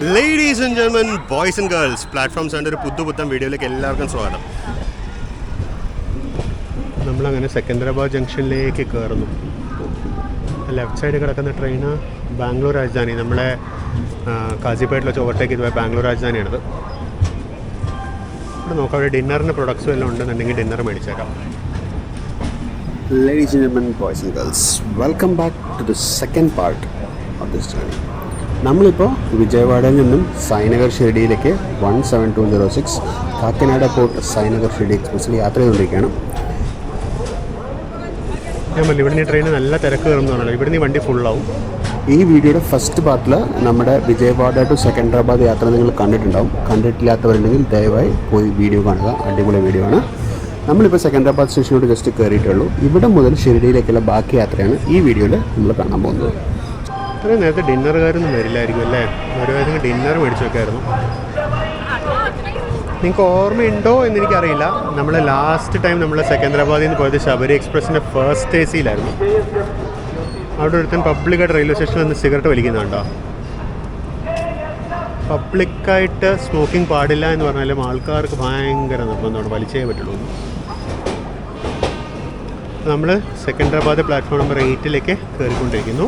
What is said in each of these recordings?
Ladies and gentlemen, boys and girls, platforms and ഒരു പുത്തൻ വീഡിയോയിലേക്ക് എല്ലാവർക്കും സ്വാഗതം. നമ്മളങ്ങനെ സെക്കന്ദരാബാദ് ജംഗ്ഷനിലേക്ക് കയറുന്നു. ലെഫ്റ്റ് സൈഡ് കിടക്കുന്ന ട്രെയിന് ബാംഗ്ലൂർ രാജധാനി. നമ്മളെ കാസിപ്പേട്ടിൽ വെച്ച് ഓവർടേക്ക് ചെയ്ത് പോയ ബാംഗ്ലൂർ രാജധാനിയാണിത്. ഇവിടെ നോക്കാം, അവിടെ ഡിന്നറിൻ്റെ പ്രൊഡക്ട്സും എല്ലാം ഉണ്ടെന്നുണ്ടെങ്കിൽ dinner മേടിച്ചേക്കാം. Ladies and gentlemen, boys and girls, welcome back to the second part of this journey. നമ്മളിപ്പോൾ വിജയവാഡയിൽ നിന്നും സായിനഗർ ഷിർഡിയിലേക്ക് 17206 കാക്കനാട് പോർട്ട് സായിനഗർ ഷിർഡി എക്സ്പ്രസ്സിൽ യാത്ര ചെയ്തുകൊണ്ടിരിക്കുകയാണ്. ഞാൻ പറഞ്ഞു ഇവിടുന്ന് ഈ ട്രെയിന് നല്ല തിരക്ക് കയറുന്നതാണല്ലോ, ഇവിടുന്ന് ഈ വണ്ടി ഫുള്ളാവും. ഈ വീഡിയോയുടെ ഫസ്റ്റ് പാർട്ടിൽ നമ്മുടെ വിജയവാഡ ടു സെക്കന്ദരാബാദ് യാത്ര നിങ്ങൾ കണ്ടിട്ടുണ്ടാവും. കണ്ടിട്ടില്ലാത്തവരുണ്ടെങ്കിൽ ദയവായി പോയി വീഡിയോ കാണുക, അടിപൊളി വീഡിയോ ആണ്. നമ്മളിപ്പോൾ സെക്കന്ദരാബാദ് സ്റ്റേഷനോട് ജസ്റ്റ് കയറിയിട്ടുള്ളൂ. ഇവിടെ മുതൽ ഷിർഡിയിലേക്കുള്ള ബാക്കി യാത്രയാണ് ഈ വീഡിയോയിൽ നമ്മൾ കാണാൻ പോകുന്നത്. അത്രയും നേരത്തെ ഡിന്നറുകാരൊന്നും വരില്ലായിരിക്കും അല്ലേ? ഒരുപാട് ഡിന്നർ മേടിച്ച് വെക്കായിരുന്നു. നിങ്ങൾക്ക് ഓർമ്മയുണ്ടോ എന്നെനിക്കറിയില്ല, നമ്മൾ ലാസ്റ്റ് ടൈം നമ്മൾ സെക്കന്ദരാബാദിൽ നിന്ന് പോയത് ശബരി എക്സ്പ്രസിൻ്റെ ഫസ്റ്റ് എ സിയിലായിരുന്നു. അവിടെ ഒരുത്തൻ പബ്ലിക്കായിട്ട് റെയിൽവേ സ്റ്റേഷനിൽ നിന്ന് സിഗരറ്റ് വലിക്കുന്നുണ്ടോ? പബ്ലിക്കായിട്ട് സ്മോക്കിംഗ് പാടില്ല എന്ന് പറഞ്ഞാലും ആൾക്കാർക്ക് ഭയങ്കര നിർബന്ധമാണ്, വലിച്ചേ പറ്റുള്ളൂ. നമ്മൾ സെക്കന്ദരാബാദ് പ്ലാറ്റ്ഫോം നമ്പർ 8 കയറിക്കൊണ്ടിരിക്കുന്നു.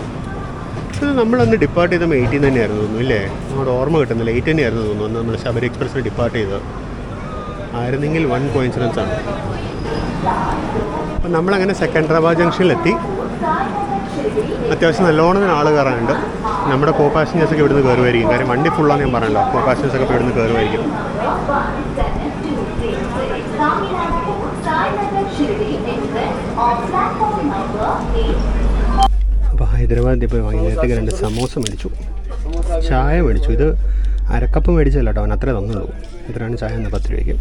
ഇത് നമ്മളന്ന് ഡിപ്പാർട്ട് ചെയ്തപ്പോൾ 18 തന്നെയായിരുന്നു തോന്നുന്നു, ഇല്ലേ? നമ്മുടെ ഓർമ്മ കിട്ടുന്നില്ല. 8 തന്നെയായിരുന്നു തോന്നുന്നു അന്ന് നമ്മൾ ശബരി എക്സ്പ്രസ്സിൽ ഡിപ്പാർട്ട് ചെയ്തത്. ആയിരുന്നെങ്കിൽ വൺ കോയിൻസിഡൻസ് ആണ്. അപ്പം നമ്മളങ്ങനെ സെക്കന്ദരാബാദ് ജംഗ്ഷനിലെത്തി. അത്യാവശ്യം നല്ലോണം ആൾ കയറാനുണ്ട്. നമ്മുടെ കോ പാസഞ്ചേഴ്സൊക്കെ ഇവിടുന്ന് കയറുമായിരിക്കും, കാര്യം വണ്ടി ഫുള്ളാന്ന് ഞാൻ പറഞ്ഞല്ലോ. കോ പാസഞ്ചേഴ്സൊക്കെ ഇപ്പോൾ ഇവിടുന്ന് കയറുമായിരിക്കും. അപ്പോൾ ഹൈദരാബാദിൽ ഇപ്പോൾ വൈകുന്നേരത്തേക്ക് 2 സമോസ മേടിച്ചു, ചായ മേടിച്ചു. ഇത് അരക്കപ്പ് മേടിച്ചല്ല കേട്ടോ, അവൻ അത്രേ തന്നുള്ളൂ. ഇത്രയാണ് ചായ എന്നാൽ 10 രൂപയ്ക്ക്.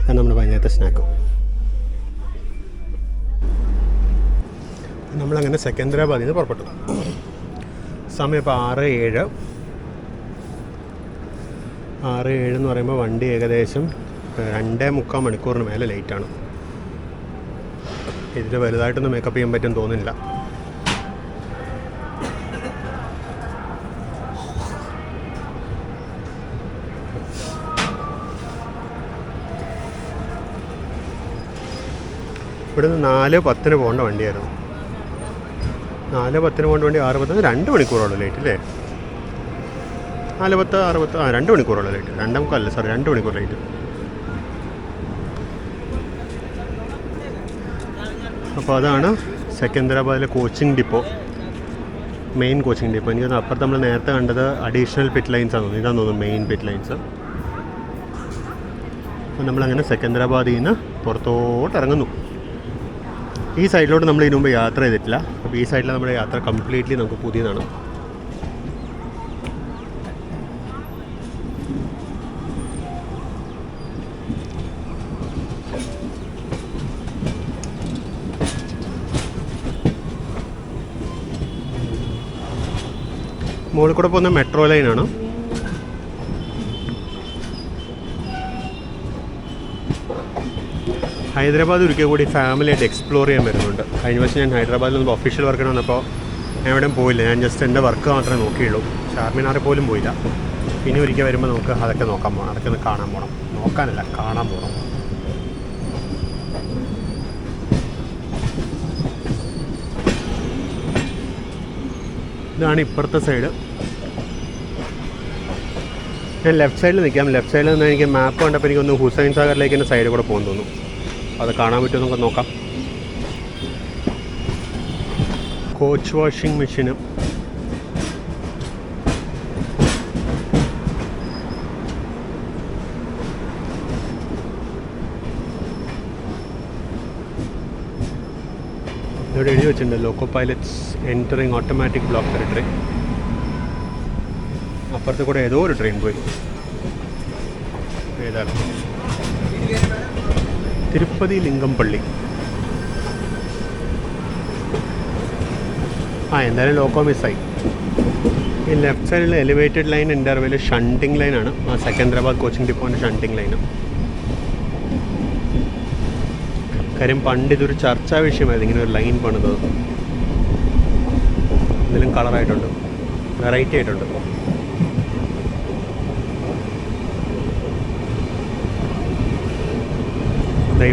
അതാണ് നമ്മുടെ വൈകുന്നേരത്തെ സ്നാക്ക്. നമ്മളങ്ങനെ സെക്കന്ദരാബാദിൽ നിന്ന് പുറപ്പെട്ടു. സമയം ഇപ്പോൾ 6:07 എന്ന് പറയുമ്പോൾ വണ്ടി ഏകദേശം 2.25 മണിക്കൂറിന് മേലെ ലേറ്റാണ്. ഇതിൽ വലുതായിട്ടൊന്നും മേക്കപ്പ് ചെയ്യാൻ പറ്റും തോന്നുന്നില്ല. ഇവിടുന്ന് 4:10 പോകേണ്ട വണ്ടിയായിരുന്നു. 4:10 പോകേണ്ട വണ്ടി 6:10, 2 മണിക്കൂറോളം ലേറ്റ് അല്ലേ? 4:10, 6:10, 2 മണിക്കൂറോളം ലേറ്റ്. 2 മണിക്കൂർ ലേറ്റ്. അപ്പോൾ അതാണ് സെക്കന്ദരാബാദിലെ coaching depot, main coaching depot. എനിക്ക് അപ്പുറത്ത് നമ്മൾ നേരത്തെ കണ്ടത് അഡീഷണൽ പിറ്റ് ലൈൻസ് ആണ് തോന്നുന്നു. ഇതാന്ന് തോന്നുന്നു മെയിൻ പിറ്റ് ലൈൻസ്. അപ്പോൾ നമ്മളങ്ങനെ സെക്കന്ദരാബാദിൽ നിന്ന് പുറത്തോട്ട് ഇറങ്ങുന്നു. ഈ സൈഡിലോട്ട് നമ്മൾ ഇതിനു മുമ്പ് യാത്ര ചെയ്തിട്ടില്ല. അപ്പോൾ ഈ സൈഡിൽ നമ്മുടെ യാത്ര കംപ്ലീറ്റ്ലി നമുക്ക് പുതിയതാണ്. മുകളിൽ കൂടെ പോകുന്ന മെട്രോ ലൈനാണ്. ഹൈദരാബാദ് ഒരിക്കൽ കൂടി ഫാമിലിയായിട്ട് എക്സ്പ്ലോർ ചെയ്യാൻ വരുന്നുണ്ട്. കഴിഞ്ഞ വർഷം ഞാൻ ഹൈദരാബാദിൽ നിന്ന് ഒഫീഷ്യൽ വർക്കിന് വന്നപ്പോൾ ഞാൻ എവിടെയും പോയില്ല. ഞാൻ ജസ്റ്റ് എൻ്റെ വർക്ക് മാത്രമേ നോക്കിയുള്ളൂ. ചാർമിനാറിൽ പോലും പോയില്ല. ഇനി ഒരിക്കൽ വരുമ്പോൾ നമുക്ക് അതൊക്കെ നോക്കാൻ പോകണം, അതൊക്കെ കാണാൻ പോകണം. നോക്കാനല്ല, കാണാൻ പോകണം. ഇതാണ് ഇപ്പുറത്തെ സൈഡ്. ഞാൻ ലെഫ്റ്റ് സൈഡിൽ നിൽക്കാം. ലെഫ്റ്റ് സൈഡിൽ നിന്ന് എനിക്ക് മാപ്പ് കണ്ടപ്പോൾ എനിക്കൊന്ന് ഹുസൈൻ സാഗറിലേക്ക് എൻ്റെ സൈഡിൽ കൂടെ പോകുന്നു തോന്നുന്നു. അത് കാണാൻ പറ്റുമോ നമുക്ക് നോക്കാം. കോച്ച് വാഷിംഗ് മെഷീന്. ഇവിടെ എഴുതി വെച്ചിട്ടുണ്ട് loco pilots entering automatic block territory. അപ്പുറത്ത് കൂടെ ഏതോ ഒരു ട്രെയിൻ പോയി. ഏതാണ്? തിരുപ്പതി ലിംഗംപള്ളി. എന്തായാലും ലോക്കോ മിസ്സായി. ഈ ലെഫ്റ്റ് സൈഡിൽ എലിവേറ്റഡ് ലൈൻ ഇൻ്റർവെൽ ഷണ്ടിങ് ലൈനാണ്. സെക്കന്ദരാബാദ് കോച്ചിങ് ഡിപ്പോൻ്റെ ഷണ്ടിങ് ലൈന്. കാര്യം പണ്ട് ഇതൊരു ചർച്ചാ വിഷയമായിരുന്നു, ഇങ്ങനെ ഒരു ലൈൻ പണിതത്. എന്തെങ്കിലും കളറായിട്ടുണ്ട്, വെറൈറ്റി ആയിട്ടുണ്ട്.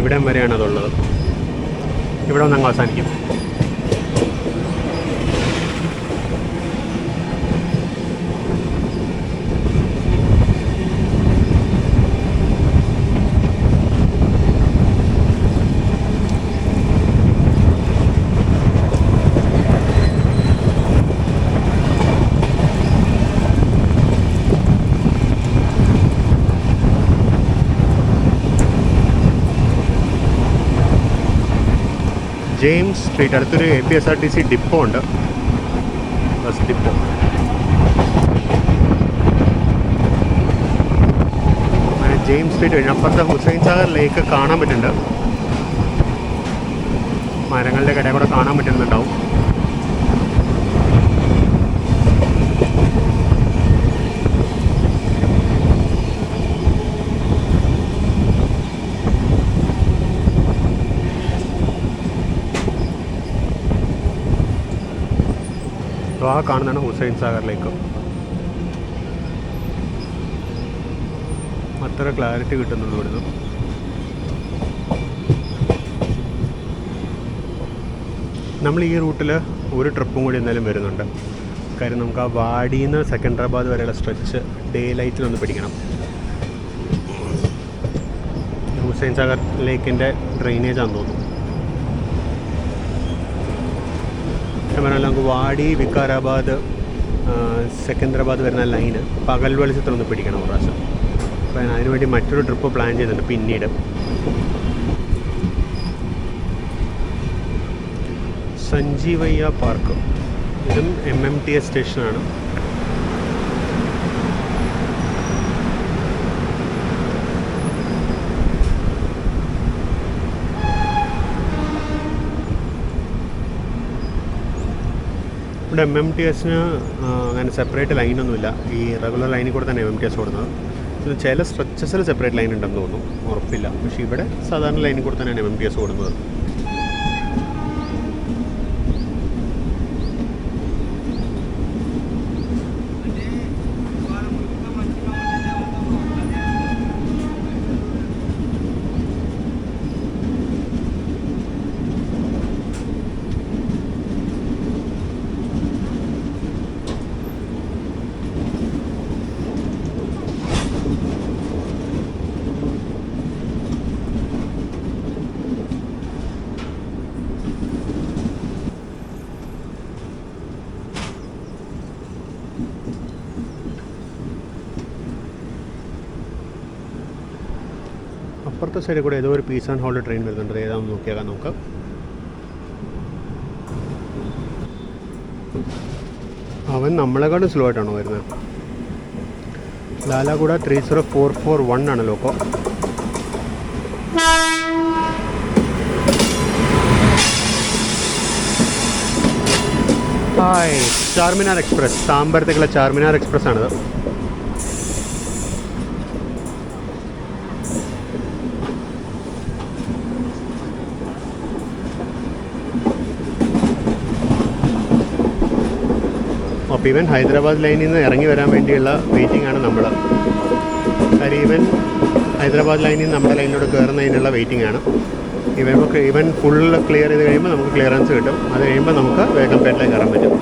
ഇവിടം വരെയാണ് അതുള്ളത്. ഇവിടെ ഒന്ന് അങ്ങ് അവസാനിക്കും. ജെയിംസ് സ്ട്രീറ്റ് അടുത്തൊരു APSRTC ഡിപ്പോ ഉണ്ട്, ബസ് ഡിപ്പോ. അങ്ങനെ ജെയിംസ് സ്ട്രീറ്റ് കഴിഞ്ഞ് അപ്പുറത്തെ ഹുസൈൻ സാഗർ ലേക്ക് കാണാൻ പറ്റുന്നുണ്ട്. മരങ്ങളുടെ കടയിൽ കൂടെ കാണാൻ പറ്റുന്നുണ്ടാവും. ആ കാണുന്നതാണ് ഹുസൈൻ സാഗർ ലേക്ക്. അത്ര ക്ലാരിറ്റി കിട്ടുന്നുള്ളൂ ഇവിടുന്ന്. നമ്മൾ ഈ റൂട്ടിൽ ഒരു ട്രിപ്പും കൂടി എന്തായാലും വരുന്നുണ്ട്. കാര്യം നമുക്ക് ആ വാടിയിൽ നിന്ന് സെക്കൻഡറാബാദ് വരെയുള്ള സ്ട്രെച്ച് ഡേ ലൈറ്റിലൊന്ന് പിടിക്കണം. ഹുസൈൻ സാഗർ ലേക്കിൻ്റെ ഡ്രെയിനേജാണെന്ന് തോന്നുന്നു. പറഞ്ഞാൽ നമുക്ക് വാടി, വിക്കാരാബാദ്, സെക്കൻഡറാബാദ് വരുന്ന ലൈന് പകൽ വെളിച്ചത്തിലൊന്ന് പിടിക്കണം ഒരു പ്രാവശ്യം. അപ്പോൾ അതിനുവേണ്ടി മറ്റൊരു ട്രിപ്പ് പ്ലാൻ ചെയ്യുന്നുണ്ട് പിന്നീട്. സഞ്ജീവയ്യ പാർക്ക്, ഇതും MMTS സ്റ്റേഷനാണ്. ഇവിടെ MMTSന് അങ്ങനെ സെപ്പറേറ്റ് ലൈനൊന്നുമില്ല. ഈ റെഗുലർ ലൈനിൽ കൂടെ തന്നെ MMTS ഓടുന്നത്. ചില സ്ട്രെച്ചസിൽ സെപ്പറേറ്റ് ലൈൻ ഉണ്ടെന്ന് തോന്നുന്നു, ഉറപ്പില്ല. പക്ഷേ ഇവിടെ സാധാരണ ലൈനിൽ കൂടെ തന്നെയാണ് MMTS ഓടുന്നത്. അപ്പുറത്തെ സൈഡിൽ കൂടെ ഏതോ ഒരു പീസ് ആൻഡ് ഹോൾഡ് ട്രെയിൻ വരുന്നുണ്ട്. ഏതാണെന്ന് നോക്കിയാൽ നോക്കാം. അവൻ നമ്മളെക്കാളും സ്ലോ ആയിട്ടാണോ വരുന്നത്? ലാലാഗുഡ 30441 ആണ് ലോക്കോ. ഹായ്, ചാർമിനാർ എക്സ്പ്രസ്, താമ്പരത്തേക്കുള്ള ചാർമിനാർ എക്സ്പ്രസ് ആണിത്. അപ്പോൾ ഇവൻ ഹൈദരാബാദ് ലൈനിൽ നിന്ന് ഇറങ്ങി വരാൻ വേണ്ടിയുള്ള വെയിറ്റിംഗ് ആണ് നമ്മൾ. കാര്യം ഹൈദരാബാദ് ലൈനിൽ നിന്ന് നമ്മുടെ ലൈനിലൂടെ കയറുന്നതിനുള്ള വെയിറ്റിംഗ് ആണ്. ഇവൻ ഫുൾ ക്ലിയർ ചെയ്ത് കഴിയുമ്പോൾ നമുക്ക് ക്ലിയറൻസ് കിട്ടും. അത് കഴിയുമ്പോൾ നമുക്ക് വേഗംപേട്ടിലേക്ക് കയറാൻ പറ്റും.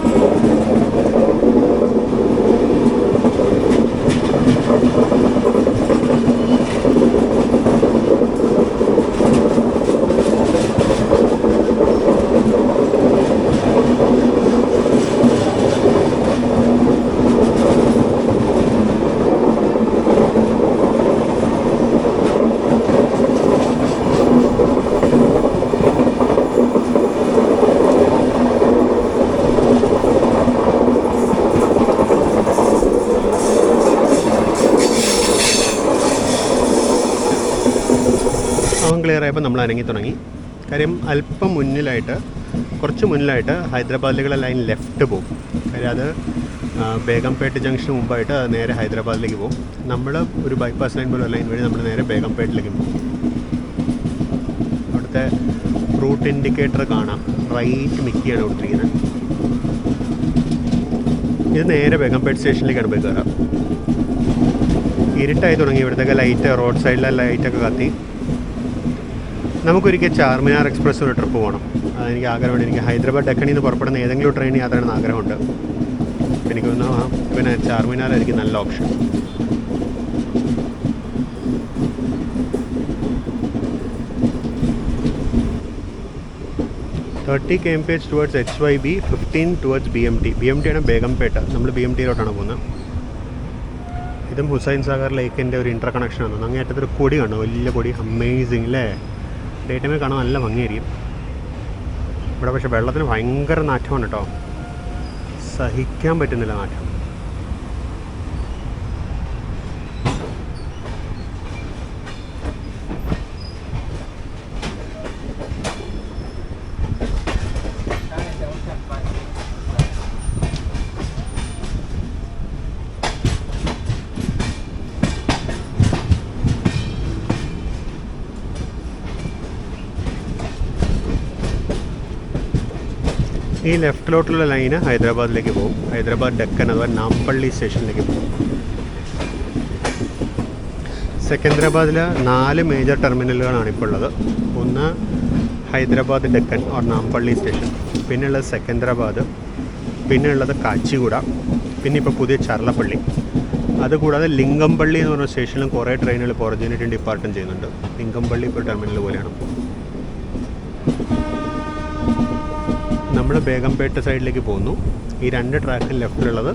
ക്ലിയർ ആയപ്പോൾ നമ്മൾ അനങ്ങി തുടങ്ങി. കാര്യം അല്പം മുന്നിലായിട്ട്, കുറച്ച് മുന്നിലായിട്ട് ഹൈദരാബാദിലേക്കുള്ള ലൈൻ ലെഫ്റ്റ് പോകും. കാര്യം അത് ബേഗംപേട്ട് ജംഗ്ഷന് മുമ്പായിട്ട് അത് നേരെ ഹൈദരാബാദിലേക്ക് പോകും. നമ്മൾ ഒരു ബൈപ്പാസ് ലൈൻ പോലെ ലൈൻ വഴി നമ്മൾ നേരെ ബേഗംപേട്ടിലേക്ക് പോകും. അവിടുത്തെ റൂട്ട് ഇൻഡിക്കേറ്റർ കാണാം, റൈറ്റ് മിക്കിയാണ് കൊടുത്തിരിക്കുന്നത്. ഇത് നേരെ ബേഗംപേട്ട് സ്റ്റേഷനിലേക്കാണ് പോയി കയറാം. ഇരുട്ടായി തുടങ്ങി. ഇവിടുത്തെ ലൈറ്റ്, റോഡ് സൈഡിലെ ലൈറ്റൊക്കെ കത്തി. നമുക്കൊരിക്കൽ ചാർമിനാർ എക്സ്പ്രസ് ഒരു ട്രിപ്പ് പോകണം. അതെനിക്ക് ആഗ്രഹമുണ്ട്. എനിക്ക് ഹൈദരാബാദ് ഡെക്കണിൽ നിന്ന് പുറപ്പെടുന്ന ഏതെങ്കിലും ട്രെയിൻ യാത്ര ചെയ്യണമെന്ന് ആഗ്രഹമുണ്ട്. എനിക്ക് തോന്നുന്നു പിന്നെ ചാർമിനാറായിരിക്കും നല്ല option. $30 kmph towards HYB, 15 towards BMT. BMT ആണ് ബേഗംപേട്ട. നമ്മൾ BMTയിലോട്ടാണ് പോകുന്നത്. ഇതും ഹുസൈൻ സാഗർ ലേക്കിൻ്റെ ഒരു ഇൻ്റർ കണക്ഷനാണ്. അങ്ങേറ്റത്തൊരു കൊടി കാണും, വലിയ കൊടി. അമേസിങ് അല്ലേ? ഡേ ടൈമിൽ കാണാൻ നല്ല ഭംഗിയായിരിക്കും. ഇവിടെ പക്ഷേ വെള്ളത്തിന് ഭയങ്കര നാറ്റമാണ് കേട്ടോ. സഹിക്കാൻ പറ്റുന്നില്ല നാറ്റം. ഈ ലെഫ്റ്റിലോട്ടുള്ള ലൈന് ഹൈദരാബാദിലേക്ക് പോകും. ഹൈദരാബാദ് ഡെക്കൻ അഥവാ നാംപള്ളി സ്റ്റേഷനിലേക്ക് പോകും. സെക്കന്ദരാബാദിൽ 4 മേജർ ടെർമിനലുകളാണ് ഇപ്പോൾ ഉള്ളത്. ഒന്ന് ഹൈദരാബാദ് ഡെക്കൻ ഓർ നാംപള്ളി സ്റ്റേഷൻ, പിന്നെ ഉള്ളത് സെക്കന്ദരാബാദ്, പിന്നെ ഉള്ളത് കാച്ചിഗുഡ, പിന്നെ ഇപ്പോൾ പുതിയ ചർലപ്പള്ളി. അതുകൂടാതെ ലിംഗംപള്ളി എന്ന് പറഞ്ഞ സ്റ്റേഷനിലും കുറേ ട്രെയിനുകൾ ഇപ്പോൾ ഒറിജിനേറ്റും ഡിപ്പാർട്ടും ചെയ്യുന്നുണ്ട്. ലിംഗംപള്ളി ഇപ്പോൾ ടെർമിനൽ പോലെയാണ്. നമ്മൾ ബേഗംപേട്ട സൈഡിലേക്ക് പോകുന്നു. ഈ 2 ട്രാക്കിന് ലെഫ്റ്റിലുള്ളത്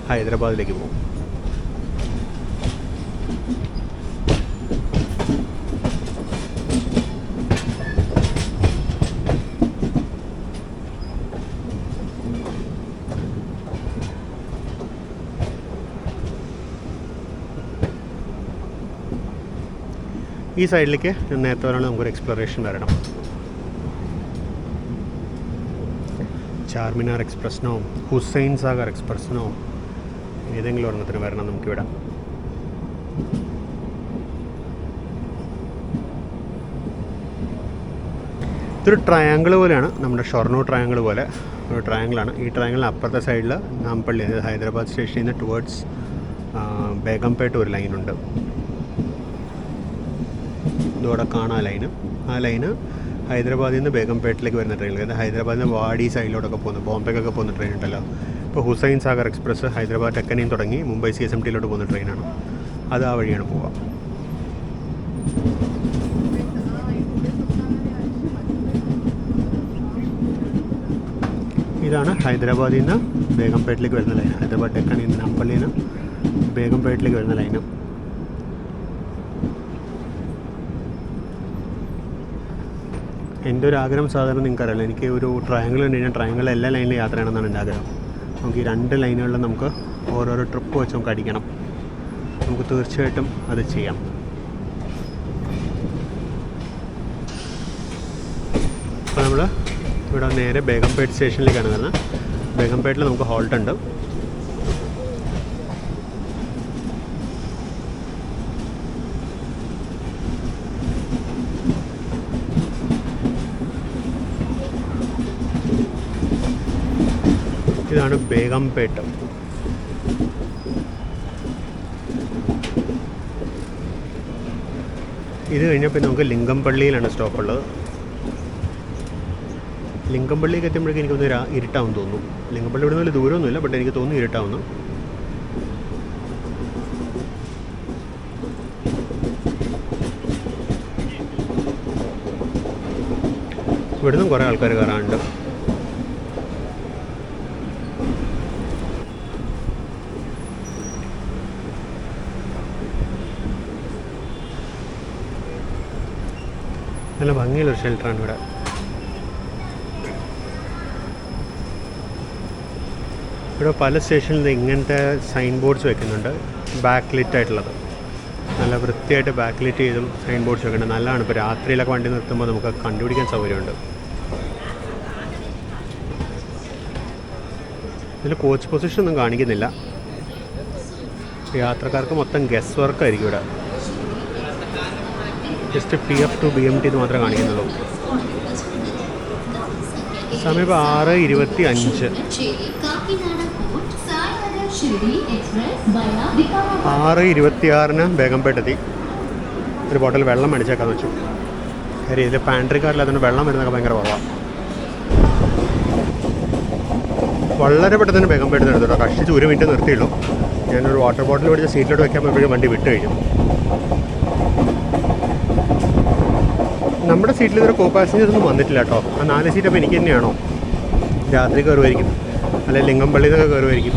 ഹൈദരാബാദിലേക്ക് പോകും. ഈ സൈഡിലേക്ക് നേരത്തെ പറഞ്ഞാൽ നമുക്കൊരു എക്സ്പ്ലോറേഷൻ വരണം. ചാർമിനാർ എക്സ്പ്രസ്സിനോ ഹുസൈൻ സാഗർ എക്സ്പ്രസ്സിനോ ഏതെങ്കിലും ഒരെണ്ണത്തിന് വരണം നമുക്കിവിടെ. ഇതൊരു ട്രയാങ്കിൾ പോലെയാണ്, നമ്മുടെ ഷൊർണൂർ ട്രയാങ്കിൾ പോലെ ഒരു ട്രയാങ്കിളാണ്. ഈ ട്രയാങ്കിളിന് അപ്പുറത്തെ സൈഡിൽ നാംപള്ളി, അതായത് ഹൈദരാബാദ് സ്റ്റേഷനിൽ നിന്ന് ടുവേർഡ്സ് ബേഗംപേട്ട് ഒരു ലൈനുണ്ട്. ഇതോടെ കാണാം ലൈന്. ആ ലൈന് ഹൈദരാബാദിൽ നിന്ന് ബേഗംപേട്ടിലേക്ക് വരുന്ന ട്രെയിൻ, അതായത് ഹൈദരാബാദിൽ നിന്ന് വാടി സൈഡിലോട്ടൊക്കെ പോകുന്നു, ബോംബെക്കൊക്കെ പോകുന്ന ട്രെയിൻ ഉണ്ടല്ലോ. ഇപ്പോൾ ഹുസൈൻ സാഗർ എക്സ്പ്രസ് ഹൈദരാബാദ് ഡെക്കനിൽ തുടങ്ങി മുംബൈ CSMTയിലോട്ട് പോകുന്ന ട്രെയിനാണ്. അത് ആ വഴിയാണ് പോവുക. ഇതാണ് ഹൈദരാബാദിൽ നിന്ന് ബേഗംപേട്ടിലേക്ക് വരുന്ന ലൈൻ. ഹൈദരാബാദ് ഡെക്കനിൽ നിന്ന് നാംപള്ളിയിൽ നിന്ന് ബേഗംപേട്ടിലേക്ക് വരുന്ന ലൈന്. എൻ്റെ ഒരു ആഗ്രഹം സാധാരണ നിങ്ങൾക്കറിയാലോ, എനിക്ക് ഒരു ട്രയാങ്കിൾ ഉണ്ട് കഴിഞ്ഞാൽ ട്രയാങ്കിൾ എല്ലാ ലൈനിലും യാത്ര ചെയ്യണമെന്നാണ് എൻ്റെ ആഗ്രഹം. നമുക്ക് ഈ 2 ലൈനുകളിലും നമുക്ക് ഓരോരോ ട്രിപ്പ് വെച്ച് നമുക്ക് അടിക്കണം. നമുക്ക് തീർച്ചയായിട്ടും അത് ചെയ്യാം. അപ്പോൾ നമ്മൾ ഇവിടെ നേരെ ബേഗംപേട്ട് സ്റ്റേഷനിലേക്കാണ് വരുന്നത്. ബേഗംപേട്ടിൽ നമുക്ക് ഹോൾട്ട് ഉണ്ട്. ഇതാണ് ബേഗംപേട്ട. ഇത് കഴിഞ്ഞപ്പോൾ നമുക്ക് ലിംഗംപള്ളിയിലാണ് സ്റ്റോപ്പുള്ളത്. ലിംഗംപള്ളിക്ക് എത്തുമ്പോഴേക്കും എനിക്ക് തോന്നുന്നു ഇരുട്ടാവും തോന്നുന്നു. ലിംഗംപള്ളി ഇവിടെ നിന്ന് വലിയ ദൂരമൊന്നുമില്ല, ബട്ട് എനിക്ക് തോന്നുന്നു ഇരുട്ടാവുന്നു. ഇവിടെ നിന്നും കുറേ ആൾക്കാർ കയറാനുണ്ട്. നല്ല ഭംഗിയുള്ളൊരു ഷെൽട്ടറാണ് ഇവിടെ. ഇവിടെ പല സ്റ്റേഷനിൽ ഇങ്ങനത്തെ സൈൻ ബോർഡ്സ് വെക്കുന്നുണ്ട്, ബാക്ക് ലിറ്റ് ആയിട്ടുള്ളത്. നല്ല വൃത്തിയായിട്ട് ബാക്ക് ലിറ്റ് ചെയ്തും സൈൻ ബോർഡ്സ് വെക്കുന്നുണ്ട്. നല്ലതാണ്. ഇപ്പോൾ രാത്രിയിലൊക്കെ വണ്ടി നിർത്തുമ്പോൾ നമുക്ക് കണ്ടുപിടിക്കാൻ സൗകര്യമുണ്ട്. ഇതിൽ കോച്ച് പൊസിഷൻ ഒന്നും കാണിക്കുന്നില്ല. യാത്രക്കാർക്ക് മൊത്തം ഗസ് വർക്കായിരിക്കും ഇവിടെ. ജസ്റ്റ് TF to BMT എന്ന് മാത്രമേ കാണിക്കുന്നുള്ളൂ. സമയം ഇപ്പോൾ 6:25. 6:26 ബേഗംപേട്ട് എത്തി. ഒരു ബോട്ടിൽ വെള്ളം മേടിച്ചേക്കാന്ന് വെച്ചു. കാര്യം ഇതിൽ പാൻട്രി കാറിൽ അതിന് വെള്ളം വരുന്നതൊക്കെ ഭയങ്കര കുറവാണ്. വളരെ പെട്ടെന്ന് തന്നെ വേഗം പെട്ടെന്ന് എടുത്തു കേട്ടോ. കഷ്ടിച്ച് 1 മിനിറ്റ് നിർത്തിയുള്ളൂ. ഞാനൊരു വാട്ടർ ബോട്ടിൽ പിടിച്ച് സീറ്റിലോട്ട് വെക്കാൻ പോയപ്പോഴും വണ്ടി വിട്ട് കഴിഞ്ഞു. നമ്മുടെ സീറ്റിൽ ഇതൊരു കോ പാസഞ്ചേഴ്സ് ഒന്നും വന്നിട്ടില്ല കേട്ടോ. ആ 4 സീറ്റ് അപ്പോൾ എനിക്ക് തന്നെയാണോ? രാത്രി കയറുമായിരിക്കും, അല്ലെങ്കിൽ ലിംഗംപള്ളിയിൽ നിന്നൊക്കെ കയറുമായിരിക്കും.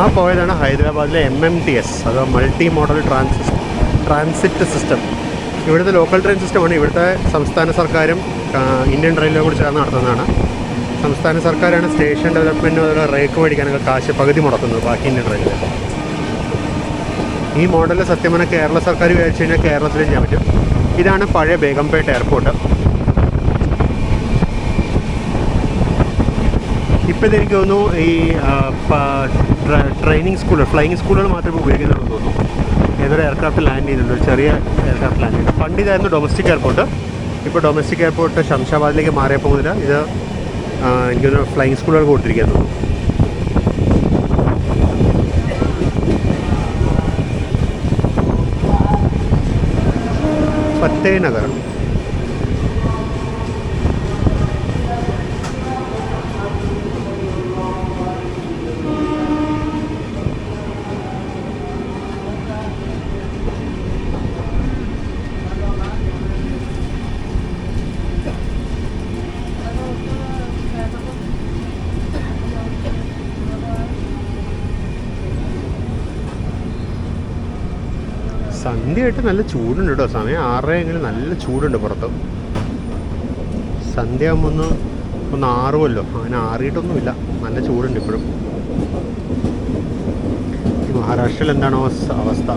ആ പോയതാണ് ഹൈദരാബാദിലെ MMTS, അഥവാ മൾട്ടി മോഡൽ ട്രാൻസിറ്റ് സിസ്റ്റം. ഇവിടുത്തെ ലോക്കൽ ട്രെയിൻ സിസ്റ്റമാണ്. ഇവിടുത്തെ സംസ്ഥാന സർക്കാരും ഇന്ത്യൻ റെയിൽവേ കൂടി ചേർന്ന് നടത്തുന്നതാണ്. സംസ്ഥാന സർക്കാരാണ് സ്റ്റേഷൻ ഡെവലപ്മെൻറ്റിന് അതുപോലെ റേക്ക് മേടിക്കാനൊക്കെ കാശ് പകുതി മുടക്കുന്നത്, ബാക്കി ഇന്ത്യൻ റെയിൽവേ. ഈ മോഡലിൽ സത്യം പറഞ്ഞാൽ കേരള സർക്കാർ വിചാരിച്ചു കഴിഞ്ഞാൽ കേരളത്തിൽ ചെയ്യാൻ പറ്റും. ഇതാണ് പഴയ ബേഗംപേട്ട എയർപോർട്ട്. ഇപ്പോൾ ഇതെനിക്ക് തോന്നുന്നു ഈ ട്രെയിനിങ് സ്കൂളുകൾ, ഫ്ലൈയിങ് സ്കൂളുകൾ മാത്രമേ ഉപയോഗിക്കുന്നുള്ളൂ തോന്നുന്നു. ഏതൊരു എയർക്രാഫ്റ്റ് ലാൻഡ് ചെയ്യുന്നുണ്ട്, ഒരു ചെറിയ എയർക്രാഫ്റ്റ് ലാൻഡ് ചെയ്യുന്നുണ്ട്. പണ്ട് ഇതായിരുന്നു ഡൊമസ്റ്റിക് എയർപോർട്ട്. ഇപ്പോൾ ഡൊമസ്റ്റിക് എയർപോർട്ട് ശംഷാബാദിലേക്ക് മാറിയപ്പോൾ മുതൽ ഇത് എനിക്കൊന്ന് ഫ്ലൈയിങ് സ്കൂളുകൾക്ക് കൊടുത്തിരിക്കാൻ തോന്നുന്നു. ഫത്തേനഗർ. സന്ധ്യയായിട്ട് നല്ല ചൂടുണ്ട് കേട്ടോ. സമയം 6 എങ്കിലും നല്ല ചൂടുണ്ട് പുറത്ത്. സന്ധ്യ ആകുമ്പോൾ ഒന്ന് ആറുമല്ലോ, അങ്ങനെ ആറിയിട്ടൊന്നുമില്ല, നല്ല ചൂടുണ്ട് ഇപ്പോഴും. ഈ മഹാരാഷ്ട്രയിൽ എന്താണോ അവസ്ഥ?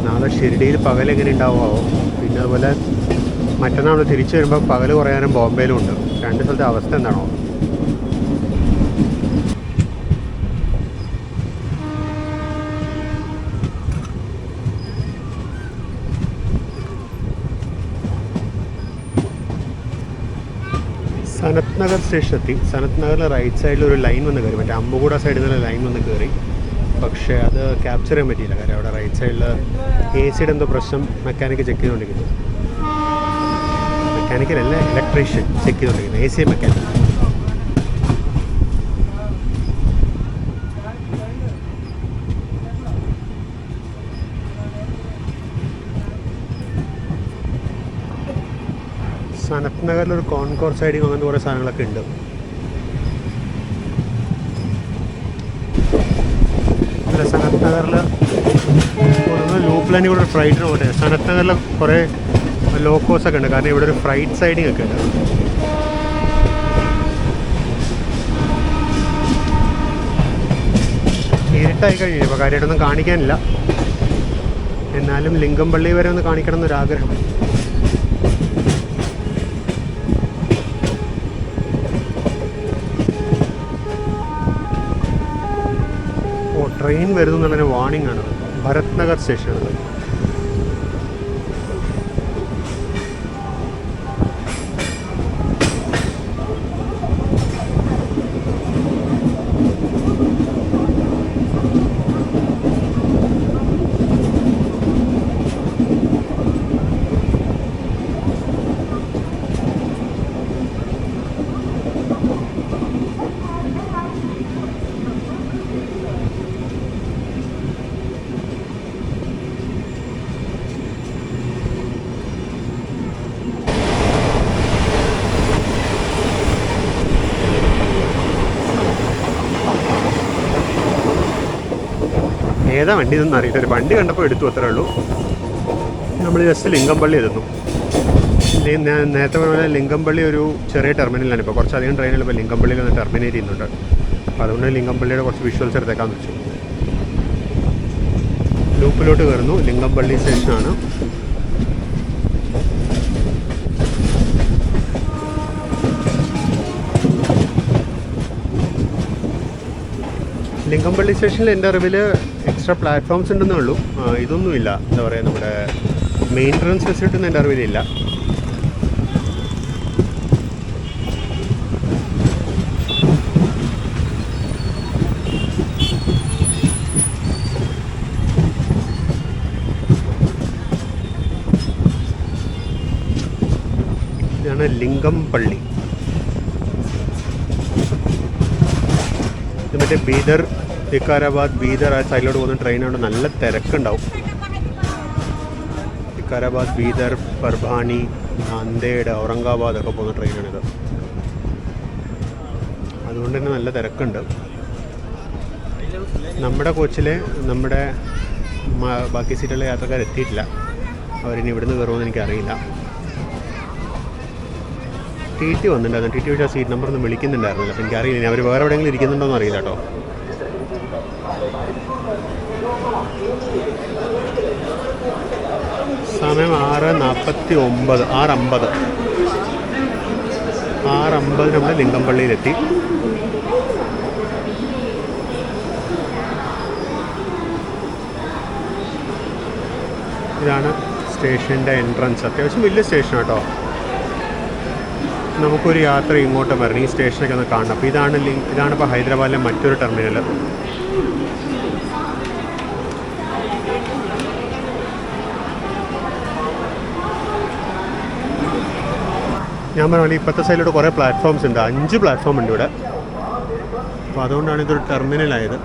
നാളെ ഷിർഡിയിൽ പകൽ എങ്ങനെ ഉണ്ടാവുമോ? പിന്നെ അതുപോലെ മറ്റന്നാൾ തിരിച്ചു വരുമ്പോൾ പകൽ കുറയാനും ബോംബെയിലും ഉണ്ട്. 2 സ്ഥലത്തെ അവസ്ഥ എന്താണോ? സനത് നഗർ സ്റ്റേഷൻ എത്തി. സനത് നഗറിൽ റൈറ്റ് സൈഡിൽ ഒരു ലൈൻ വന്ന് കയറി, മറ്റേ അമ്പുകൂട സൈഡിൽ നിന്ന് ലൈൻ വന്ന് കയറി. പക്ഷേ അത് ക്യാപ്ചർ ചെയ്യാൻ പറ്റിയില്ല. കാര്യം അവിടെ റൈറ്റ് സൈഡിൽ AC എന്തോ പ്രശ്നം മെക്കാനിക്ക് ചെക്ക് ചെയ്തുകൊണ്ടിരിക്കുന്നു. മെക്കാനിക്കലല്ല, ഇലക്ട്രീഷ്യൻ ചെക്ക് ചെയ്തുകൊണ്ടിരിക്കുന്നു. AC mechanic. സനത് നഗറിലൊരു കോൺകോർ സൈഡിങ് അങ്ങനത്തെ കുറേ സാധനങ്ങളൊക്കെ ഉണ്ട്. അല്ല, സനത് നഗറിൽ ലൂപ്പ് ലൈനിൽ കൂടെ ഒരു ഫ്ലൈറ്റിന് പോട്ടെ. സനത് നഗറിൽ കുറേ ലോക്കോസ് ഒക്കെ ഉണ്ട്, കാരണം ഇവിടെ ഒരു ഫ്ലൈറ്റ് സൈഡിങ് ഒക്കെ ഉണ്ട്. ഇരുട്ടായി കഴിഞ്ഞു, ഇപ്പോൾ കാര്യമായിട്ടൊന്നും കാണിക്കാനില്ല. എന്നാലും ലിംഗംപള്ളി വരെ ഒന്ന് കാണിക്കണം എന്നൊരാഗ്രഹം. ട്രെയിൻ വരുന്നു എന്നുള്ളൊരു വാർണിംഗ് ആണ്. ഭരത് നഗർ സ്റ്റേഷനാണ്. ഏതാ വണ്ടി ഇതൊന്നും അറിയില്ല. ഒരു വണ്ടി കണ്ടപ്പോൾ എടുത്തു, അത്രേ ഉള്ളൂ. നമ്മൾ ജസ്റ്റ് ലിംഗംപള്ളി എത്തുന്നു. ഞാൻ നേരത്തെ പറഞ്ഞ ലിംഗംപള്ളി ഒരു ചെറിയ ടെർമിനലാണ്. ഇപ്പോൾ കുറച്ചധികം ട്രെയിനുകൾ ഇപ്പോൾ ലിംഗംപള്ളിയിൽ ഒന്ന് ടെർമിനേറ്റ് ചെയ്യുന്നുണ്ട്. അപ്പോൾ അതുകൊണ്ട് ലിംഗംപള്ളിയുടെ കുറച്ച് വിഷ്വൽസ് എടുത്തേക്കാന്ന് വെച്ചു. ലൂപ്പിലോട്ട് കയറുന്നു. ലിംഗംപള്ളി സ്റ്റേഷനാണ്. ലിങ്കംപള്ളി സ്റ്റേഷനിൽ എൻ്റെ അറിവിൽ എക്സ്ട്രാ പ്ലാറ്റ്ഫോംസ് ഉണ്ടെന്നേ ഉള്ളൂ. ഇതൊന്നുമില്ല, എന്താ പറയുക, നമ്മുടെ മെയിൻ്റനൻസ് ഫെസിലിറ്റി ഒന്നും എൻ്റെ അറിവിലില്ല. ഇതാണ് ലിങ്കംപള്ളി. ഇത് മറ്റേ ബീദർ, വികാരാബാദ്, ബീദർ ആ സൈഡിലോട്ട് പോകുന്ന ട്രെയിനാണ്. നല്ല തിരക്കുണ്ടാവും. വികാരാബാദ്, ബീദർ, പർഭാനി, നാന്ദേഡ്, ഔറംഗാബാദ് ഒക്കെ പോകുന്ന ട്രെയിനാണിത്. അതുകൊണ്ട് തന്നെ നല്ല തിരക്കുണ്ട്. നമ്മുടെ കോച്ചിലെ ബാക്കി സീറ്റുള്ള യാത്രക്കാർ എത്തിയിട്ടില്ല. അവരിനി ഇവിടുന്ന് കയറുമെന്ന് എനിക്കറിയില്ല. ടി ടി വന്നിട്ടുണ്ടായിരുന്നു. ടി ടി പക്ഷേ ആ സീറ്റ് നമ്പർ ഒന്നും വിളിക്കുന്നുണ്ടായിരുന്നില്ല. അപ്പോൾ എനിക്കറിയില്ല അവർ വേറെ എവിടെയെങ്കിലും ഇരിക്കുന്നുണ്ടോ എന്ന് അറിയില്ല കേട്ടോ. സമയം 6:49, 6:50 നമ്മൾ ലിങ്കംപള്ളിയിലെത്തി. ഇതാണ് സ്റ്റേഷൻ്റെ എൻട്രൻസ്. അത്യാവശ്യം വലിയ സ്റ്റേഷൻ കേട്ടോ. നമുക്കൊരു യാത്ര ഇങ്ങോട്ട് വരണം, ഈ സ്റ്റേഷനൊക്കെ ഒന്ന് കാണണം. അപ്പോൾ ഇതാണിപ്പോൾ ഹൈദരാബാദിലെ മറ്റൊരു ടെർമിനൽ. ഞാൻ പറഞ്ഞാൽ ഇപ്പോഴത്തെ സൈഡിലൂടെ കുറേ പ്ലാറ്റ്ഫോംസ് ഉണ്ട്. 5 പ്ലാറ്റ്ഫോം ഉണ്ട് ഇവിടെ. അപ്പോൾ അതുകൊണ്ടാണ് ഇതൊരു ടെർമിനലായത്.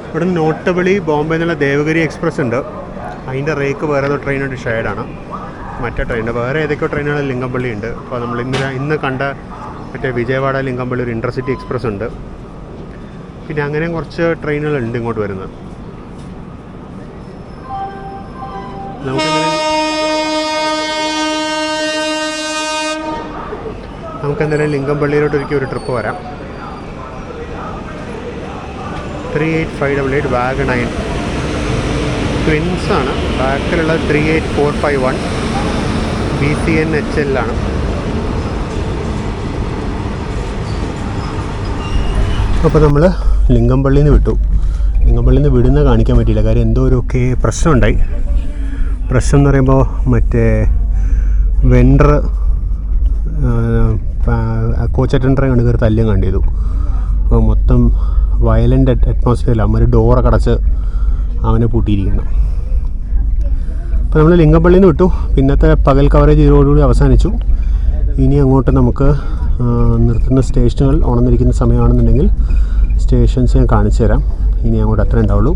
ഇവിടെ നോട്ടബിളി ബോംബെ എന്നുള്ള ദേവഗിരി എക്സ്പ്രസ് ഉണ്ട്. അതിൻ്റെ റേക്ക് വേറെ ഏതോ ട്രെയിനായിട്ട് ഷെയർഡാണ്. മറ്റേ ട്രെയിനുണ്ട്. വേറെ ഏതൊക്കെയോ ട്രെയിനുകൾ ലിങ്കംപള്ളി ഉണ്ട്. അപ്പോൾ നമ്മൾ ഇന്ന് കണ്ട മറ്റേ വിജയവാഡ ലിങ്കംപള്ളി ഒരു ഇൻ്റർസിറ്റി എക്സ്പ്രസ് ഉണ്ട്. പിന്നെ അങ്ങനെ കുറച്ച് ട്രെയിനുകളുണ്ട് ഇങ്ങോട്ട് വരുന്നത്. നമുക്കെന്തായാലും ലിങ്കംപള്ളിയിലോട്ട് ഒരു ട്രിപ്പ് വരാം. 38588 വാഗൺ 9 ട്വിൻസാണ്. ബാക്കിലുള്ള 38451 BCN HL ആണ്. അപ്പോൾ നമ്മൾ ലിങ്കംപള്ളിയിൽ നിന്ന് വിട്ടു. ലിങ്കംപള്ളിയിൽ നിന്ന് വിടുന്ന കാണിക്കാൻ പറ്റിയില്ല. കാര്യം എന്തോ ഒരു പ്രശ്നമുണ്ടായി. പ്രശ്നം എന്ന് പറയുമ്പോൾ മറ്റേ വെണ്ടർ കോച്ച് അറ്റൻഡറെ കണ്ട് കയറി തല്ലും കണ്ടിരുന്നു. അപ്പോൾ മൊത്തം വയലൻ്റ് അറ്റ്മോസ്ഫിയറിലാണ്. അവന്മാർ ഡോറൊക്കെ അടച്ച് അവനെ പൂട്ടിയിരിക്കണം. അപ്പോൾ നമ്മൾ ലിങ്കംപള്ളിയിൽ നിന്ന് വിട്ടു. പിന്നത്തെ പകൽ കവറേജ് ഇതോടുകൂടി അവസാനിച്ചു. ഇനി അങ്ങോട്ട് നമുക്ക് നിർത്തുന്ന സ്റ്റേഷനുകൾ ഉണർന്നിരിക്കുന്ന സമയമാണെന്നുണ്ടെങ്കിൽ സ്റ്റേഷൻസ് ഞാൻ കാണിച്ചു തരാം. ഇനി അങ്ങോട്ട് അത്ര ഉണ്ടാവുള്ളൂ.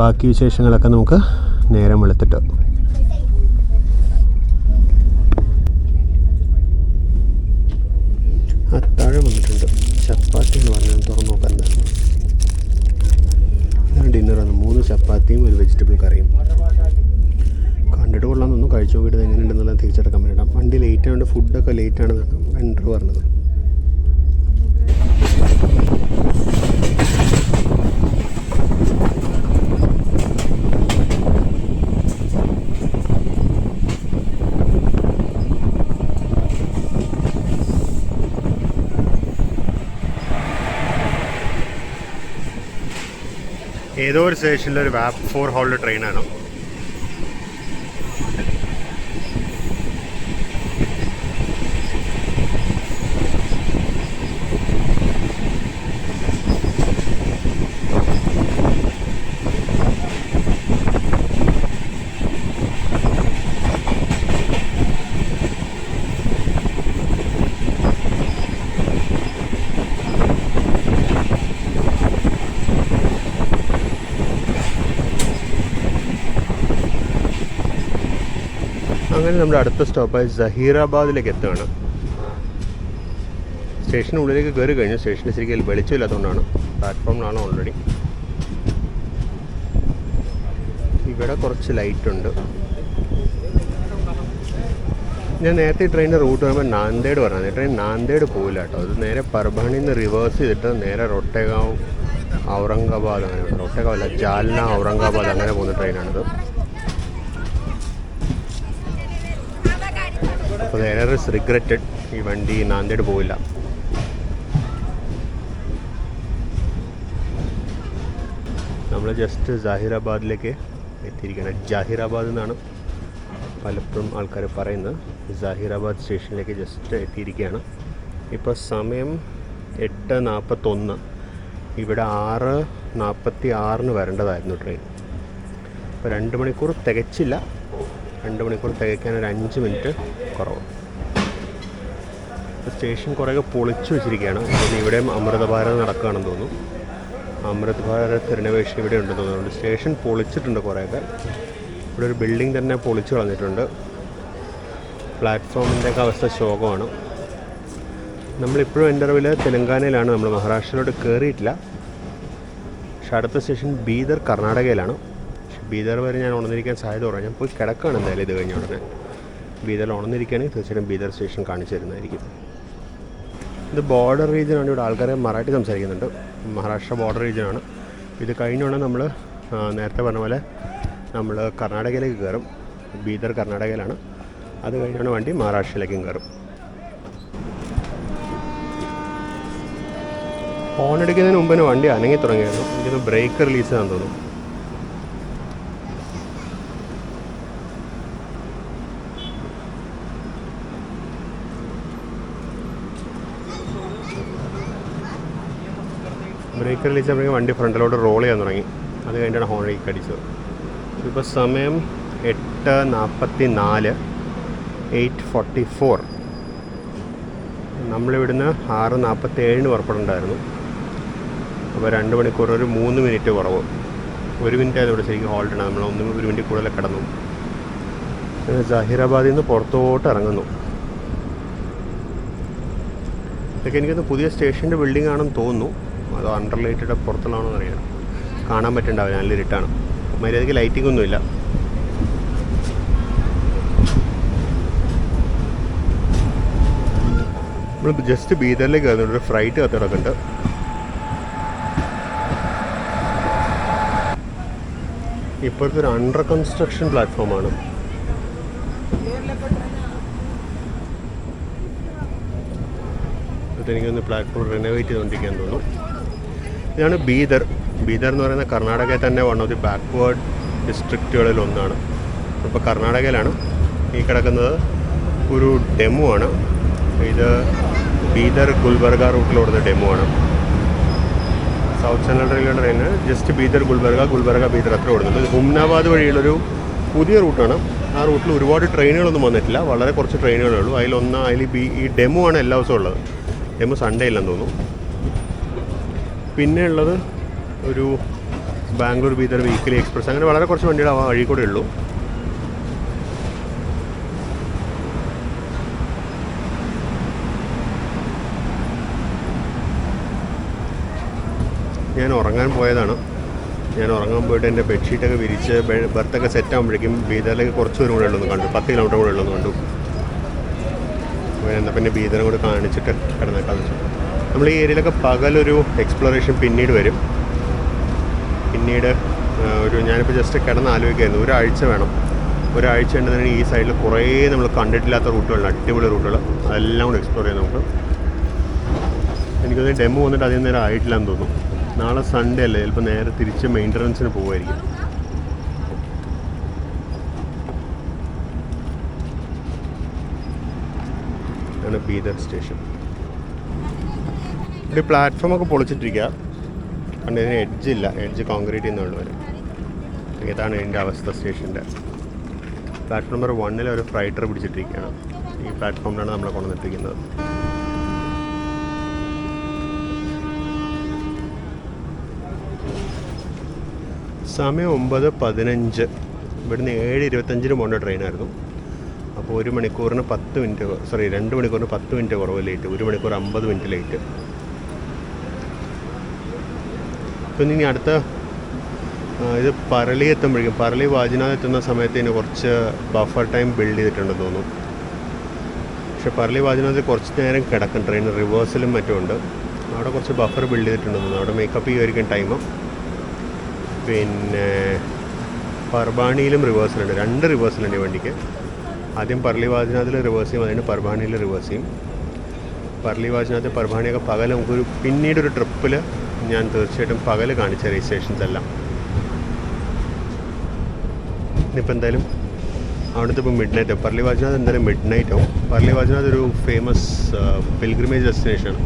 ബാക്കി വിശേഷങ്ങളൊക്കെ നമുക്ക് നേരം വെളുത്തിട്ട്. അത്താഴം വന്നിട്ടുണ്ട്. ചപ്പാത്തി എന്ന് പറഞ്ഞാൽ തുറന്ന് നോക്കാൻ എന്തായിരുന്നു. ഇതാണ് ഡിന്നറാണ്. 3 ചപ്പാത്തിയും ഒരു വെജിറ്റബിൾ കറിയും. കണ്ടിട്ട് കൊള്ളാമെന്നൊന്നും കഴിച്ചു നോക്കിയിട്ട് എങ്ങനെയുണ്ടെന്നുള്ള തിരിച്ചെടുക്കാൻ വേണ്ടിയിട്ടാണ്. വണ്ടി ലേറ്റ് ആയതുകൊണ്ട് ഫുഡൊക്കെ ലേറ്റാണെന്നാണ് വെണ്ടർ പറഞ്ഞത്. ഏതോ ഒരു സ്റ്റേഷനിലൊരു വാപ്പ് 4 ഹോളിലെ ട്രെയിനാണ്. അങ്ങനെ നമ്മുടെ അടുത്ത സ്റ്റോപ്പായി സഹീറാബാദിലേക്ക് എത്തുകയാണ്. സ്റ്റേഷനുള്ളിലേക്ക് കയറി കഴിഞ്ഞു. സ്റ്റേഷനിൽ ശരിക്കും വെളിച്ചമില്ലാത്തതുകൊണ്ടാണ്. പ്ലാറ്റ്ഫോമിലാണ് ഓൾറെഡി. ഇവിടെ കുറച്ച് ലൈറ്റുണ്ട്. ഞാൻ നേരത്തെ ട്രെയിനിൻ്റെ റൂട്ട് പറയുമ്പോൾ നാന്ദേഡ് പറഞ്ഞത്. ട്രെയിൻ നാന്ദേഡ് പോയില്ല കേട്ടോ. അത് നേരെ പർഭാണിയിൽ നിന്ന് റിവേഴ്സ് ചെയ്തിട്ട് നേരെ റൊട്ടേഗാവ്, ഔറംഗാബാദ്, അങ്ങനെ റൊട്ടേഗാവ് അല്ല, ജാൽന, ഔറംഗാബാദ് അങ്ങനെ പോകുന്ന ട്രെയിനാണിത്. അപ്പോൾ ദെയർ ഈസ് റിഗ്രറ്റഡ്. ഈ വണ്ടി നാന്ദേഡ് പോയില്ല. നമ്മൾ ജസ്റ്റ് ജാഹിറാബാദിലേക്ക് എത്തിയിരിക്കുകയാണ്. ജാഹിറാബാദ് എന്നാണ് പലപ്പോഴും ആൾക്കാർ പറയുന്നത്. ജാഹിറാബാദ് സ്റ്റേഷനിലേക്ക് ജസ്റ്റ് എത്തിയിരിക്കുകയാണ്. ഇപ്പോൾ സമയം 8:41. ഇവിടെ 6:46 വരേണ്ടതായിരുന്നു ട്രെയിൻ. ഇപ്പോൾ 2 മണിക്കൂർ തികച്ചില്ല. 2 മണിക്കൂർ തികയ്ക്കാൻ ഒരു 5 മിനിറ്റ് കുറവ്. സ്റ്റേഷൻ കുറേയൊക്കെ പൊളിച്ചു വെച്ചിരിക്കുകയാണ്. പിന്നെ ഇവിടെയും അമൃത ഭാരത് നടക്കുകയാണെന്ന് തോന്നുന്നു. അമൃത് ഭാരത് റിനോവേഷൻ ഇവിടെ ഉണ്ടെന്ന് തോന്നുന്നുണ്ട്. സ്റ്റേഷൻ പൊളിച്ചിട്ടുണ്ട് കുറേയൊക്കെ. ഇവിടെ ഒരു ബിൽഡിംഗ് തന്നെ പൊളിച്ചു കളഞ്ഞിട്ടുണ്ട്. പ്ലാറ്റ്ഫോമിൻ്റെയൊക്കെ അവസ്ഥ ശോകമാണ്. നമ്മളിപ്പോഴും ഇൻ്റർവ്യൂവിൽ തെലങ്കാനയിലാണ്. നമ്മൾ മഹാരാഷ്ട്രയിലോട്ട് കയറിയിട്ടില്ല. പക്ഷെ അടുത്ത സ്റ്റേഷൻ ബീദർ കർണാടകയിലാണ്. പക്ഷെ ബീദർ വരെ ഞാൻ ഉണർന്നിരിക്കാൻ സാധ്യത കുറവാണ്. ഞാൻ പോയി കിടക്കുകയാണ് എന്തായാലും ഇത് കഴിഞ്ഞ ഉടനെ. ബീദറിൽ ഉണർന്നിരിക്കുകയാണെങ്കിൽ തീർച്ചയായിട്ടും ബീദർ സ്റ്റേഷൻ കാണിച്ചു തരുന്നതായിരിക്കും. ഇത് ബോർഡർ റീജിയനാണ്. ഇവിടെ ആൾക്കാരെ മറാഠി സംസാരിക്കുന്നുണ്ട്. മഹാരാഷ്ട്ര ബോർഡർ റീജിയനാണ്. ഇത് കഴിഞ്ഞോടെ നമ്മൾ നേരത്തെ പറഞ്ഞ പോലെ നമ്മൾ കർണാടകയിലേക്ക് കയറും. ബീദർ കർണാടകയിലാണ്. അത് കഴിഞ്ഞാണ് വണ്ടി മഹാരാഷ്ട്രയിലേക്കും കയറും. ഹോൺ അടിക്കുന്നതിന് മുമ്പ് തന്നെ വണ്ടി അനങ്ങി തുടങ്ങിയായിരുന്നു. എനിക്കൊന്ന് ബ്രേക്ക് റിലീസ് ചെയ്യാൻ തോന്നുന്നു. ബ്രേക്ക് റിലീസ് ചെയ്യുമ്പോഴേക്കും വണ്ടി ഫ്രണ്ടിലോട്ട് റോൾ ചെയ്യാൻ തുടങ്ങി. അത് കഴിഞ്ഞിട്ടാണ് ഹോൺ അടിച്ചത്. ഇപ്പോൾ സമയം 8:44, 8:44. നമ്മളിവിടുന്ന് 6:47 പുറപ്പെടേണ്ടായിരുന്നു. അപ്പോൾ 2 മണിക്കൂർ ഒരു 3 മിനിറ്റ് കുറവ്. 1 മിനിറ്റ് ആയത് ഇവിടെ ശരിക്കും ഹോൾട്ട് ഉണ്ട്. നമ്മൾ 1 മിനിറ്റ് കൂടുതൽ കിടന്നു. ജാഹിറാബാദിൽ നിന്ന് പുറത്തോട്ട് ഇറങ്ങുന്നു. ഇതൊക്കെ എനിക്കൊന്ന് പുതിയ സ്റ്റേഷൻ്റെ ബിൽഡിംഗ് ആണെന്ന് തോന്നുന്നു. അതോ അണ്ടർലൈറ്റഡ് പുറത്തുള്ളതാണോ എന്നറിയാം. കാണാൻ പറ്റുന്നുണ്ടാവില്ല, നല്ല ഇരുട്ടാണ്. മര്യാദയ്ക്ക് ലൈറ്റിംഗ് ഒന്നുമില്ല. നമ്മൾ ജസ്റ്റ് ബീദറിലേക്ക് കയറുന്നുണ്ട്. ഒരു ഫ്ലൈറ്റ് കത്ത് കിടക്കുന്നുണ്ട്. ഇപ്പോഴത്തെ ഒരു അണ്ടർ കൺസ്ട്രക്ഷൻ പ്ലാറ്റ്ഫോമാണ്. എനിക്കൊന്ന് പ്ലാറ്റ്ഫോം റിനോവേറ്റ് ചെയ്തുകൊണ്ടിരിക്കാൻ തോന്നുന്നു. ഇതാണ് ബീദർ. ബീദർ എന്ന് പറയുന്ന കർണാടകയിൽ തന്നെ വൺ ഓഫ് ദി ബാക്ക്വേർഡ് ഡിസ്ട്രിക്റ്റുകളിൽ ഒന്നാണ്. ഇപ്പോൾ കർണാടകയിലാണ്. ഈ കിടക്കുന്നത് ഒരു ഡെമോ ആണ്. ഇത് ബീദർ ഗുൽബർഗ റൂട്ടിലോടുന്ന ഡെമോ ആണ്. South central railway train just Bidar Gulbarga Bidar അത്ര ഓടുന്നുണ്ട്. ഹുംനാബാദ് വഴിയുള്ളൊരു പുതിയ റൂട്ടാണ്. ആ റൂട്ടിൽ ഒരുപാട് ട്രെയിനുകളൊന്നും വന്നിട്ടില്ല. വളരെ കുറച്ച് ട്രെയിനുകളേ ഉള്ളൂ. അതിൽ ഈ ഡെമോ ആണ് എല്ലാ ദിവസവും ഉള്ളത്. ഡെമോ സൺഡേ ഇല്ലെന്ന് തോന്നുന്നു. പിന്നെ ഉള്ളത് ഒരു ബാംഗ്ലൂർ ബീദർ വീക്കിലി എക്സ്പ്രസ്. അങ്ങനെ വളരെ കുറച്ച് വണ്ടികൾ ആ വഴി കൂടെ ഉള്ളൂ. ഞാൻ ഉറങ്ങാൻ പോയതാണ്. ഞാൻ ഉറങ്ങാൻ പോയിട്ട് എൻ്റെ ബെഡ്ഷീറ്റൊക്കെ വിരിച്ച് ബർത്തൊക്കെ സെറ്റ് ആകുമ്പോഴേക്കും ബീദറിലേക്ക് കുറച്ച് ദൂരം കൂടെ ഉള്ളൂ കണ്ടു. 10 കിലോമീറ്റർ കൂടെ ഉള്ളൂ കണ്ടു. എന്നാൽ പിന്നെ ബീദറും കൂടെ കാണിച്ചിട്ട് കിടന്നേക്കാന്ന് വെച്ചു. നമ്മൾ ഈ ഏരിയയിലൊക്കെ പകലൊരു എക്സ്പ്ലോറേഷൻ പിന്നീട് വരും. പിന്നീട് ഞാനിപ്പോൾ ജസ്റ്റ് കിടന്ന് ആലോചിക്കായിരുന്നു, ഒരാഴ്ച വേണം. ഒരാഴ്ച ഉണ്ടെങ്കിൽ ഈ സൈഡിൽ കുറേ നമ്മൾ കണ്ടിട്ടില്ലാത്ത റൂട്ടുകളുണ്ട്, അടിപൊളി റൂട്ടുകൾ. അതെല്ലാം കൂടെ എക്സ്പ്ലോർ ചെയ്യാം നമുക്ക്. എനിക്കൊന്ന് ഡെമോ വന്നിട്ട് അധികം നേരം ആയിട്ടില്ലാന്ന് തോന്നുന്നു. നാളെ സൺഡേ അല്ലേ, ചിലപ്പോൾ നേരെ തിരിച്ച് മെയിൻ്റനൻസിന് പോകുമായിരിക്കും. ആണ് ബീദർ സ്റ്റേഷൻ. ഇവിടെ പ്ലാറ്റ്ഫോമൊക്കെ പൊളിച്ചിട്ടിരിക്കുക. പണ്ട് ഇതിന് എഡ്ജില്ല, എഡ്ജ് കോൺക്രീറ്റ് ചെയ്യുന്നുള്ളൂ വരും. ഇതാണ് ഇതിൻ്റെ അവസ്ഥ. സ്റ്റേഷൻ്റെ പ്ലാറ്റ്ഫോം നമ്പർ 1 ഒരു ഫ്രൈറ്റർ പിടിച്ചിട്ടിരിക്കുകയാണ്. ഈ പ്ലാറ്റ്ഫോമിലാണ് നമ്മളെ കൊണ്ടുവന്നിട്ടിരിക്കുന്നത്. സമയം 9:15. ഇവിടുന്ന് 7:25 പോകേണ്ട ട്രെയിനായിരുന്നു. അപ്പോൾ 2 മണിക്കൂറിന് 10 മിനിറ്റ് കുറവ് ലേറ്റ്. 1 മണിക്കൂർ 50 മിനിറ്റ് ലേറ്റ്. അപ്പം ഇനി അടുത്ത ഇത് പറളി എത്തുമ്പോഴേക്കും, പറളി വാജിനാഥ് എത്തുന്ന സമയത്ത് ഇതിന് കുറച്ച് ബഫർ ടൈം ബിൽഡ് ചെയ്തിട്ടുണ്ടെന്ന് തോന്നുന്നു. പക്ഷെ പറളി വാജിനാഥിൽ കുറച്ച് നേരം കിടക്കും. ട്രെയിൻ റിവേഴ്സലും മറ്റും ഉണ്ട്. അവിടെ കുറച്ച് ബഫർ ബിൽഡ് ചെയ്തിട്ടുണ്ടെന്ന് തോന്നുന്നു. അവിടെ മേക്കപ്പ് ചെയ്യുമായിരിക്കും ടൈം. പിന്നെ പർബാണിയിലും റിവേഴ്സലുണ്ട്. 2 റിവേഴ്സലുണ്ട് ഈ വണ്ടിക്ക്. ആദ്യം പറളി വാജിനാഥിൽ റിവേഴ്സ് ചെയ്യും, അതിന് പർബാണിയിൽ റിവേഴ്സ് ചെയ്യും. പറളി വാജിനാഥ് പർബാണിയൊക്കെ പകൽ നമുക്കൊരു പിന്നീടൊരു ട്രിപ്പിൽ ഞാൻ തീർച്ചയായിട്ടും പകൽ കാണിച്ച സ്റ്റേഷൻസ് എല്ലാം. ഇനിയിപ്പോൾ എന്തായാലും അവിടുത്തെ ഇപ്പോൾ മിഡ് നൈറ്റ് പർലി വാജ്നാഥ് എന്തായാലും മിഡ് നൈറ്റ് ആവും. പർലി വാജ്നാഥ് ഒരു ഫേമസ് പിൽഗ്രിമേജ് ഡെസ്റ്റിനേഷനാണ്.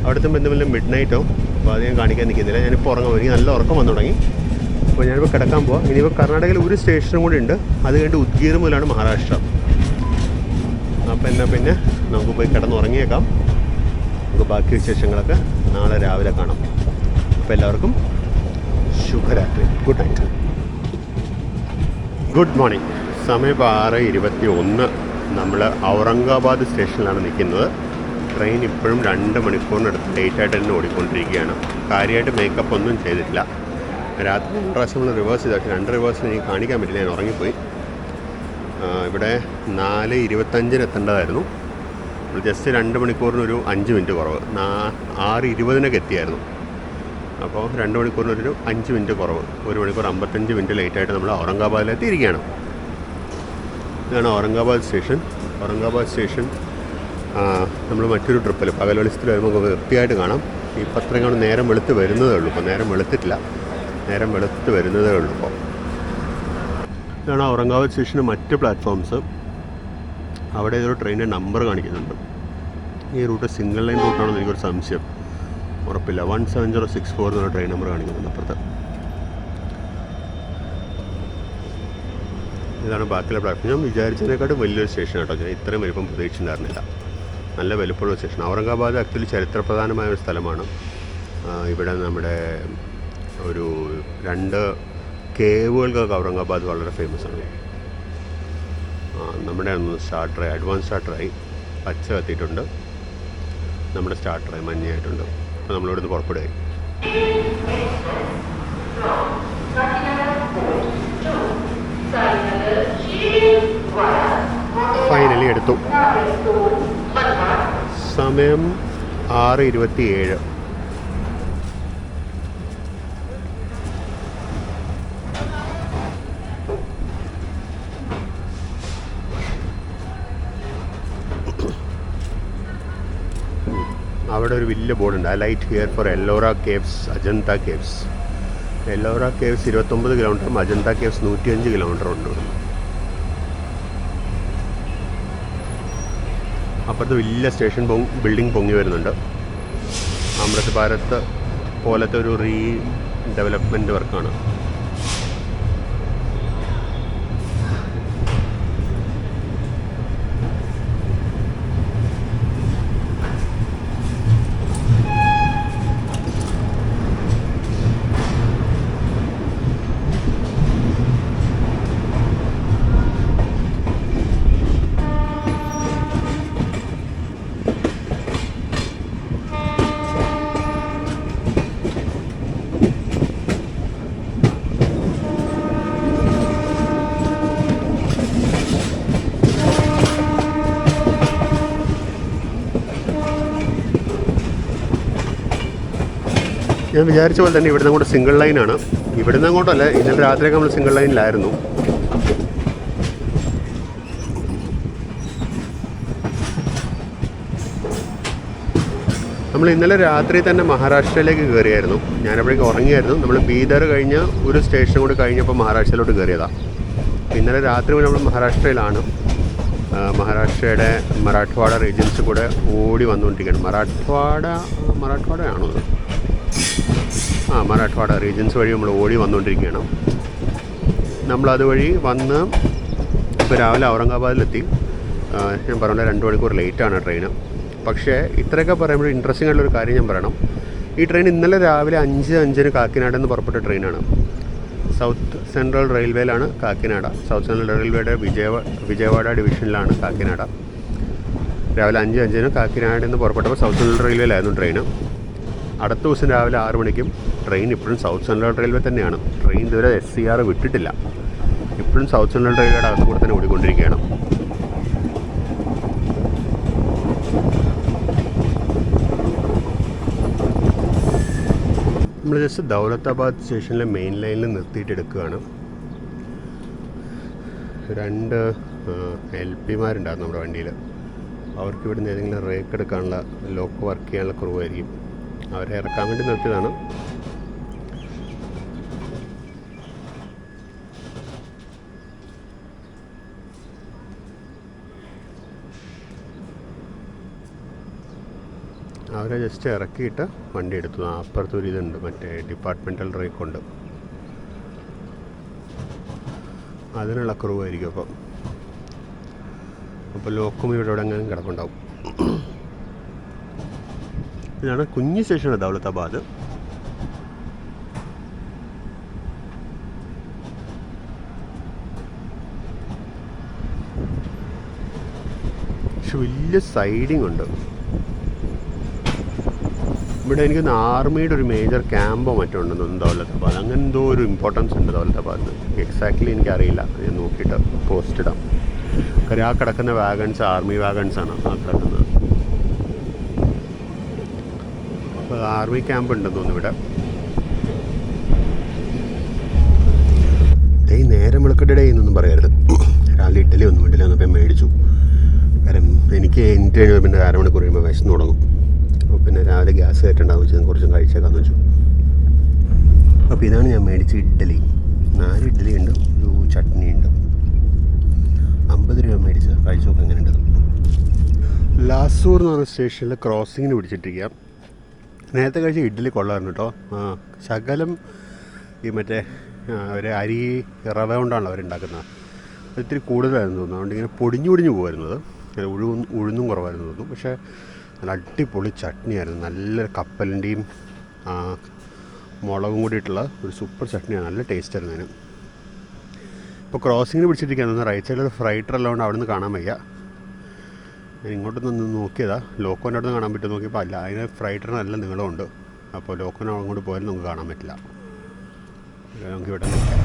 അവിടുത്തെ എന്തെങ്കിലും മിഡ് നൈറ്റ് ആവും. അപ്പോൾ അത് ഞാൻ കാണിക്കാൻ നിൽക്കുന്നില്ല. ഞാനിപ്പോൾ ഉറങ്ങാൻ എനിക്ക് നല്ല ഉറക്കം വന്നു തുടങ്ങി. അപ്പോൾ ഞാനിപ്പോൾ കിടക്കാൻ പോവാം. ഇനിയിപ്പോൾ കർണാടകയിൽ ഒരു സ്റ്റേഷനും കൂടി ഉണ്ട്. അത് കഴിഞ്ഞ് ഉദ്ഗീർ മുതലാണ് മഹാരാഷ്ട്ര. അപ്പോൾ എന്നാൽ പിന്നെ നമുക്ക് പോയി കിടന്നുറങ്ങിയേക്കാം. നമുക്ക് ബാക്കി വിശേഷങ്ങളൊക്കെ നാളെ രാവിലെ കാണാം. അപ്പോൾ എല്ലാവർക്കും ശുഭരാത്രി. Good night. Good morning. സമയം ഇപ്പോൾ 6:21. നമ്മൾ ഔറംഗാബാദ് സ്റ്റേഷനിലാണ് നിൽക്കുന്നത്. ട്രെയിൻ ഇപ്പോഴും 2 മണിക്കൂറിനടുത്ത് ലേറ്റായിട്ട് തന്നെ ഓടിക്കൊണ്ടിരിക്കുകയാണ്. കാര്യമായിട്ട് മേക്കപ്പ് ഒന്നും ചെയ്തിട്ടില്ല. രാത്രി പ്രാവശ്യം നമ്മൾ റിവേഴ്സ് ചെയ്ത, പക്ഷേ 2 റിവേഴ്സിന് എനിക്ക് കാണിക്കാൻ പറ്റില്ല, ഞാൻ ഉറങ്ങിപ്പോയി. ഇവിടെ 4:25 എത്തേണ്ടതായിരുന്നു. ജസ്റ്റ് 2 മണിക്കൂറിനൊരു 5 മിനിറ്റ് കുറവ്. 6:20 എത്തിയായിരുന്നു. അപ്പോൾ 2 മണിക്കൂറിനൊരു 5 മിനിറ്റ് കുറവ്. 1 മണിക്കൂർ 55 മിനിറ്റ് ലേറ്റായിട്ട് നമ്മൾ ഔറംഗാബാദിലെത്തിയിരിക്കുകയാണ്. ഇതാണ് ഔറംഗാബാദ് സ്റ്റേഷൻ. ഔറംഗാബാദ് സ്റ്റേഷൻ നമ്മൾ മറ്റൊരു ട്രിപ്പിൽ പകൽ വെളിച്ചത്തിൽ വരുമ്പോൾ നമുക്ക് വൃത്തിയായിട്ട് കാണാം. ഇപ്പം അത്രയും കൂടെ നേരം വെളുത്ത് വരുന്നതേ ഉള്ളൂ. ഇപ്പോൾ നേരം വെളുത്തിട്ടില്ല, നേരം വെളുത്ത് വരുന്നതേ ഉള്ളൂ. ഇപ്പോൾ ഇതാണ് ഔറംഗാബാദ് സ്റ്റേഷൻ്റെ മറ്റ് പ്ലാറ്റ്ഫോംസ്. അവിടെ ഒരു ട്രെയിനിൻ്റെ നമ്പർ കാണിക്കുന്നുണ്ട്. ഈ റൂട്ട് സിംഗിൾ ലൈൻ റൂട്ടാണെന്ന് എനിക്കൊരു സംശയം, ഉറപ്പില്ല. 17064 എന്നുള്ള ട്രെയിൻ നമ്പർ കാണിക്കുന്നുണ്ട് അപ്പുറത്ത്. ഇതാണ് ബാക്കിയുള്ള പ്ലാറ്റ്ഫോം. ഞാൻ വിചാരിച്ചതിനെക്കാട്ടും വലിയൊരു സ്റ്റേഷൻ കേട്ടോ. ഞാൻ ഇത്രയും വലിപ്പം പ്രതീക്ഷിച്ചിട്ടുണ്ടായിരുന്നില്ല. നല്ല വലിപ്പമുള്ള സ്റ്റേഷൻ. ഔറംഗാബാദ് ആക്ച്വലി ചരിത്രപ്രധാനമായ ഒരു സ്ഥലമാണ്. ഇവിടെ നമ്മുടെ ഒരു 2 കേവുകൾക്കൊക്കെ ഔറംഗാബാദ് വളരെ ഫേമസ് ആണ്. നമ്മുടെ ഒന്ന് സ്റ്റാർട്ടറായി, അഡ്വാൻസ് സ്റ്റാർട്ടറായി. പച്ച കത്തിയിട്ടുണ്ട്. നമ്മുടെ സ്റ്റാർട്ടറായി മഞ്ഞയായിട്ടുണ്ട്. അപ്പോൾ നമ്മളിവിടെ നിന്ന് പുറപ്പെടുകയായി. ഫൈനലി എടുത്തു. സമയം 6:27. അവിടെ ഒരു വലിയ ബോർഡുണ്ട്, I light here for Ellora caves, Ajanta caves. Ellora caves 29 കിലോമീറ്ററും അജന്ത കേവ്സ് 105 കിലോമീറ്ററും ഉണ്ട്. അപ്പുറത്ത് വലിയ സ്റ്റേഷൻ ബിൽഡിംഗ് പൊങ്ങി വരുന്നുണ്ട്. അമൃത് ഭാരത് പോലത്തെ ഒരു ഡെവലപ്മെൻറ്റ് വർക്കാണ്. ഞാൻ വിചാരിച്ച പോലെ തന്നെ ഇവിടുന്ന് അങ്ങോട്ട് സിംഗിൾ ലൈനാണ്. ഇവിടുന്ന് അങ്ങോട്ടല്ല, ഇന്നലെ രാത്രിയൊക്കെ നമ്മൾ സിംഗിൾ ലൈനിലായിരുന്നു. നമ്മൾ ഇന്നലെ രാത്രി തന്നെ മഹാരാഷ്ട്രയിലേക്ക് കയറിയായിരുന്നു. ഞാനപ്പോഴേക്കും ഉറങ്ങിയായിരുന്നു. നമ്മൾ ബീദർ കഴിഞ്ഞ് ഒരു സ്റ്റേഷൻ കൂടി കഴിഞ്ഞപ്പോൾ മഹാരാഷ്ട്രയിലോട്ട് കയറിയതാണ്. ഇന്നലെ രാത്രി നമ്മൾ മഹാരാഷ്ട്രയിലാണ്. മഹാരാഷ്ട്രയുടെ മറാഠ്വാഡ റീജിയൻസ് കൂടെ ഓടി വന്നുകൊണ്ടിരിക്കുകയാണ്. മറാഠ്വാഡയാണോ? മറാഠ്വാഡ റീജിയൻസ് വഴി നമ്മൾ ഓടി വന്നുകൊണ്ടിരിക്കുകയാണ്. നമ്മളതുവഴി വന്ന് ഇപ്പോൾ രാവിലെ ഔറംഗാബാദിലെത്തി. ഞാൻ പറഞ്ഞ 2 മണിക്കൂർ ലേറ്റാണ് ട്രെയിന്. പക്ഷേ ഇത്രയൊക്കെ പറയുമ്പോൾ ഇൻട്രസ്റ്റിംഗ് ആയിട്ടുള്ളൊരു കാര്യം ഞാൻ പറയണം. ഈ ട്രെയിൻ ഇന്നലെ രാവിലെ 5:05 കാക്കിനാട് നിന്ന് പുറപ്പെട്ട ട്രെയിനാണ്. സൗത്ത് സെൻട്രൽ റെയിൽവേയിലാണ് കാക്കിനാട. സൗത്ത് സെൻട്രൽ റെയിൽവേയുടെ വിജയവാഡ ഡിവിഷനിലാണ് കാക്കിനാട. രാവിലെ 5:05 കാക്കിനാടിൽ നിന്ന് പുറപ്പെട്ടപ്പോൾ സൗത്ത് സെൻട്രൽ റെയിൽവേയിലായിരുന്നു ട്രെയിന്. അടുത്ത ദിവസം രാവിലെ 6 മണിക്കും ട്രെയിൻ ഇപ്പോഴും സൗത്ത് സെൻട്രൽ റെയിൽവേ തന്നെയാണ്. ട്രെയിൻ ഇതുവരെ SCR വിട്ടിട്ടില്ല. ഇപ്പോഴും സൗത്ത് സെൻട്രൽ റെയിൽവേയുടെ അകത്ത് കൂടെ തന്നെ ഓടിക്കൊണ്ടിരിക്കുകയാണ്. നമ്മൾ ജസ്റ്റ് ദൗലത്താബാദ് സ്റ്റേഷനിലെ മെയിൻ ലൈനിൽ നിർത്തിയിട്ടെടുക്കുകയാണ്. 2 LPമാരുണ്ടായിരുന്നു നമ്മുടെ വണ്ടിയിൽ. അവർക്ക് ഇവിടുന്ന് ഏതെങ്കിലും റേക്ക് എടുക്കാനുള്ള ലോക്ക് വർക്ക് ചെയ്യാനുള്ള കുറവായിരിക്കും. അവരെ ഇറക്കാൻ വേണ്ടി നിർത്തിയതാണ്. അവരെ ജസ്റ്റ് ഇറക്കിയിട്ട് വണ്ടി എടുത്തു. അപ്പുറത്തൊരു ഇതുണ്ട്, മറ്റേ ഡിപ്പാർട്ട്മെൻറ്റൽ റേക്കുണ്ട്, അതിനുള്ള കുറവായിരിക്കും. അപ്പോൾ ലോക്കും ഇവിടെ എങ്ങനെ കിടപ്പുണ്ടാവും. ഇതാണ് കുഞ്ഞ് സ്റ്റേഷൻ ദൗലത്താബാദ്. പക്ഷെ വലിയ സൈഡിങ് ഉണ്ട് ഇവിടെ. എനിക്ക് ആർമിയുടെ ഒരു മേജർ ക്യാമ്പോ മറ്റോ ഉണ്ടെന്ന് തോന്നുന്നു ദൗലത്താബാദ്. അങ്ങനെ എന്തോ ഒരു ഇമ്പോർട്ടൻസ് ഉണ്ട് ദൗലത്താബാദിന്. എക്സാക്ട്ലി എനിക്കറിയില്ല, ഞാൻ നോക്കിയിട്ട് പോസ്റ്റ് ഇടാം. കാര്യം ആ കിടക്കുന്ന വാഗൺസ് ആർമി വാഗൺസാണ് ആ കിടക്കുന്നത്. അപ്പോൾ ആർമി ക്യാമ്പ് ഉണ്ടെന്ന് തോന്നുന്നു ഇവിടെ. നേരം വെളുക്കട്ടെ എന്നൊന്നും പറയരുത്. രാവിലെ ഇഡ്ഡലി ഒന്നും വേണ്ടില്ല എന്നപ്പോൾ മേടിച്ചു. കാരണം എനിക്ക് എനിക്ക് പിന്നെ 1/2 മണിക്കൂർ കഴിയുമ്പോൾ വിശന്ന് തുടങ്ങും. അപ്പോൾ പിന്നെ രാവിലെ ഗ്യാസ് കയറ്റണ്ടാവും വെച്ച് കുറച്ചും കഴിച്ചേക്കാന്ന് വെച്ചു. അപ്പോൾ ഇതാണ് ഞാൻ മേടിച്ച ഇഡ്ഡലി. 4 ഇഡ്ഡലി ഉണ്ട്, ഒരു ചട്നി ഉണ്ട്. 50 രൂപ മേടിച്ചത്. കഴിച്ചു നോക്കാം എങ്ങനെയുണ്ട്. ലാസൂർ എന്ന് പറഞ്ഞ സ്റ്റേഷനിൽ ക്രോസിങ്ങിന് പിടിച്ചിട്ടിരിക്കുക. നേരത്തെ കഴിച്ച ഇഡ്ഡലി കൊള്ളായിരുന്നു കേട്ടോ. ശകലം ഈ മറ്റേ ഒരു അരി റവ കൊണ്ടാണല്ലോ അവരുണ്ടാക്കുന്നത്. ഒത്തിരി കൂടുതലായിരുന്നു തോന്നുന്നു. അതുകൊണ്ട് ഇങ്ങനെ പൊടിഞ്ഞു പോകുമായിരുന്നത്. ഉഴുന്നും കുറവായിരുന്നു തോന്നുന്നു. പക്ഷേ നല്ല അടിപൊളി ചട്നിയായിരുന്നു. നല്ല കപ്പലിൻ്റെയും മുളകും കൂടിയിട്ടുള്ള ഒരു സൂപ്പർ ചട്നിയാണ്. നല്ല ടേസ്റ്റ് ആയിരുന്നു അതിന്. ഇപ്പോൾ ക്രോസിങ്ങിന് പിടിച്ചിരിക്കുകയാണ്. റൈറ്റ് സൈഡിൽ ഫ്രൈറ്റർ ഉള്ളതുകൊണ്ട് അവിടെ നിന്ന് കാണാൻ വയ്യ. ഞാൻ ഇങ്ങോട്ടൊന്ന് നോക്കിയതാ. ലോക്കോൻ്റെ അവിടെ നിന്ന് കാണാൻ പറ്റുമോ നോക്കിയപ്പോൾ അല്ല, അതിന് ഫ്രൈറ്ററിന് നല്ല നീളമുണ്ട്. അപ്പോൾ ലോക്കോന് അങ്ങോട്ട് പോയാലും നമുക്ക് കാണാൻ പറ്റില്ല. നമുക്ക് ഇവിടെ നിൽക്കാം.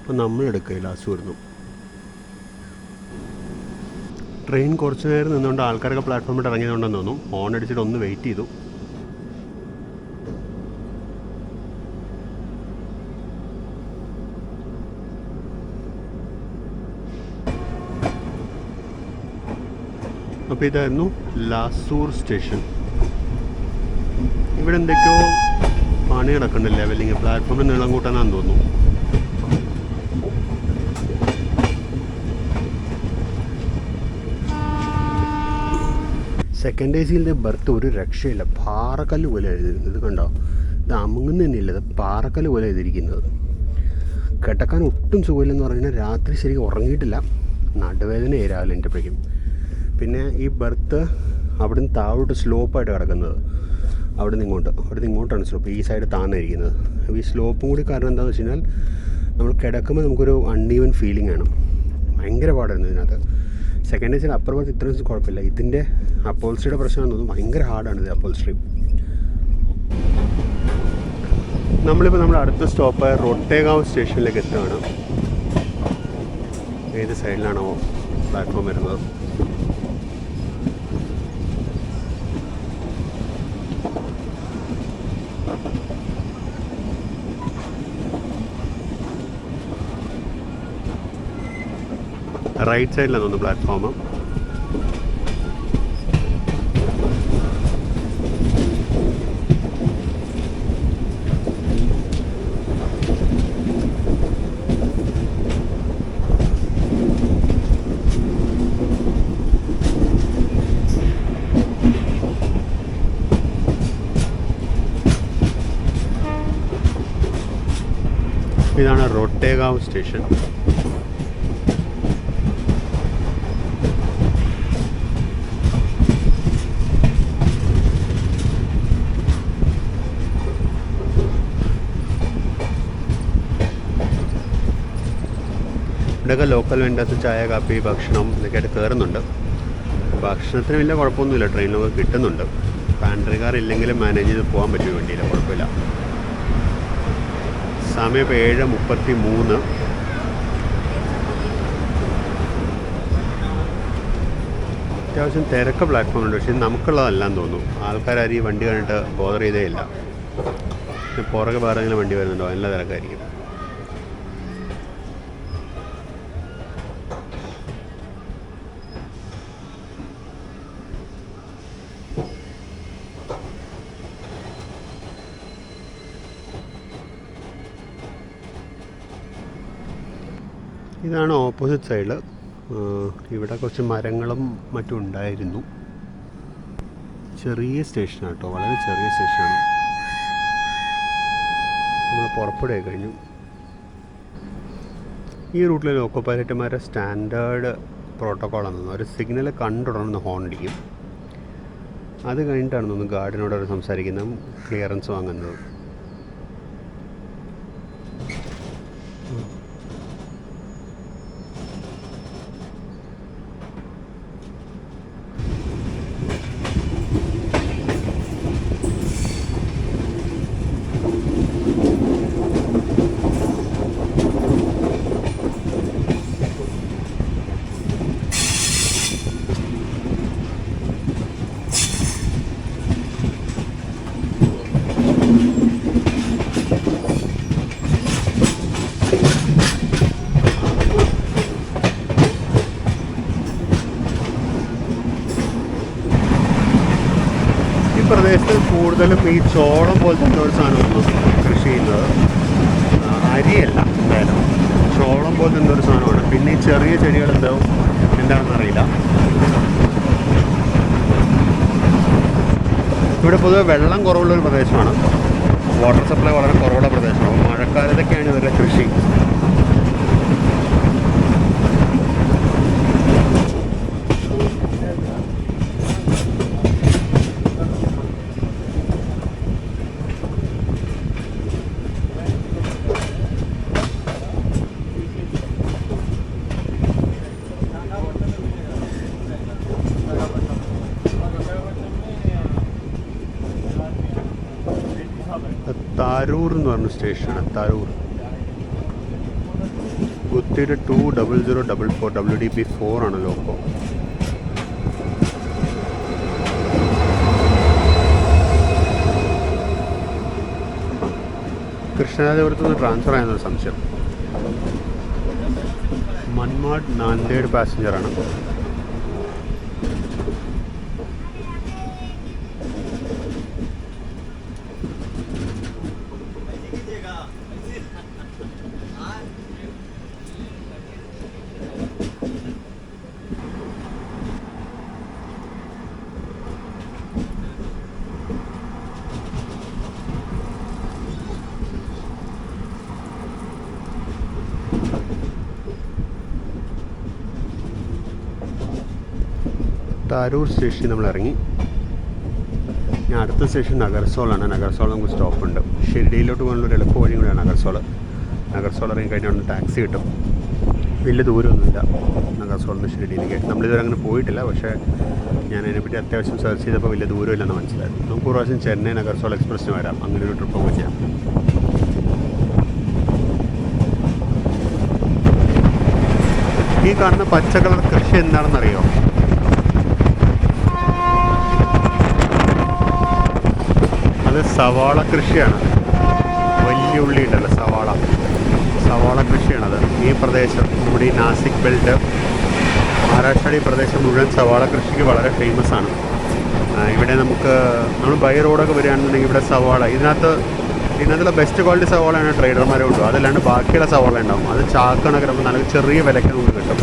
അപ്പോൾ നമ്മളെടുക്കുക ലാസൂർന്നു. ട്രെയിൻ കുറച്ച് നേരം നിന്നുകൊണ്ട് ആൾക്കാരൊക്കെ പ്ലാറ്റ്ഫോമിൽ ഇറങ്ങിയതുകൊണ്ടെന്ന് തോന്നുന്നു. ഹോൺ അടിച്ചിട്ട് ഒന്ന് വെയിറ്റ് ചെയ്തു. അപ്പോൾ ഇതായിരുന്നു ലാസൂർ സ്റ്റേഷൻ. ഇവിടെ എന്തൊക്കെയോ പണി കിടക്കുന്നുണ്ട്. ലെവലിങ് പ്ലാറ്റ്ഫോമിൽ നീളം കൂട്ടാനാന്ന് തോന്നുന്നു. സെക്കൻഡ് എ സിയിലെ ബർത്ത് ഒരു രക്ഷയില്ല. പാറക്കല്ല് പോലെ എഴുതിയിരുന്നത്. ഇത് കണ്ടോ, ഇത് അമുങ്ങുന്ന തന്നെയില്ല, ഇത് പാറക്കല്ല് പോലെ എഴുതിയിരിക്കുന്നത്. കിടക്കാൻ ഒട്ടും സുഖമില്ലെന്ന് പറഞ്ഞാൽ രാത്രി ശരിക്കും ഉറങ്ങിയിട്ടില്ല. നടുവേദനയായി രാവിലെ എൻ്റെപ്പോഴേക്കും. പിന്നെ ഈ ബർത്ത് അവിടെ നിന്ന് താഴോട്ട് സ്ലോപ്പായിട്ട് കിടക്കുന്നത്. അവിടെ നിന്ന് ഇങ്ങോട്ടാണ് സ്ലോപ്പ്. ഈ സൈഡ് താന്നിരിക്കുന്നത്. അപ്പോൾ ഈ സ്ലോപ്പും കൂടി കാരണം എന്താണെന്ന് വെച്ച് കഴിഞ്ഞാൽ നമ്മൾ കിടക്കുമ്പോൾ നമുക്കൊരു അൺഈവൻ ഫീലിംഗ് ആണ്. ഭയങ്കര പാടായിരുന്നു ഇതിനകത്ത്. സെക്കൻഡ് എ സിയിൽ അപ്പർ ബർത്ത് ഇത്രയും കുഴപ്പമില്ല. ഇതിൻ്റെ അപ്പോൾസ്ട്രിയുടെ പ്രശ്നമാണെന്ന് തോന്നുന്നു. ഭയങ്കര ഹാർഡാണ് ഇത് അപ്പോൾസ്ട്രി. നമ്മളിപ്പോൾ നമ്മുടെ അടുത്ത സ്റ്റോപ്പായ റൊട്ടേഗാവ് സ്റ്റേഷനിലേക്ക് എത്തുകയാണ്. ഏത് സൈഡിലാണോ പ്ലാറ്റ്ഫോം വരുന്നത്? റൈറ്റ് സൈഡിലാണ് തോന്നുന്നു പ്ലാറ്റ്ഫോം. ഇതാണ് റൊട്ടേഗാവ് സ്റ്റേഷൻ. ഇവിടെയൊക്കെ ലോക്കൽ വെൻഡേഴ്സ് ചായ കാപ്പി ഭക്ഷണം ഇതൊക്കെ ആയിട്ട് കയറുന്നുണ്ട്. ഭക്ഷണത്തിന് വലിയ കുഴപ്പമൊന്നുമില്ല, ട്രെയിനിലൊക്കെ കിട്ടുന്നുണ്ട്. പാൻട്രി കാർ ഇല്ലെങ്കിലും മാനേജ് ചെയ്ത് പോകാൻ പറ്റും വണ്ടിയിൽ, കുഴപ്പമില്ല. സമയം ഇപ്പോൾ 7:33. അത്യാവശ്യം തിരക്ക് പ്ലാറ്റ്ഫോമുണ്ട്. പക്ഷേ നമുക്കുള്ളതല്ലാന്ന് തോന്നുന്നു. ആൾക്കാരും ഈ വണ്ടി കണ്ടിട്ട് ബോധർ ചെയ്തേ ഇല്ല. പുറകെ വേറെ വണ്ടി വരുന്നുണ്ടോ, നല്ല തിരക്കായിരിക്കും. ഇതാണ് ഓപ്പോസിറ്റ് സൈഡിൽ. ഇവിടെ കുറച്ച് മരങ്ങളും മറ്റും ഉണ്ടായിരുന്നു. ചെറിയ സ്റ്റേഷനാണ് കേട്ടോ, വളരെ ചെറിയ സ്റ്റേഷനാണ്. നമ്മൾ പുറപ്പെടുകയായി കഴിഞ്ഞു. ഈ റൂട്ടിലെ ലോക്കോ പൈലറ്റുമാരുടെ സ്റ്റാൻഡേർഡ് പ്രോട്ടോക്കോളാണ്. ഒരു സിഗ്നൽ കണ്ടുടർന്ന് ഹോൺ അടിക്കും. അത് കഴിഞ്ഞിട്ടാണ് തോന്നുന്നു ഗാർഡിനോട് അവർ സംസാരിക്കുന്നതും ക്ലിയറൻസ് വാങ്ങുന്നത്. പ്രദേശത്ത് കൂടുതലും ഈ ചോളം പോലത്തെ എന്തോ ഒരു സാധനമാണ് കൃഷി ചെയ്യുന്നത്. അരിയല്ല, എന്തായാലും ചോളം പോലത്തെ എന്തോ ഒരു സാധനമാണ്. പിന്നെ ഈ ചെറിയ ചെടികൾ എന്താണെന്ന് അറിയില്ല. ഇവിടെ പൊതുവെ വെള്ളം കുറവുള്ളൊരു പ്രദേശമാണ്. വാട്ടർ സപ്ലൈ വളരെ കുറവുള്ള പ്രദേശമാണ്. മഴക്കാലത്തൊക്കെയാണ് ഇവരുടെ കൃഷി. താരൂർ എന്ന് പറഞ്ഞ സ്റ്റേഷനാണ്. താരൂർ കുത്തിയുടെ 20044 WDP4 ആണ് ലോക്കോ. കൃഷ്ണരാജപുരത്ത് നിന്ന് ട്രാൻസ്ഫർ ആയെന്നൊരു സംശയം. മൻമാഡ് നാന്ദേഡ് പാസഞ്ചറാണ്. താരൂർ സ്റ്റേഷനിൽ നമ്മൾ ഇറങ്ങി. ഞാൻ അടുത്ത സ്റ്റേഷൻ നഗർസോളാണ്. നഗർസോൾ നമുക്ക് സ്റ്റോപ്പുണ്ട്. ഷിർഡിയിലോട്ട് പോകാനുള്ള ഒരു എളുപ്പ വഴി കൂടിയാണ് നഗർസോൾ. നഗർസോൾ ഇറങ്ങി കഴിഞ്ഞാൽ ഒന്ന് ടാക്സി കിട്ടും. വലിയ ദൂരമൊന്നുമില്ല നഗർസോളിൽ നിന്ന് ഷിർഡിയിലേക്ക്. നമ്മളിതുവരെ അങ്ങനെ പോയിട്ടില്ല, പക്ഷേ ഞാൻ അതിനെപ്പറ്റി അത്യാവശ്യം സെർച്ച് ചെയ്തപ്പോൾ വലിയ ദൂരമില്ലെന്ന് മനസ്സിലായിരുന്നു. നമുക്ക് ഒരു പ്രാവശ്യം ചെന്നൈ നഗർസോൾ എക്സ്പ്രസ്സിന് വരാം. അങ്ങനെ ഒരു ട്രിപ്പൊക്കെ ചെയ്യാം. ഈ കാണുന്ന പച്ച കളർ കൃഷി എന്താണെന്നറിയോ? അത് സവാള കൃഷിയാണ്. വലിയ ഉള്ളി ഉണ്ടല്ലോ, സവാള കൃഷിയാണത്. ഈ പ്രദേശം നമ്മുടെ ഈ നാസിക് ബെൽറ്റ്, മഹാരാഷ്ട്ര ഈ പ്രദേശം മുഴുവൻ സവാള കൃഷിക്ക് വളരെ ഫേമസ് ആണ്. ഇവിടെ നമ്മൾ ബൈ റോഡൊക്കെ വരികയാണെന്നുണ്ടെങ്കിൽ ഇവിടെ സവാള ഇതിനകത്തുള്ള ബെസ്റ്റ് ക്വാളിറ്റി സവാളയാണ് ട്രേഡർമാരെ കൊണ്ടു. അതല്ലാണ്ട് ബാക്കിയുള്ള സവാള ഉണ്ടാവും. അത് ചാക്കണൊക്കെ നമുക്ക് നല്ല ചെറിയ വിലയ്ക്ക് നമുക്ക് കിട്ടും.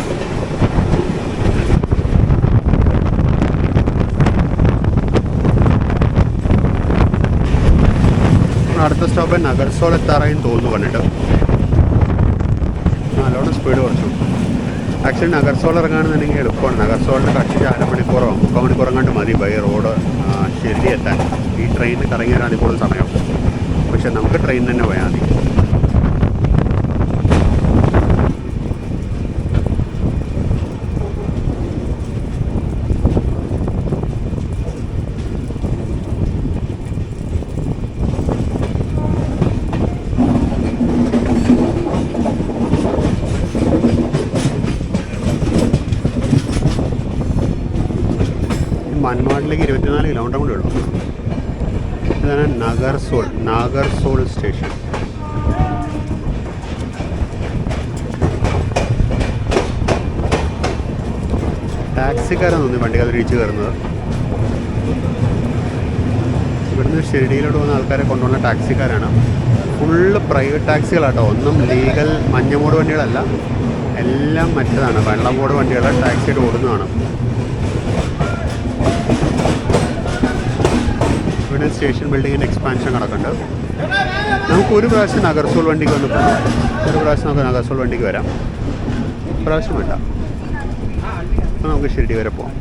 അടുത്ത സ്റ്റോപ്പ് നഗർസോൾ എത്താറായും തോന്നുന്നു കണ്ടിട്ട്. നല്ലോണം സ്പീഡ് കുറച്ചു. ആക്ച്വലി നഗർസോൾ ഇറങ്ങുകയാണെന്നുണ്ടെങ്കിൽ എളുപ്പമാണ്. നഗർസോളിന് കഷ്ടിച്ച് 1/2 മണിക്കൂറോ 3/4 മണിക്കൂറോ കണ്ട് മതി ബൈ റോഡ് ഷിർഡി എത്താൻ. ഈ ട്രെയിനിൽ കറങ്ങി വരാൻ കൂടുതൽ സമയം. പക്ഷെ നമുക്ക് ട്രെയിൻ തന്നെ പോയാൽ മതി. മൻമാഡിലേക്ക് 24 കിലോമീറ്റർ കൂടെ ഉള്ളൂ. ഇതാണ് നാഗർസോൾ സ്റ്റേഷൻ. ടാക്സിക്കാരാണ് തോന്നി വണ്ടിക്കകത്ത് ഇടിച്ച് കയറുന്നത്. ഇവിടുന്ന് ഷിർഡിയിലോട്ട് പോകുന്ന ആൾക്കാരെ കൊണ്ടുപോകുന്ന ടാക്സിക്കാരാണ്. Full private ടാക്സികളാട്ടോ. ഒന്നും ലീഗൽ മഞ്ഞമൂട് വണ്ടികളല്ല. എല്ലാം മറ്റേതാണ്, വെള്ളം ബോർഡ് വണ്ടികൾ ടാക്സിയായിട്ട് ഓടുന്നതാണ്. ഇവിടെ സ്റ്റേഷൻ ബിൽഡിങ്ങിൻ്റെ എക്സ്പാൻഷൻ നടക്കുന്നുണ്ട്. നമുക്കൊരു പ്രാവശ്യം നഗർസോൾ വണ്ടിക്ക് വന്ന് പോകാം, ഒരു പ്രാവശ്യം നമുക്ക് നഗർസോൾ വണ്ടിക്ക് വരാം, പ്രാവശ്യം വേണ്ട. അപ്പോൾ നമുക്ക് ഷിർഡി വരെ പോകാം.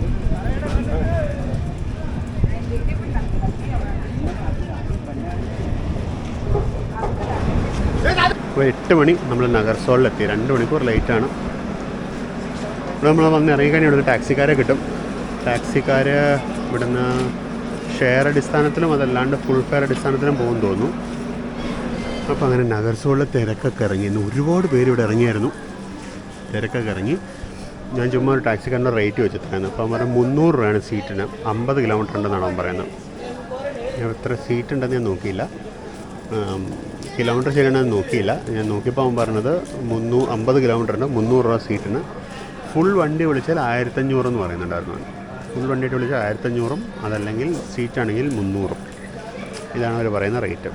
അപ്പോൾ 8 മണി നമ്മൾ നഗർസോളിലെത്തി. 2 മണിക്കൂർ ലേറ്റാണ്. ഇവിടെ നമ്മൾ വന്ന് ഇറങ്ങിക്കഴിഞ്ഞാൽ ഇവിടുന്ന് ടാക്സിക്കാരെ കിട്ടും. ടാക്സിക്കാർ ഇവിടുന്ന് ഷെയർ അടിസ്ഥാനത്തിലും അതല്ലാണ്ട് ഫുൾ ഫെയർ അടിസ്ഥാനത്തിലും പോകും തോന്നുന്നു. അപ്പോൾ അങ്ങനെ നഗർസോളിൽ തിരക്കൊക്കെ ഇറങ്ങി. ഇന്ന് ഒരുപാട് പേര് ഇവിടെ ഇറങ്ങിയായിരുന്നു. തിരക്കൊക്കെ ഇറങ്ങി. ഞാൻ ചുമ്മാ ഒരു ടാക്സിക്കാരൻ്റെ റേറ്റ് വെച്ചിട്ടായിരുന്നു. അപ്പോൾ അവൻ 300 രൂപയാണ് സീറ്റിന്. 50 കിലോമീറ്റർ ഉണ്ടെന്നാണ് അവൻ പറയുന്നത്. ഞാൻ എത്ര സീറ്റ് ഉണ്ടെന്ന് ഞാൻ നോക്കിയില്ല, കിലോമീറ്റർ ശരിയാണെന്ന് നോക്കിയില്ല. ഞാൻ നോക്കിയപ്പോൾ അവൻ പറഞ്ഞത് 50 കിലോമീറ്ററിന് 300 രൂപ സീറ്റിന്. ഫുൾ വണ്ടി വിളിച്ചാൽ 1500 എന്ന് പറയുന്നുണ്ടായിരുന്നു. ഫുൾ വണ്ടിയായിട്ട് വിളിച്ചാൽ 1500, അതല്ലെങ്കിൽ സീറ്റാണെങ്കിൽ 300. ഇതാണ് അവർ പറയുന്ന റേറ്റ്.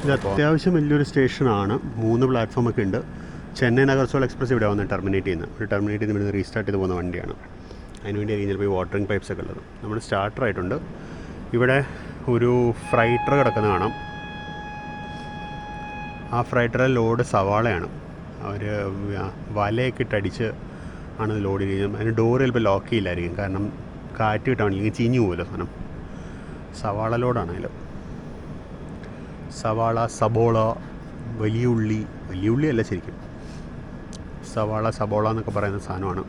ഇത് അത്യാവശ്യം വലിയൊരു സ്റ്റേഷനാണ്. 3 പ്ലാറ്റ്ഫോമൊക്കെ ഉണ്ട്. ചെന്നൈ നഗർസോൾ എക്സ്പ്രസ് ഇവിടെ വന്ന് ടെർമിനേറ്റ് ചെയ്യുന്നത്. ഒരു ടെർമിനേറ്റ് ചെയ്ത് ഇവിടുന്ന് റീസ്റ്റാർട്ട് ചെയ്ത് പോകുന്ന വണ്ടിയാണ്. അതിനുവേണ്ടി ആയിരിക്കും ചിലപ്പോൾ ഈ വാട്ടറിങ് പൈപ്സ് ഒക്കെ ഉള്ളത്. നമ്മൾ സ്റ്റാർട്ടറായിട്ടുണ്ട്. ഇവിടെ ഒരു ഫ്രൈറ്റർ കിടക്കുന്ന കാണാം. ആ ഫ്രൈറ്ററിൽ ലോഡ് സവാളയാണ്. അവർ വലയൊക്കെ ഇട്ടടിച്ച് ആണ് ലോഡ് ചെയ്യുന്നത്. അതിന് ഡോറ് ചിലപ്പോൾ ലോക്ക് ചെയ്യില്ലായിരിക്കും, കാരണം കാറ്റ് കിട്ടാൻ വേണ്ടി ചീഞ്ഞു പോകുമല്ലോ സാധനം. സവാള ലോഡാണ് അതിൽ. സവാള, സബോള, വലിയ ഉള്ളി അല്ല ശരിക്കും, സബോള എന്നൊക്കെ പറയുന്ന സാധനമാണ്.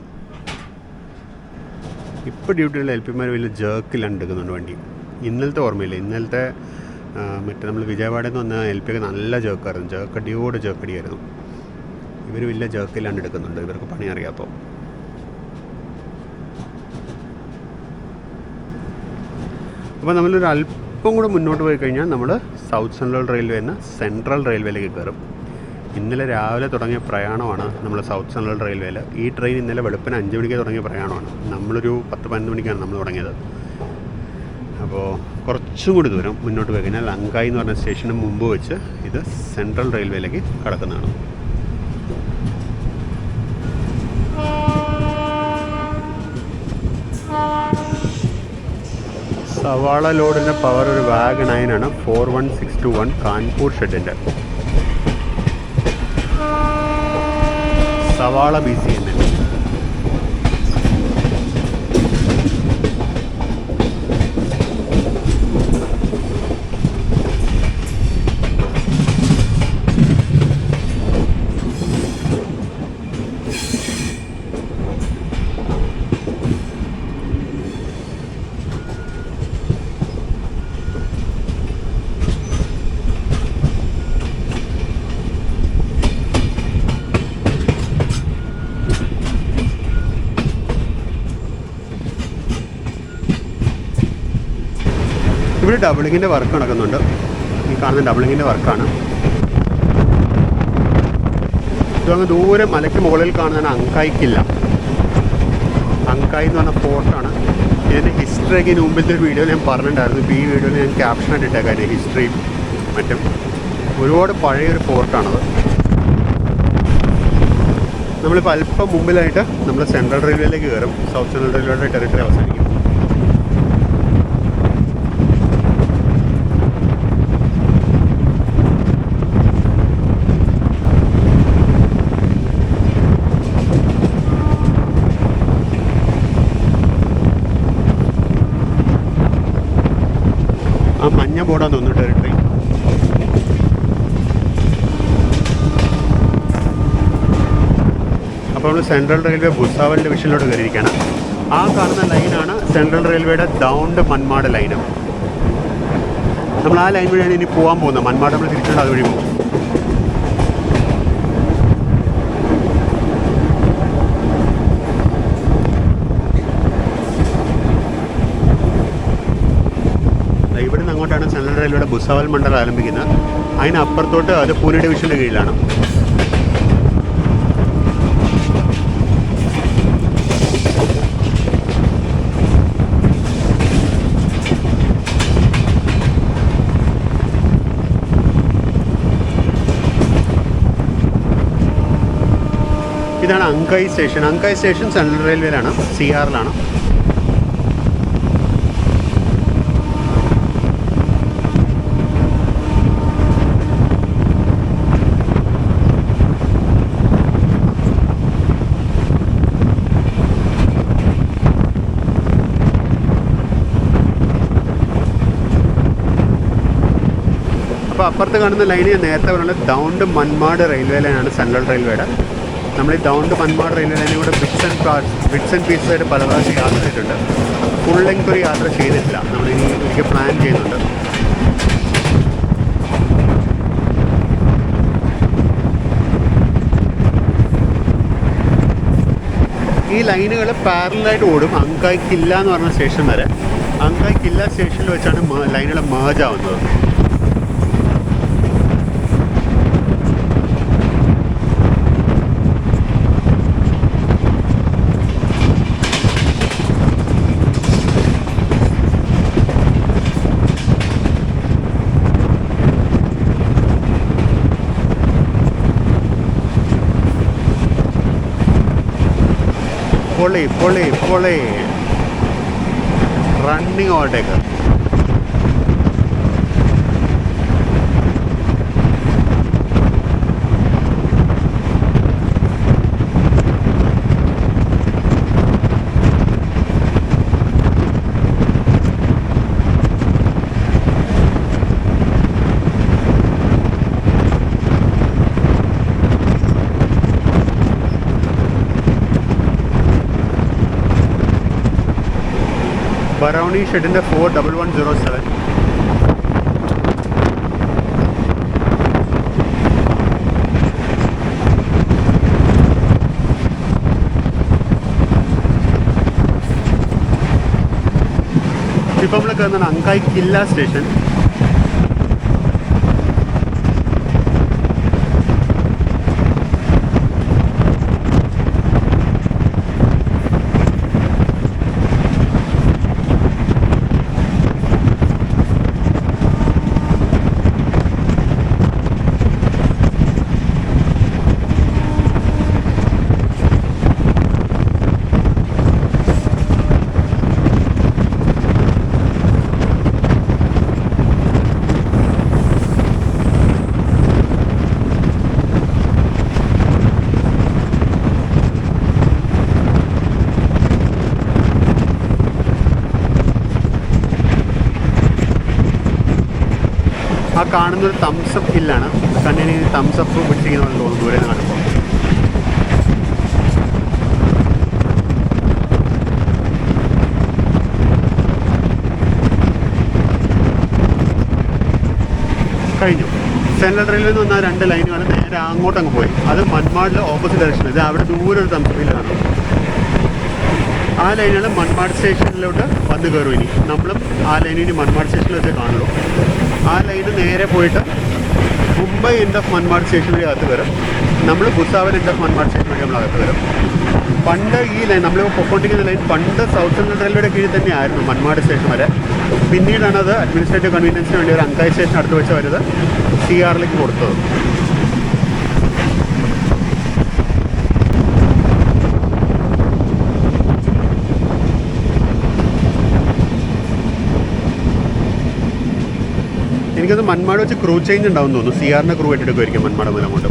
ഇപ്പോൾ ഡ്യൂട്ടിയുള്ള എൽ പിമാർ വലിയ ജേർക്കിലാണ് എടുക്കുന്നുണ്ട് വണ്ടി. ഇന്നലത്തെ ഓർമ്മയില്ല, ഇന്നലത്തെ മറ്റേ നമ്മൾ വിജയവാഡയിൽ നിന്ന് വന്ന എൽ പി ഒക്കെ നല്ല ജേർക്കായിരുന്നു. ജേർക്കടിയായിരുന്നു. ഇവർ വലിയ ജേർക്കിലാണ് എടുക്കുന്നുണ്ട്. ഇവർക്ക് പണി അറിയാപ്പോൾ. അപ്പോൾ നമ്മളൊരു അല്പം കൂടെ മുന്നോട്ട് പോയി കഴിഞ്ഞാൽ നമ്മൾ സൗത്ത് സെൻട്രൽ റെയിൽവേ എന്ന സെൻട്രൽ റെയിൽവേയിലേക്ക് കയറും. ഇന്നലെ രാവിലെ തുടങ്ങിയ പ്രയാണമാണ് നമ്മൾ സൗത്ത് സെൻട്രൽ റെയിൽവേയിൽ. ഈ ട്രെയിൻ ഇന്നലെ വെളുപ്പിന് 5 മണിക്ക് തുടങ്ങിയ പ്രയാണമാണ്. നമ്മളൊരു 10-11 മണിക്കാണ് നമ്മൾ തുടങ്ങിയത്. അപ്പോൾ കുറച്ചും കൂടി ദൂരം മുന്നോട്ട് പോയി കഴിഞ്ഞാൽ ലങ്കായി എന്ന് പറഞ്ഞ സ്റ്റേഷന് മുമ്പ് വെച്ച് ഇത് സെൻട്രൽ റെയിൽവേയിലേക്ക് കടക്കുന്നതാണ്. സവാള ലോഡിൻ്റെ പവർ ഒരു വാഗ് 9 ആണ്. 41621 കാൺപൂർ ഷെഡിൻ്റെ സവാള BCN. ഇവിടെ ഡബിളിങ്ങിൻ്റെ വർക്ക് നടക്കുന്നുണ്ട്. ഈ കാണുന്ന ഡബിളിങ്ങിൻ്റെ വർക്കാണ്. ഇതങ്ങ് ദൂരെ മലയ്ക്ക് മുകളിൽ കാണുന്നതാണ് അങ്കായ്ക്കില്ല. അങ്കായ് എന്ന് പറഞ്ഞ ഫോർട്ടാണ്. ഇതിൻ്റെ ഹിസ്റ്ററിയൊക്കെ മുമ്പിലത്തെ ഒരു വീഡിയോയിൽ ഞാൻ പറഞ്ഞിട്ടുണ്ടായിരുന്നു. ഇപ്പോൾ ഈ വീഡിയോയിൽ ഞാൻ ക്യാപ്ഷനായിട്ട് ഇട്ടേക്കാര്യം ഹിസ്റ്ററിയും മറ്റും. ഒരുപാട് പഴയൊരു ഫോർട്ടാണത്. നമ്മളിപ്പോൾ അല്പം മുമ്പിലായിട്ട് നമ്മൾ സെൻട്രൽ റെയിൽവേയിലേക്ക് കയറും. സൗത്ത് സെൻട്രൽ റെയിൽവേയുടെ ടെറിട്ടറി അവസാനിക്കും. ആ മഞ്ഞ ബോർഡാന്ന് തോന്നുന്നു ടെറിട്ടറി. അപ്പോൾ നമ്മൾ സെൻട്രൽ റെയിൽവേ ഭുസാവൽ ഡിവിഷനിലോട്ട് കയറിയിരിക്കുകയാണ്. ആ കാണുന്ന ലൈനാണ് സെൻട്രൽ റെയിൽവേയുടെ ഡൗൺ ടു മൻമാട് ലൈന്. നമ്മൾ ആ ലൈൻ വഴിയാണ് ഇനി പോകാൻ പോകുന്നത്. മൻമാട് നമ്മൾ തിരിച്ചുകൊണ്ട് അതുവഴി പോകും. ഇവിടുന്ന് അങ്ങോട്ടാണ് സെൻട്രൽ റെയിൽവേയുടെ ഭുസാവൽ മണ്ഡലം ആരംഭിക്കുന്നത്. അതിനപ്പുറത്തോട്ട് അത് പൂനെ ഡിവിഷൻ്റെ കീഴിലാണ്. ഇതാണ് Ankai station. Ankai station central റെയിൽവേയിലാണ്, CRലാണ്. അപ്പോൾ അപ്പുറത്ത് കാണുന്ന ലൈന് ഞാൻ നേരത്തെ പറഞ്ഞത് ഡൗൺ ടു മൻമാഡ് റെയിൽവേ ലൈനാണ്, സെൻട്രൽ റെയിൽവേയുടെ. നമ്മൾ ഈ ഡൗൺ ടു മൻമാഡ് റെയിൽവേ ലൈനിൽ കൂടെ ബിറ്റ്സ് ആൻഡ് പീസസ് ആയിട്ട് പല പ്രാവശ്യം യാത്ര ചെയ്തിട്ടുണ്ട്. ഫുൾ ലെങ്ത് ഒരു യാത്ര ചെയ്തിട്ടില്ല, നമ്മളിനി ഒരിക്കൽ പ്ലാൻ ചെയ്യുന്നുണ്ട്. ഈ ലൈനുകൾ പാരലായിട്ട് ഓടും അങ്കായ് കില്ല എന്ന് പറഞ്ഞ സ്റ്റേഷൻ വരെ. അങ്കായ് കില്ല സ്റ്റേഷനിൽ വെച്ചാണ് ലൈനുകൾ മേർജ് ആവുന്നത്. പൊളി റണ്ണിങ് ഓവർടേക്ക്. ബറൗണി ഷെഡിൻ്റെ 41107. ഇപ്പം നമ്മൾ കയറുന്നതാണ് അങ്കായ് കില്ല സ്റ്റേഷൻ. ആ കാണുന്നൊരു തംസപ്പ് ഹില്ലാണ്. കണ്ണിന് തംസപ്പ് പിടിച്ചിരിക്കുന്ന പോലെ തോന്നുന്നു ദൂരെ കാണുമ്പോൾ. കഴിഞ്ഞു. സെൻട്രൽ റെയിൽവേയിൽ നിന്ന് വന്ന 2 ലൈനുകൾ നേരെ അങ്ങോട്ടങ്ങ് പോയി. അത് മൻമാഡിലെ ഓപ്പോസിറ്റ് ഡയറക്ഷൻ. ഇത് അവിടെ ദൂരെ ഒരു തംസപ്പ് ഹില്ലാണ്. ആ ലൈനുകൾ മൻമാഡ് സ്റ്റേഷനിലോട്ട് വന്ന് കയറും. ഇനി നമ്മളും ആ ലൈനിന് മൻമാഡ് സ്റ്റേഷനിൽ വെച്ചേ കാണുള്ളൂ. ആ ലൈന് നേരെ പോയിട്ട് Mumbai end of Manmad station വഴി അകത്ത് വരും. നമ്മൾ Bhusawal end of Manmad station വഴി നമ്മൾ അകത്ത് വരും. പണ്ട് ഈ ലൈൻ നമ്മളിപ്പോൾ പൊക്കോണ്ടിരിക്കുന്ന ലൈൻ പണ്ട് സൗത്ത് സെൻട്രൽ റെയിൽവേയുടെ കീഴിൽ തന്നെയായിരുന്നു മൻമാഡ് സ്റ്റേഷൻ വരെ. പിന്നീടാണ് അത് അഡ്മിനിസ്ട്രേറ്റീവ് കൺവീനിയൻസിന് വേണ്ടി ഒരു അങ്കായ് സ്റ്റേഷൻ അടുത്ത് വെച്ച് വരുന്നത് CRലേക്ക് കൊടുത്തത്. എനിക്കത് മൻമാഡ് വെച്ച് ക്രൂ ചേഞ്ച് ഉണ്ടാവും തോന്നുന്നു. CRനെ ക്രൂ ആയിട്ട് എടുക്കുമായിരിക്കും മൻമാഡ് മുതൽ അങ്ങോട്ട്.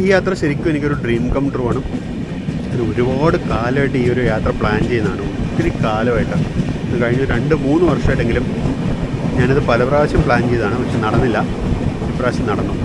ഈ യാത്ര ശരിക്കും എനിക്കൊരു ഡ്രീം കം ട്രൂ ആണ്. ഒരുപാട് കാലമായിട്ട് ഈ ഒരു യാത്ര പ്ലാൻ ചെയ്യുന്നതാണ്. ഒത്തിരി കാലമായിട്ട്, കഴിഞ്ഞ 2-3 വർഷമായിട്ടെങ്കിലും ഞാനിത് പല പ്രാവശ്യം പ്ലാൻ ചെയ്തതാണ്. പക്ഷെ നടന്നില്ല. ഇപ്രാവശ്യം നടന്നു.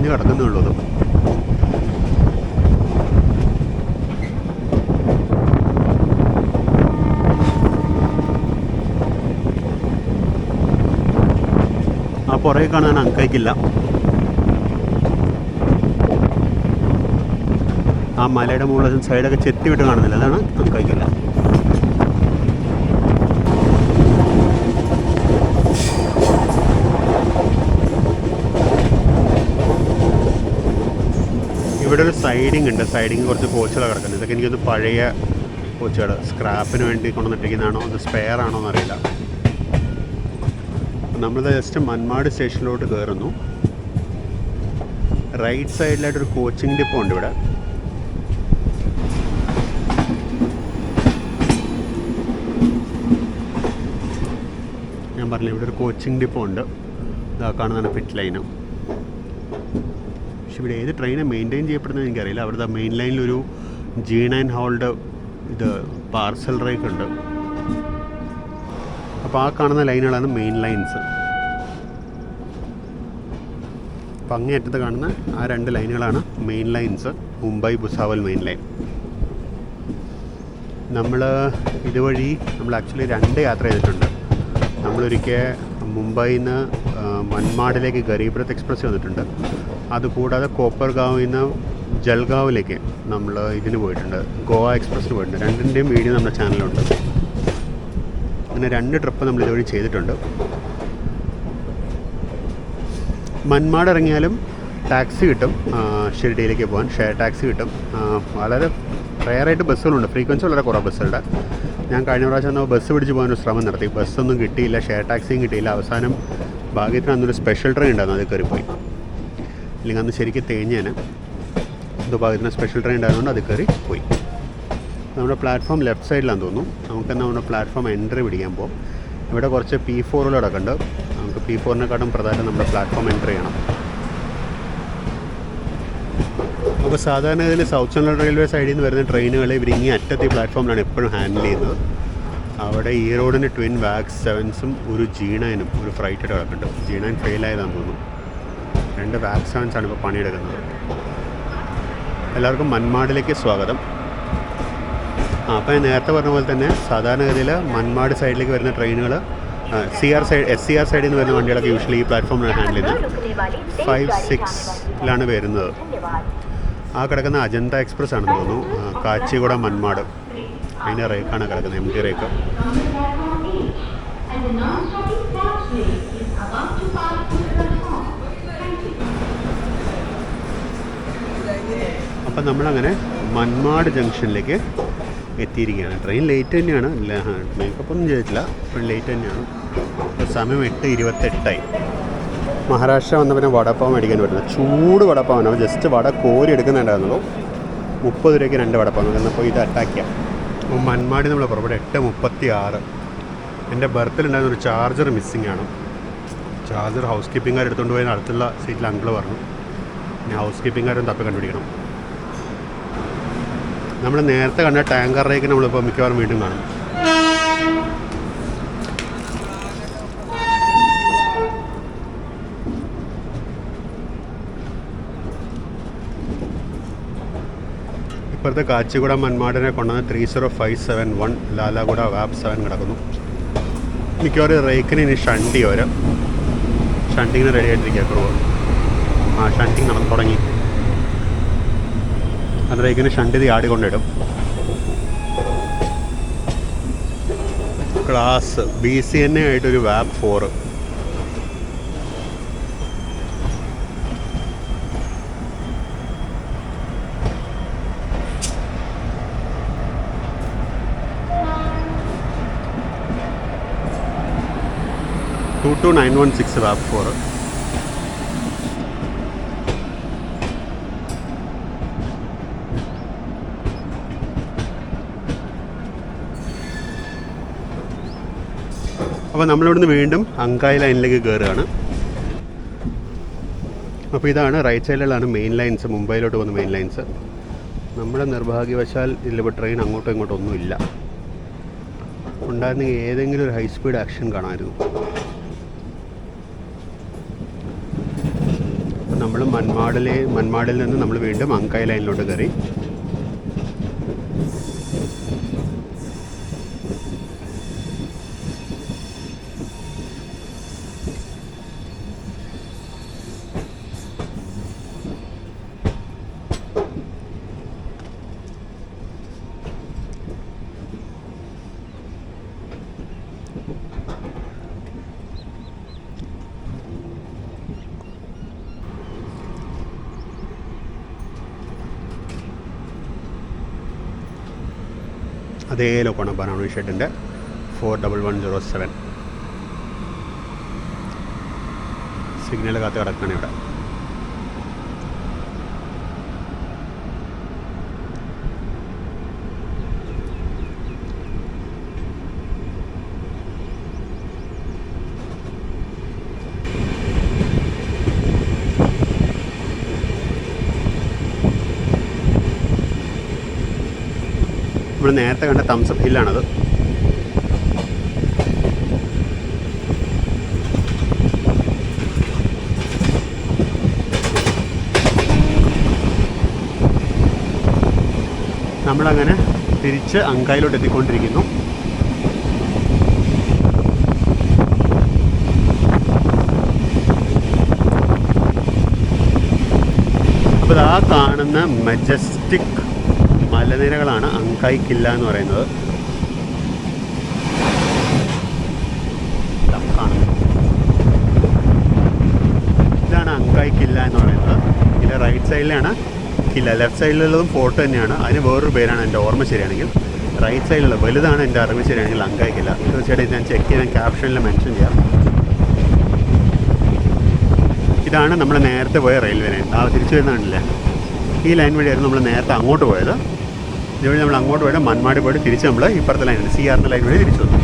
കഴിഞ്ഞ് കിടക്കുന്നേ ഉള്ളൂ. ആ പുറകെ കാണാൻ അങ്കൈക്കില്ല. ആ മലയുടെ മുകളിൽ സൈഡൊക്കെ ചെത്തി വിട്ട് കാണുന്നില്ല, അതാണ് അങ്കൈക്കില്ല. ഇവിടെ ഒരു സൈഡിങ് ഉണ്ട്. സൈഡിങ് കുറച്ച് കോച്ചുകൾ കിടക്കുന്നത്. ഇതൊക്കെ എനിക്കൊന്ന് പഴയ കോച്ചുകൾ സ്ക്രാപ്പിന് വേണ്ടി കൊണ്ടുവന്നിട്ടിരിക്കുന്നതാണോ അത് സ്പെയർ ആണോ എന്നറിയില്ല. നമ്മളിത് ജസ്റ്റ് മന്മാട് സ്റ്റേഷനിലോട്ട് കയറുന്നു. റൈറ്റ് സൈഡിലായിട്ടൊരു കോച്ചിങ് ഡിപ്പോ ഉണ്ട് ഇവിടെ. ഞാൻ പറഞ്ഞില്ല, ഇവിടെ ഒരു കോച്ചിങ് ഡിപ്പോ ഉണ്ട്. ഇതാ കാണുന്നതാണ് പിറ്റ് ലൈന്. പക്ഷെ ഇവിടെ ഏത് ട്രെയിനാണ് മെയിൻറ്റെയിൻ ചെയ്യപ്പെടുന്നത് എനിക്കറിയില്ല. അവിടുത്തെ മെയിൻ ലൈനിലൊരു G9 ഹോൾഡ് ഇത് പാർസൽ റേക്ക് ഉണ്ട്. അപ്പോൾ ആ കാണുന്ന ലൈനുകളാണ് മെയിൻ ലൈൻസ്. അപ്പം അങ്ങേയറ്റത്ത് കാണുന്ന ആ 2 ലൈനുകളാണ് main lines, Mumbai Bhusawal main line. നമ്മൾ ഇതുവഴി ആക്ച്വലി 2 യാത്ര ചെയ്തിട്ടുണ്ട്. നമ്മളൊരിക്കൽ മുംബൈയിൽ നിന്ന് മൻമാഡിലേക്ക് ഗരീബ് രഥ് എക്സ്പ്രസ് വന്നിട്ടുണ്ട്. അതുകൂടാതെ കോപ്പർഗാവിൽ നിന്ന് ജൽഗാവിലേക്ക് നമ്മൾ ഇതിന് പോയിട്ടുണ്ട്, ഗോവ എക്സ്പ്രസ്സിന് പോയിട്ടുണ്ട്. 2ൻ്റെയും വീഡിയോ നമ്മുടെ ചാനലുണ്ട്. അങ്ങനെ 2 ട്രിപ്പ് നമ്മൾ ഇതുവഴി ചെയ്തിട്ടുണ്ട്. മൻമാഡ് ഇറങ്ങിയാലും ടാക്സി കിട്ടും ഷിർഡിയിലേക്ക് പോകാൻ, ഷെയർ ടാക്സി കിട്ടും. വളരെ റെയറായിട്ട് ബസ്സുകളുണ്ട്, ഫ്രീക്വൻസി വളരെ കുറവ് ബസ്സുകളുടെ. ഞാൻ കഴിഞ്ഞ പ്രാവശ്യം ഒന്ന് ബസ് പിടിച്ച് പോകാനൊരു ശ്രമം നടത്തി. ബസ്സൊന്നും കിട്ടിയില്ല, ഷെയർ ടാക്സിയും കിട്ടിയില്ല. അവസാനം ഭാഗ്യത്തിന് അന്നൊരു സ്പെഷ്യൽ ട്രെയിൻ ഉണ്ടായിരുന്നു, അത് കയറിപ്പോയി. ഇല്ലെങ്കിൽ അന്ന് ശരിക്കും തേഞ്ഞേനെ. എന്തോ ഭാഗ്യത്തിന് സ്പെഷ്യൽ ട്രെയിൻ ഉണ്ടായതുകൊണ്ട് അത് കയറി പോയി. നമ്മുടെ പ്ലാറ്റ്ഫോം ലെഫ്റ്റ് സൈഡിലാണെന്ന് തോന്നുന്നു. നമുക്കെന്നാൽ നമ്മുടെ പ്ലാറ്റ്ഫോം എൻട്രി പിടിക്കാൻ പോകും. ഇവിടെ കുറച്ച് P4കളൊക്കെ ഉണ്ട്. നമുക്ക് P4-നെക്കാട്ടും പ്രധാനം നമ്മുടെ പ്ലാറ്റ്ഫോം എൻട്രി ചെയ്യണം. അപ്പോൾ സാധാരണ ഇതിൽ സൗത്ത് സെൻട്രൽ റെയിൽവേ സൈഡിൽ നിന്ന് വരുന്ന ട്രെയിനുകൾ ഇവർ ഇങ്ങനെ അറ്റത്തെ പ്ലാറ്റ്ഫോമിലാണ് എപ്പോഴും ഹാൻഡിൽ ചെയ്യുന്നത്. അവിടെ ഈ റോഡിന് ട്വിൻ വാക്സ് 7സും ഒരു G9ഉം ഒരു ഫ്രൈറ്റ് കിടക്കുന്നുണ്ട്. G9 ഫെയിലായതാണെന്ന് തോന്നുന്നു. 2 വാക്സ് 7സാണ് ഇപ്പോൾ പണിയെടുക്കുന്നത്. എല്ലാവർക്കും മൻമാഡിലേക്ക് സ്വാഗതം. അപ്പോൾ ഞാൻ നേരത്തെ പറഞ്ഞ പോലെ തന്നെ സാധാരണഗതിയിൽ മൻമാഡ് സൈഡിലേക്ക് വരുന്ന ട്രെയിനുകൾ SCR സൈഡിൽ നിന്ന് വരുന്ന വണ്ടികളൊക്കെ യൂഷ്വലി ഈ പ്ലാറ്റ്ഫോമിലാണ് ഹാൻഡിൽ ചെയ്യുന്നത്. 5-6ലാണ് വരുന്നത്. ആ കിടക്കുന്ന അജന്ത എക്സ്പ്രസ് ആണെന്ന് തോന്നുന്നു, കാച്ചിഗുഡ മൻമാഡ്. അതിൻ്റെ റേക്കാണ് കിടക്കുന്നത്, MT റേക്ക്. അപ്പം നമ്മളങ്ങനെ മൻമാഡ് ജംഗ്ഷനിലേക്ക് എത്തിയിരിക്കുകയാണ്. ട്രെയിൻ ലേറ്റ് തന്നെയാണ്, മേക്കപ്പ് ഒന്നും ചെയ്തിട്ടില്ല, ഇപ്പോൾ ലേറ്റ് തന്നെയാണ്. ഇപ്പോൾ സമയം 8:28. മഹാരാഷ്ട്ര വന്ന പിന്നെ വടപ്പാവ് മേടിക്കാൻ പറ്റുന്നത്, ചൂട് വടപ്പാവാണ്. അപ്പോൾ ജസ്റ്റ് വട കോരി എടുക്കുന്നുണ്ടായിരുന്നുള്ളൂ. 30 രൂപയ്ക്ക് 2 വടപ്പാവ്. എന്നപ്പോൾ ഇത് അറ്റാക്ക് ചെയ്യാം. അപ്പോൾ മൻമാടി നമ്മൾ പുറപ്പെടും 8:36. എൻ്റെ ബർത്തിലുണ്ടായിരുന്നൊരു ചാർജർ മിസ്സിംഗ് ആണ്. ചാർജർ ഹൗസ് കീപ്പിംഗുകാർ എടുത്തുകൊണ്ട് പോയി അടുത്തുള്ള സീറ്റിൽ അങ്കിൾ പറഞ്ഞു. ഇനി ഹൗസ് കീപ്പിംഗുകാരും തപ്പി കണ്ടുപിടിക്കണം. നമ്മൾ നേരത്തെ കണ്ട ടാങ്കറിലേക്ക് നമ്മളിപ്പോൾ മിക്കവാറും വീണ്ടും കാണും. ഇപ്പോഴത്തെ കാച്ചിഗുഡ മൻമാഡിനെ കൊണ്ടുവന്ന് 30571 ലാലാഗുഡ വാപ്പ് 7 കിടക്കുന്നു. മിക്കവാറും റേക്കിന് ഇനി ഷണ്ടി വരും. ഷണ്ടിങ്ങിന് റെഡി ആയിട്ടിരിക്കുക ക്രൂ. ഷണ്ടിങ് നടന്നു തുടങ്ങി. അത് റേക്കിന് ഷണ്ടി ആടിക്കൊണ്ടിടും. ക്ലാസ് BCNA ആയിട്ടൊരു വാപ്പ് 4. ടു 916 വാപ്പ് 4. അപ്പോൾ നമ്മളിവിടുന്ന് വീണ്ടും അങ്കായ് ലൈനിലേക്ക് കയറുകയാണ്. അപ്പോൾ ഇതാണ് റൈറ്റ് സൈഡിലാണ് മെയിൻ ലൈൻസ്, മുംബൈയിലോട്ട് പോകുന്ന മെയിൻ ലൈൻസ്. നമ്മുടെ നിർഭാഗ്യവശാൽ ഇതിലിപ്പോൾ ട്രെയിൻ അങ്ങോട്ടും ഇങ്ങോട്ടും ഒന്നുമില്ല. ഉണ്ടായിരുന്നെങ്കിൽ ഏതെങ്കിലും ഒരു ഹൈ സ്പീഡ് ആക്ഷൻ കാണാമായിരുന്നു. നമ്മൾ മൺമാടിൽ നിന്ന് നമ്മൾ വീണ്ടും അങ്കായ് ലൈനിലോട്ട് കയറി. അതേ ലോക്കാണ് ബനാന ഷെഡിൻ്റെ 41107. സിഗ്നൽ കാത്ത് കിടക്കുകയാണ് ഇവിടെ. നമ്മൾ നേരത്തെ കണ്ട തംസപ്പ് ഹില്ലാണത്. നമ്മളങ്ങനെ തിരിച്ച് അങ്കായിലോട്ട് എത്തിക്കൊണ്ടിരിക്കുന്നു. അപ്പോൾ ആ കാണുന്ന മജസ്റ്റിക് മലനിരകളാണ് അങ്കായ് കില്ല എന്ന് പറയുന്നത്. ഇതാണ് അങ്കായ് കില്ല എന്ന് പറയുന്നത്. ഇതിൻ്റെ റൈറ്റ് സൈഡിലാണ് കില്ല, ലെഫ്റ്റ് സൈഡിലുള്ളതും ഫോർട്ട് തന്നെയാണ്. അതിന് വേറൊരു പേരാണ് എൻ്റെ ഓർമ്മ ശരിയാണെങ്കിൽ. റൈറ്റ് സൈഡിലുള്ള വലുതാണ് എൻ്റെ അറിവ് ശരിയാണെങ്കിൽ അങ്കായ് കില്ല. തീർച്ചയായിട്ടും ഞാൻ ചെക്ക് ചെയ്യാൻ ക്യാപ്ഷനിൽ മെൻഷൻ ചെയ്യാം. ഇതാണ് നമ്മൾ നേരത്തെ പോയ റെയിൽവേ ലൈൻ. തിരിച്ചു വരുന്നതാണല്ലേ, ഈ ലൈൻ വഴിയായിരുന്നു നമ്മൾ നേരത്തെ അങ്ങോട്ട് പോയത്. ഇതുവഴി നമ്മൾ അങ്ങോട്ട് പോയിട്ട് മൺമാടി പോയിട്ട് തിരിച്ച് നമ്മൾ ഇപ്പുറത്തെ ലൈനുണ്ട്, CR ലൈൻ വഴി തിരിച്ചു വന്നു.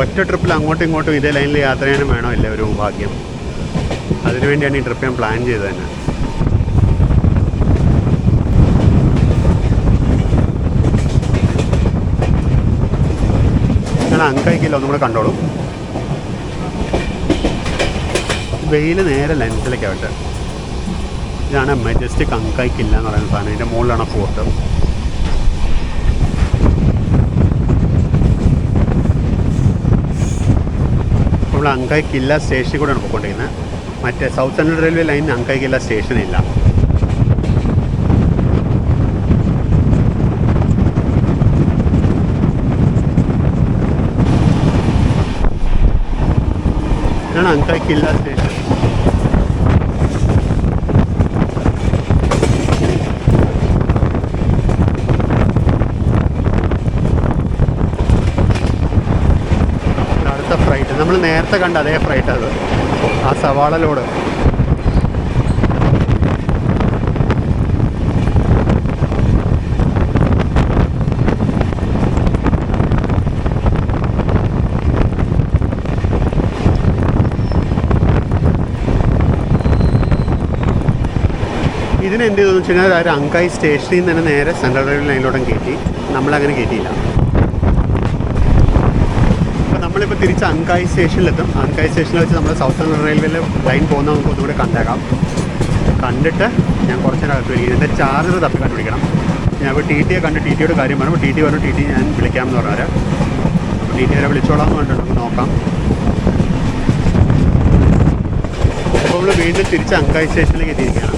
ഒറ്റ ട്രിപ്പിൽ അങ്ങോട്ടും ഇങ്ങോട്ടും ഇതേ ലൈനിൽ യാത്ര ചെയ്യാനും വേണമില്ല ഒരു ഭാഗ്യം. അതിനുവേണ്ടിയാണ് ഈ ട്രിപ്പ് ഞാൻ പ്ലാൻ ചെയ്തത് തന്നെ. ഞാൻ അങ്കായ് കില്ല ഒന്നും കൂടെ കണ്ടോളൂ. വെയിൽ നേരെ ലെൻസിലേക്കാവട്ടെ. ഇതാണ് മജസ്റ്റിക് അങ്കായ് കില്ല എന്ന് പറയുന്ന സാധനം. ഇതിൻ്റെ മുകളിലാണ് ഫോർട്ട്. നമ്മൾ അങ്കായ് കില്ല സ്റ്റേഷനിൽ കൂടെയാണ് പോയിക്കൊണ്ടിരിക്കുന്നത്. മറ്റേ സൗത്ത് സെൻട്രൽ റെയിൽവേ ലൈനിന് അങ്കായ് കില്ല സ്റ്റേഷനില്ല. ഇതാണ് അങ്കായ് കില്ല സ്റ്റേഷൻ. ഫ്രൈറ്റ് നമ്മൾ നേരത്തെ കണ്ട അതേ ഫ്രൈറ്റ് അത്, ആ സവാള ലോഡ്. ഇതിനെന്ത് ചെയ്തെന്ന് വെച്ച് കഴിഞ്ഞാൽ ഒരു അങ്കായ് സ്റ്റേഷനിൽ നിന്ന് തന്നെ നേരെ സെൻട്രൽ റെയിൽവേ ലൈനിലോട്ടും കയറ്റി. നമ്മളങ്ങനെ കയറ്റിയില്ല. അപ്പോൾ നമ്മളിപ്പോൾ തിരിച്ച് അങ്കായ് സ്റ്റേഷനിലെത്തും. അങ്കായ് സ്റ്റേഷനിൽ വെച്ച് നമ്മൾ സൗത്ത് സെൻട്രൽ റെയിൽവേയിൽ ലൈൻ പോകുന്ന നമുക്ക് ഒന്നുകൂടെ കണ്ടേക്കാം. കണ്ടിട്ട് ഞാൻ കുറച്ച് നേരം അകത്ത് വരികയും എൻ്റെ ചാർജർ തപ്പി കണ്ടുപിടിക്കണം. ഞാൻ ഇപ്പോൾ TTയെ കണ്ട് TTയോട് കാര്യം പറഞ്ഞു. TT പറഞ്ഞു TT ഞാൻ വിളിക്കാമെന്ന് പറഞ്ഞാൽ അപ്പോൾ TT വരെ വിളിച്ചോളാം എന്ന് പറഞ്ഞിട്ട് നമുക്ക് നോക്കാം. അപ്പോൾ നമ്മൾ വീണ്ടും തിരിച്ച് അങ്കായ് സ്റ്റേഷനിലേക്ക് എത്തിയിരിക്കുകയാണ്.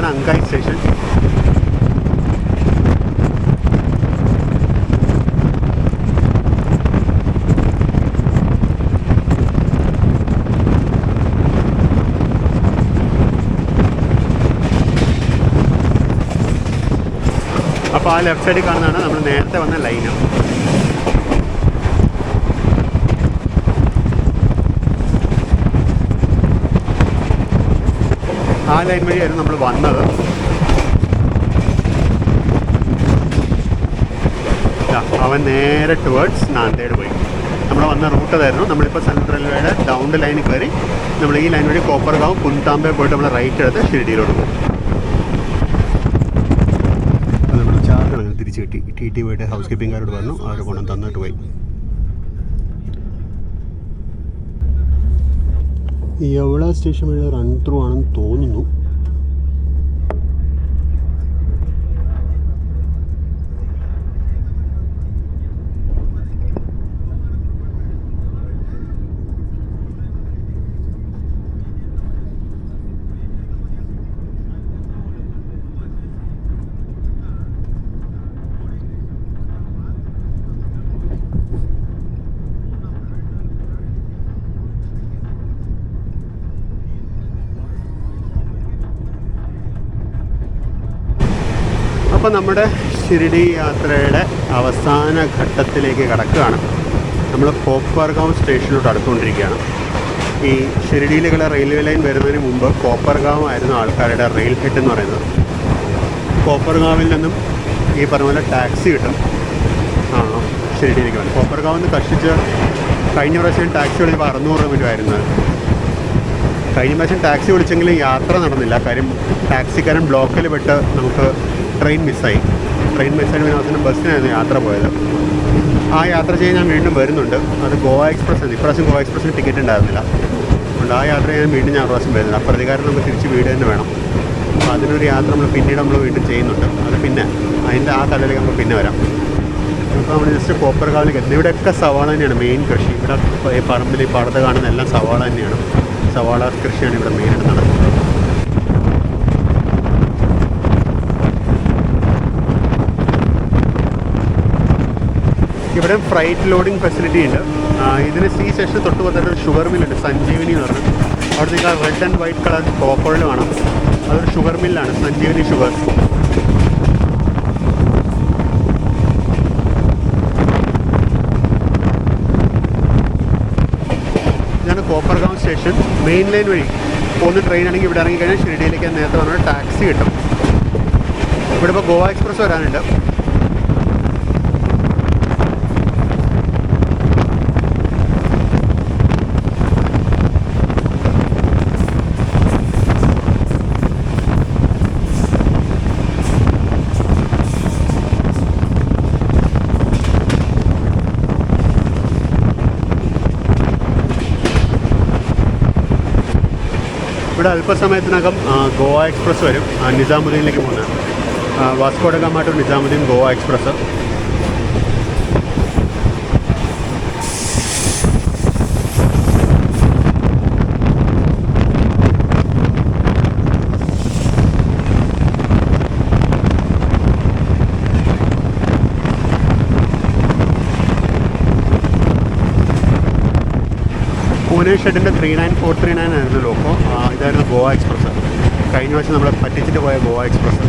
അങ്കായ് സ്റ്റേഷൻ. അപ്പോൾ ആ ലെഫ്റ്റ് സൈഡിൽ കാണുന്നതാണ് നമ്മൾ നേരത്തെ വന്ന ലൈന്. ആ ലൈൻ വഴിയായിരുന്നു നമ്മൾ വന്നത്. അവൻ നേരെ ടുവേർഡ്സ് നാന്ദേഡ് പോയി. നമ്മൾ വന്ന റൂട്ട് അതായിരുന്നു. നമ്മളിപ്പോൾ സെൻട്രൽ റെയിൽവേയുടെ ഡൗൺ ലൈനിൽ കയറി നമ്മൾ ഈ ലൈൻ വഴി കോപ്പർഗാവ് കുന്താമ്പെ പോയിട്ട് നമ്മൾ റൈറ്റ് എടുത്ത് ഷിരഡിയിലോട്ട് പോകും. അപ്പോൾ നമ്മൾ ചാർജ് തിരിച്ച് കിട്ടി. ടി പോയിട്ട് ഹൗസ് കീപ്പിംഗുകാരോട് പറഞ്ഞു, അവർ കൊണ്ടു തന്നിട്ട് പോയി. യവള സ്റ്റേഷൻ വഴി റൺ ത്രൂ ആണെന്ന് തോന്നുന്നു. അപ്പോൾ നമ്മുടെ ഷിരഡി യാത്രയുടെ അവസാന ഘട്ടത്തിലേക്ക് കടക്കുകയാണ്. നമ്മൾ കോപ്പർഗാവ് സ്റ്റേഷനിലോട്ട് അടുത്തുകൊണ്ടിരിക്കുകയാണ്. ഈ ഷിരഡിയിലേക്കുള്ള റെയിൽവേ ലൈൻ വരുന്നതിന് മുമ്പ് കോപ്പർഗാവ് ആയിരുന്നു ആൾക്കാരുടെ റെയിൽ ഹെഡ് എന്ന് പറയുന്നത്. കോപ്പർഗാവിൽ നിന്നും ഈ പറഞ്ഞ പോലെ ടാക്സി കിട്ടും ഷിരഡിയിലേക്ക് വരും. കോപ്പർഗാവിൽ നിന്ന് കഷ്ടിച്ച് കഴിഞ്ഞ പ്രാവശ്യം ടാക്സി വിളിച്ചപ്പോൾ 600 രൂപ ആയിരുന്നത്. കഴിഞ്ഞ പ്രാവശ്യം ടാക്സി വിളിച്ചെങ്കിലും യാത്ര നടന്നില്ല. കാര്യം ടാക്സിക്കാരൻ ബ്ലോക്കിൽ പെട്ട് നമുക്ക് ട്രെയിൻ മിസ്സായി. ട്രെയിൻ മിസ്സായതിന് അവസാനം ബസ്സിനായിരുന്നു യാത്ര പോയത്. ആ യാത്ര ചെയ്യാൻ ഞാൻ വീണ്ടും വരുന്നുണ്ട്. അത് ഗോവ എക്സ്പ്രസ് ആണ്. ഇപ്രാവശ്യം ഗോവ എക്സ്പ്രസ്സിന് ടിക്കറ്റ് ഉണ്ടായിരുന്നില്ല. അതുകൊണ്ട് ആ യാത്ര ചെയ്യാൻ വീണ്ടും ഞാൻ പ്രാവശ്യം വരുന്നുണ്ട്. ആ പ്രതികാരം നമുക്ക് തിരിച്ച് വീട് തന്നെ വേണം. അപ്പോൾ അതിനൊരു യാത്ര പിന്നീട് നമ്മൾ വീണ്ടും ചെയ്യുന്നുണ്ട്. അത് പിന്നെ അതിൻ്റെ ആ കഥയിലേക്ക് നമുക്ക് പിന്നെ വരാം. അപ്പോൾ നമ്മൾ ജസ്റ്റ് കോപ്പർഗാവിലേക്ക് എത്തുന്നത്. ഇവിടെയൊക്കെ സവാള തന്നെയാണ് മെയിൻ കൃഷി. ഇവിടെ ഈ പറമ്പിൽ ഈ പാടത്ത് കാണുന്ന എല്ലാം സവാള തന്നെയാണ്. സവാള കൃഷിയാണ് ഇവിടെ മെയിനായിട്ട് നടക്കുന്നത്. ഇവിടെ ഫ്രൈറ്റ് ലോഡിംഗ് ഫെസിലിറ്റി ഉണ്ട്. ഇതിന് സി സെഷൻ തൊട്ട് വന്നിട്ട് ഒരു ഷുഗർ മില്ലുണ്ട്, സഞ്ജീവനി എന്ന് പറഞ്ഞു. അവിടെ നിങ്ങൾ റെഡ് ആൻഡ് വൈറ്റ് കളർ കോപ്പറിൽ കാണാം. അതൊരു ഷുഗർ മില്ലാണ്, സഞ്ജീവനി ഷുഗേഴ്സ്. ഇതാണ് കോപ്പർഗാവ് സ്റ്റേഷൻ. മെയിൻ ലൈൻ വഴി പോകുന്ന ട്രെയിൻ ആണെങ്കിൽ ഇവിടെ ഇറങ്ങിക്കഴിഞ്ഞാൽ ഷിരഡിയിലേക്ക് നേരത്തെ പറഞ്ഞാൽ ടാക്സി കിട്ടും. ഇവിടെ ഇപ്പോൾ ഗോവ എക്സ്പ്രസ് വരാനുണ്ട്. ഇവിടെ അല്പസമയത്തിനകം ഗോവ എക്സ്പ്രസ് വരും. നിസാമുദ്ദീനിലേക്ക് പോകുന്നത് Vasco da Gama to Nizamuddin Goa express. Pune ഷെഡിൻ്റെ 39439 ആയിരുന്നു ലോക്കോ. ഇതായിരുന്നു ഗോവ എക്സ്പ്രസ്. കഴിഞ്ഞ വർഷം നമ്മളെ പറ്റിച്ചിട്ട് പോയ ഗോവ എക്സ്പ്രസ്.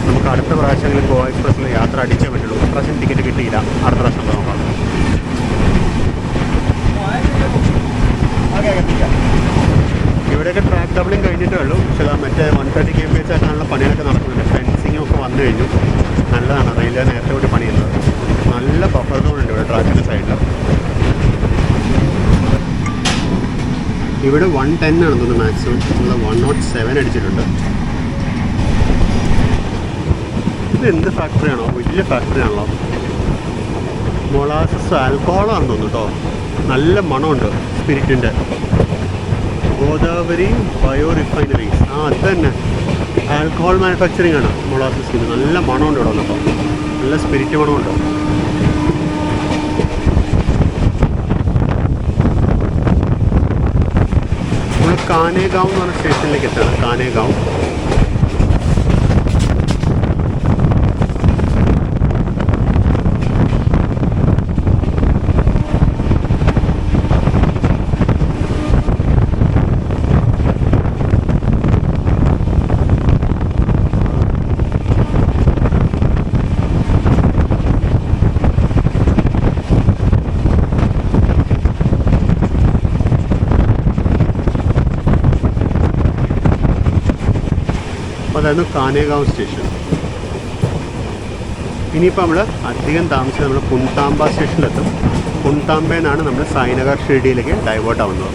നമുക്ക് അടുത്ത പ്രാവശ്യങ്ങളിൽ ഗോവ എക്സ്പ്രസ്സിൽ യാത്ര അടിച്ചേ പറ്റുള്ളൂ. പ്രാവശ്യം ടിക്കറ്റ് കിട്ടിയില്ല. അടുത്ത പ്രാവശ്യം നോക്കാം. ഇവിടെയൊക്കെ ട്രാക്ക് ഡബിളിങ് കഴിഞ്ഞിട്ടേ ഉള്ളൂ. പക്ഷേ മറ്റേ 130 km/h ആക്കാനുള്ള പണികളൊക്കെ നടക്കുന്നുണ്ട്. ഫെൻസിങ്ങും ഒക്കെ വന്നു കഴിഞ്ഞു. നല്ലതാണ്. റെയിൽവേ നേരത്തെ കൂടി പണിയുന്നത്. നല്ല ബഫർ സോൺ ഉണ്ട് ഇവിടെ ട്രാക്കിൻ്റെ സൈഡിൽ. ഇവിടെ 110 ആണെന്ന് തോന്നുന്നു മാക്സിമം. നമ്മൾ 107 അടിച്ചിട്ടുണ്ട്. ഇത് എന്ത് ഫാക്ടറിയാണോ? വലിയ ഫാക്ടറിയാണല്ലോ. മൊളാസസ് ആൽക്കഹോളാണെന്ന് തോന്നുന്നു കേട്ടോ. നല്ല മണമുണ്ട് സ്പിരിറ്റിൻ്റെ. Godavari bio refineries. അത് തന്നെ ആൽക്കഹോൾ മാനുഫാക്ചറിങ് ആണ് മൊളാസസിന്. നല്ല മണമുണ്ട് ഇവിടെ വന്നപ്പോൾ. നല്ല സ്പിരിറ്റ് മണമുണ്ട്. നമ്മൾ കാനേഗാവ് എന്ന് പറഞ്ഞ സ്റ്റേഷനിലേക്ക് എത്താണ്. കാനേഗാവ്. അതായിരുന്നു കാനേഗാവ് സ്റ്റേഷൻ. ഇനിയിപ്പോൾ നമ്മൾ അധികം താമസിച്ച് നമ്മൾ പുൺതാമ്പ സ്റ്റേഷനിലെത്തും. പുൺതാമ്പയിൽ നിന്നാണ് നമ്മൾ സായിനഗർ ഷിർഡിയിലേക്ക് ഡൈവേർട്ട് ആവുന്നത്.